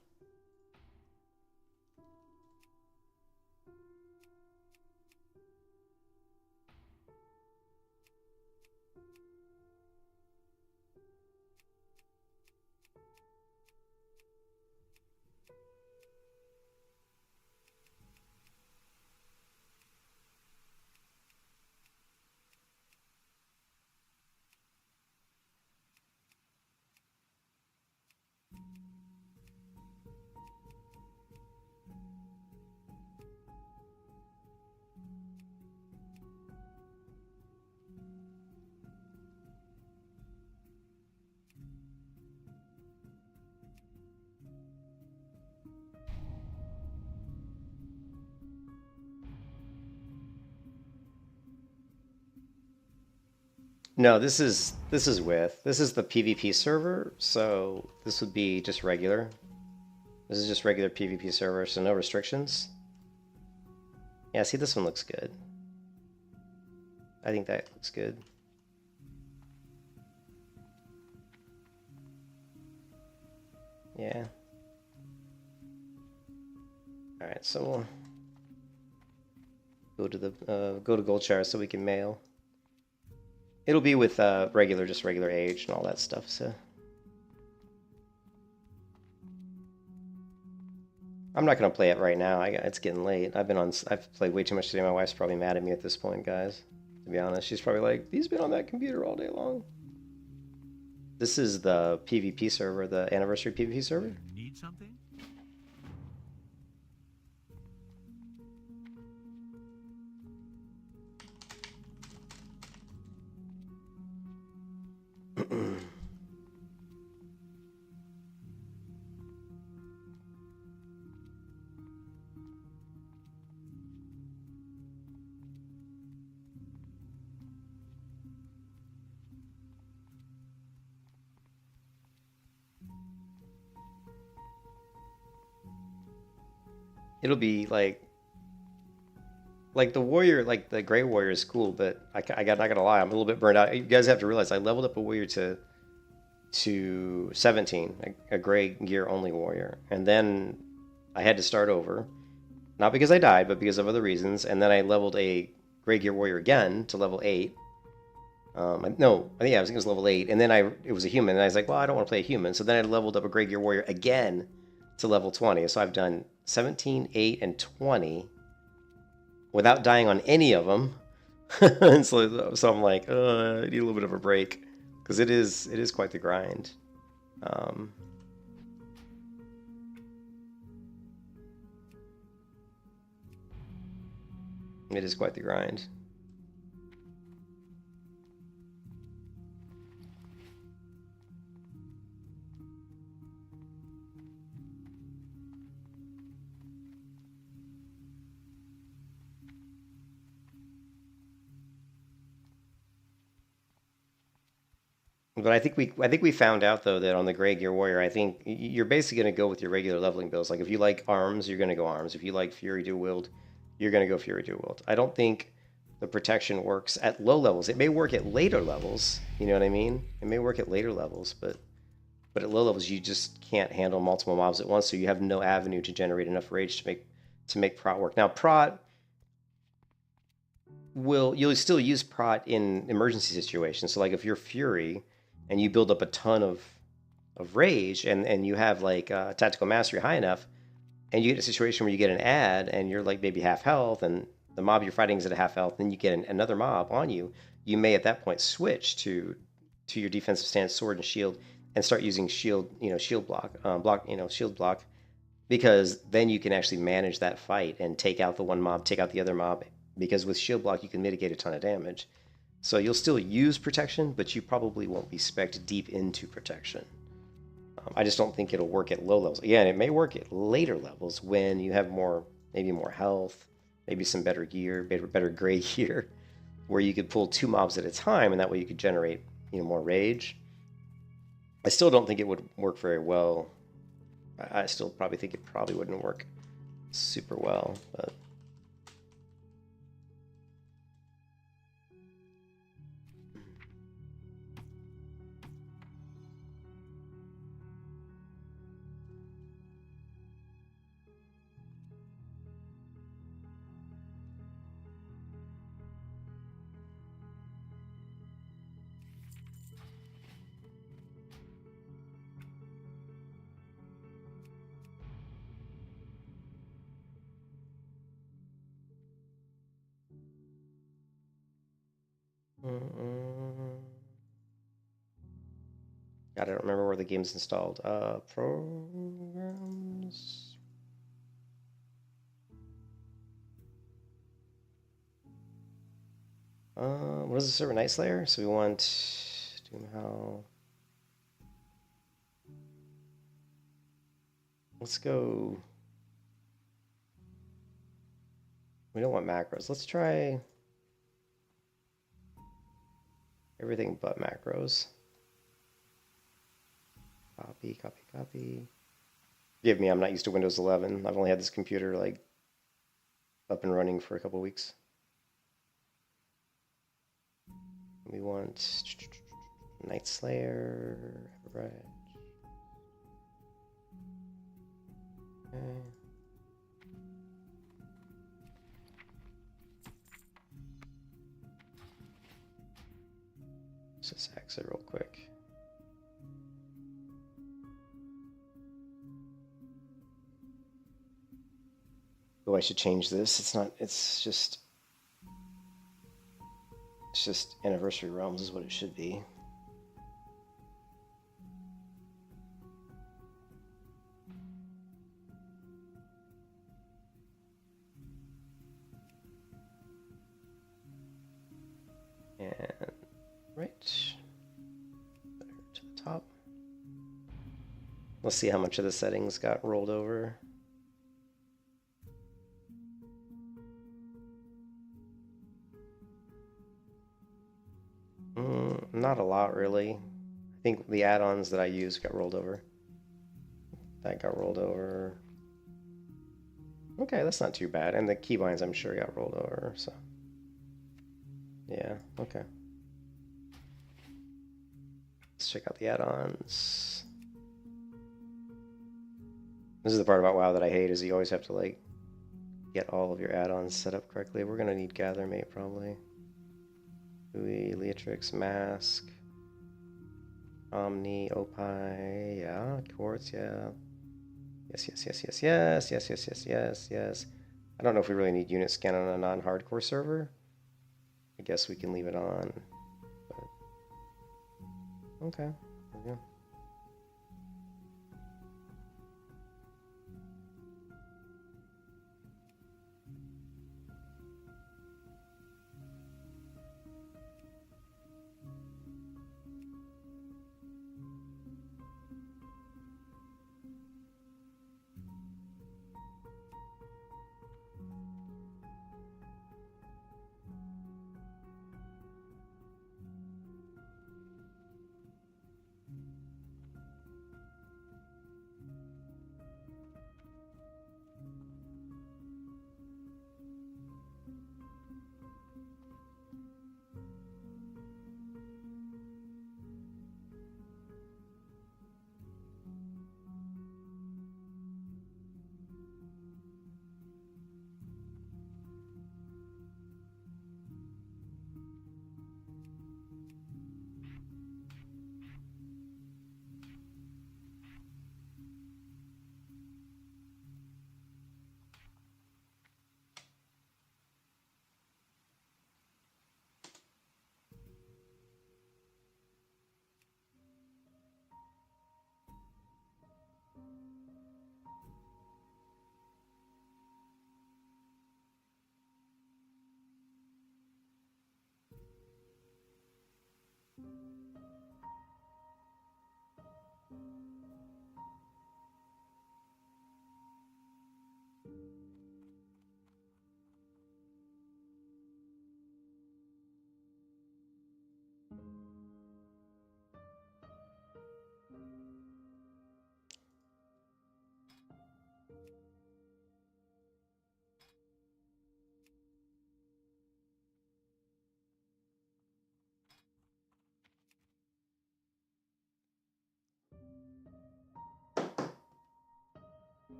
No, this is with. This is the PvP server, so this would be just regular. This is just regular PvP server, so no restrictions. Yeah, see, this one looks good. I think that looks good. Yeah. All right, so we'll go to Gold Shire so we can mail. It'll be with just regular age and all that stuff. So I'm not gonna play it right now. It's getting late. I've played way too much today. My wife's probably mad at me at this point, guys. To be honest, she's probably like, "He's been on that computer all day long." This is the PvP server, the anniversary PvP server. Need something? It'll be like the warrior, like the gray warrior is cool, but not gonna lie, I'm a little bit burned out. You guys have to realize I leveled up a warrior to 17, a gray gear only warrior, and then I had to start over, not because I died, but because of other reasons. And then I leveled a gray gear warrior again to level 8. No, I think it was level 8, and then it was a human, and I was like, well, I don't want to play a human, so then I leveled up a gray gear warrior again to level 20. So I've done 17, 8, and 20 without dying on any of them. And so I'm like, I need a little bit of a break, because it is quite the grind. It is quite the grind. But I think we found out though that on the Gray Gear Warrior, I think you're basically going to go with your regular leveling builds. Like if you like arms, you're going to go arms. If you like Fury Dual Wield, you're going to go Fury Dual Wield. I don't think the protection works at low levels. It may work at later levels. You know what I mean? It may work at later levels, but at low levels you just can't handle multiple mobs at once. So you have no avenue to generate enough rage to make prot work. Now prot you'll still use prot in emergency situations. So like if you're Fury and you build up a ton of rage, and you have like tactical mastery high enough, and you get a situation where you get an ad, and you're like maybe half health, and the mob you're fighting is at a half health, then you get another mob on you. You may at that point switch to your defensive stance, sword and shield, and start using shield block, shield block, because then you can actually manage that fight and take out the one mob, take out the other mob, because with shield block you can mitigate a ton of damage. So you'll still use protection, but you probably won't be spec'd deep into protection. I just don't think it'll work at low levels. Again, it may work at later levels when you have maybe more health, maybe some better gear, better gray gear, where you could pull 2 mobs at a time, and that way you could generate, more rage. I still don't think it would work very well. I still probably think it probably wouldn't work super well, but. God, I don't remember where the game's installed. Programs. What is the server? Night Slayer? So we want DOOMHOWL. Let's go. We don't want macros. Let's try everything but macros. Copy, copy, copy. Forgive me, I'm not used to Windows 11. I've only had this computer like up and running for a couple weeks. We want Night Slayer, right? Okay. Let's just exit real quick. Oh, I should change this. It's not, it's just Anniversary Realms is what it should be. And right to the top. Let's see how much of the settings got rolled over. Not a lot, really. I think the add-ons that I used got rolled over. That got rolled over. Okay, that's not too bad. And the keybinds, I'm sure, got rolled over, so. Yeah, okay. Let's check out the add-ons. This is the part about WoW that I hate, is you always have to, like, get all of your add-ons set up correctly. We're going to need Gathermate, probably. Ui, Leatrix, Mask, Omni, Opie, yeah, Quartz, yeah. Yes. I don't know if we really need unit scan on a non-hardcore server. I guess we can leave it on. But... okay, there we go.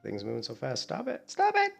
Things moving so fast. Stop it. Stop it.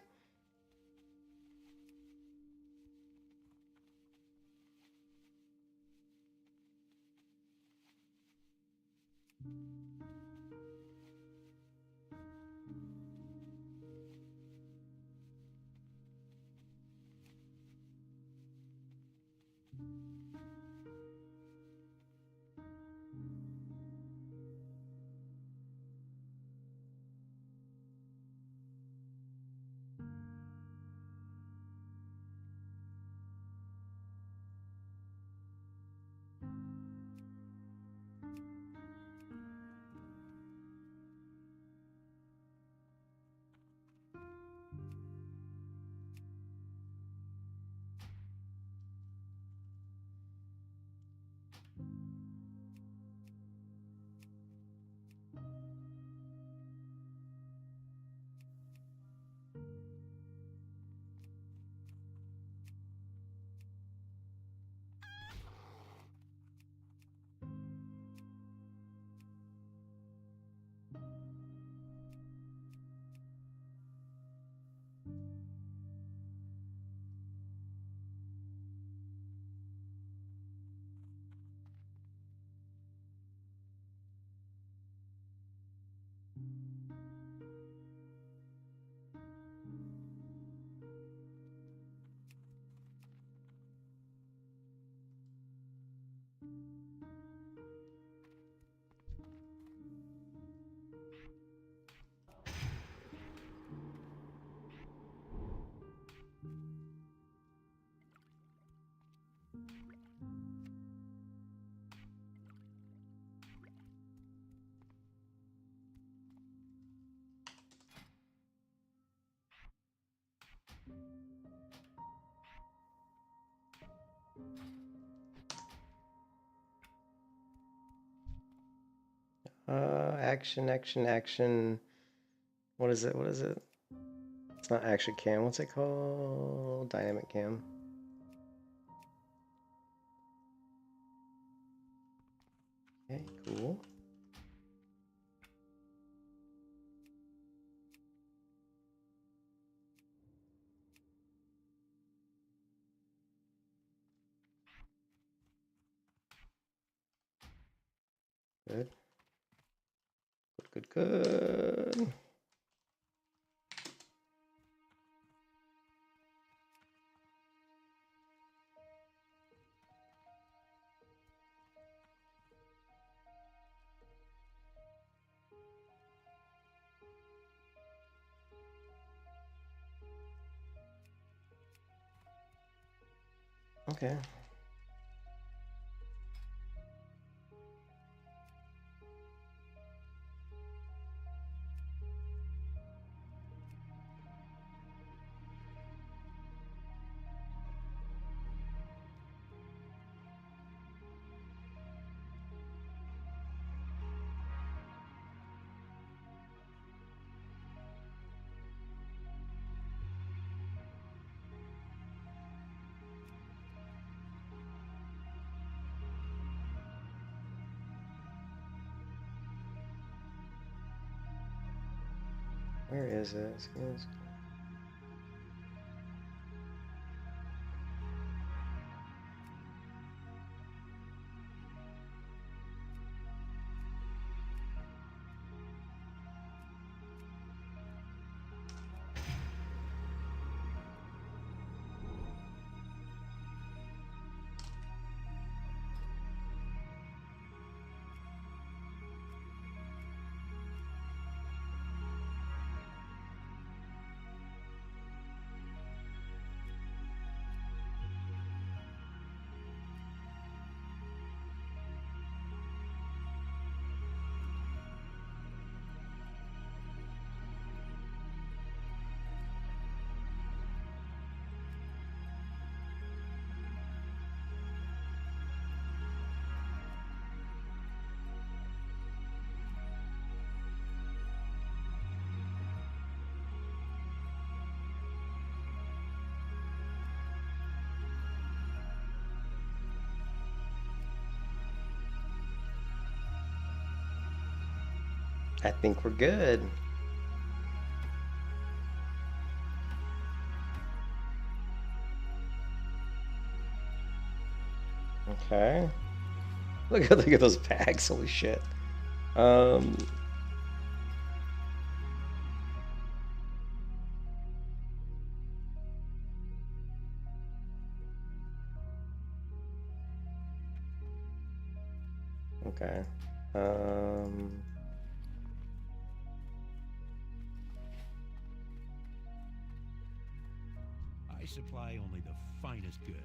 Action, action, action. What is it? What is it? It's not action cam. What's it called? Dynamic cam. Okay, cool. Good. Good, good, good. Okay. Where is it? I think we're good. Okay. Look at those bags. Holy shit. Um. Okay. I supply only the finest goods.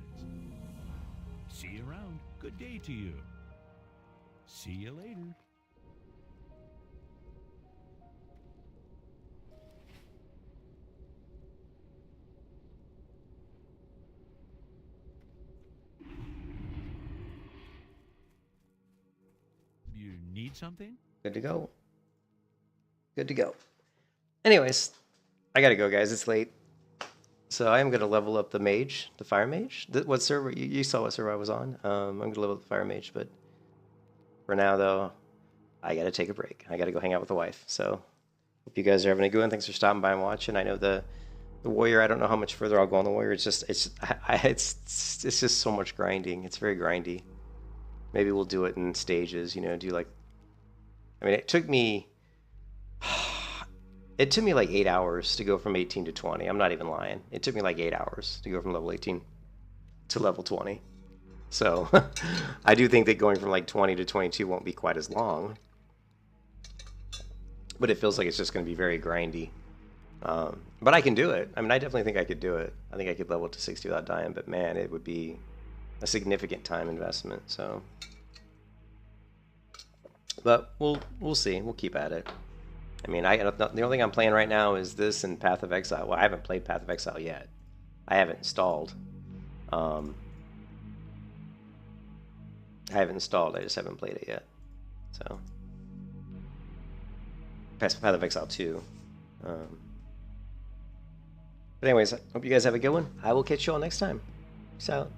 See you around. Good day to you. See you later. You need something? Good to go. Good to go. Anyways, I gotta go, guys. It's late. So I am gonna level up the mage, the fire mage. What server? You saw what server I was on. I'm gonna level up the fire mage, but for now, though, I gotta take a break. I gotta go hang out with the wife. So hope you guys are having a good one. Thanks for stopping by and watching. I know the warrior. I don't know how much further I'll go on the warrior. It's just it's just so much grinding. It's very grindy. Maybe we'll do it in stages. You know, do like. I mean, it took me like 8 hours to go from 18 to 20. I'm not even lying. It took me like 8 hours to go from level 18 to level 20. So I do think that going from like 20 to 22 won't be quite as long. But it feels like it's just going to be very grindy. But I can do it. I mean, I definitely think I could do it. I think I could level to 60 without dying. But man, it would be a significant time investment. So, but we'll see. We'll keep at it. I mean, the only thing I'm playing right now is this and Path of Exile. Well, I haven't played Path of Exile yet. I haven't installed. I haven't installed. I just haven't played it yet. So, Path of Exile 2. But anyways, I hope you guys have a good one. I will catch you all next time. Peace out.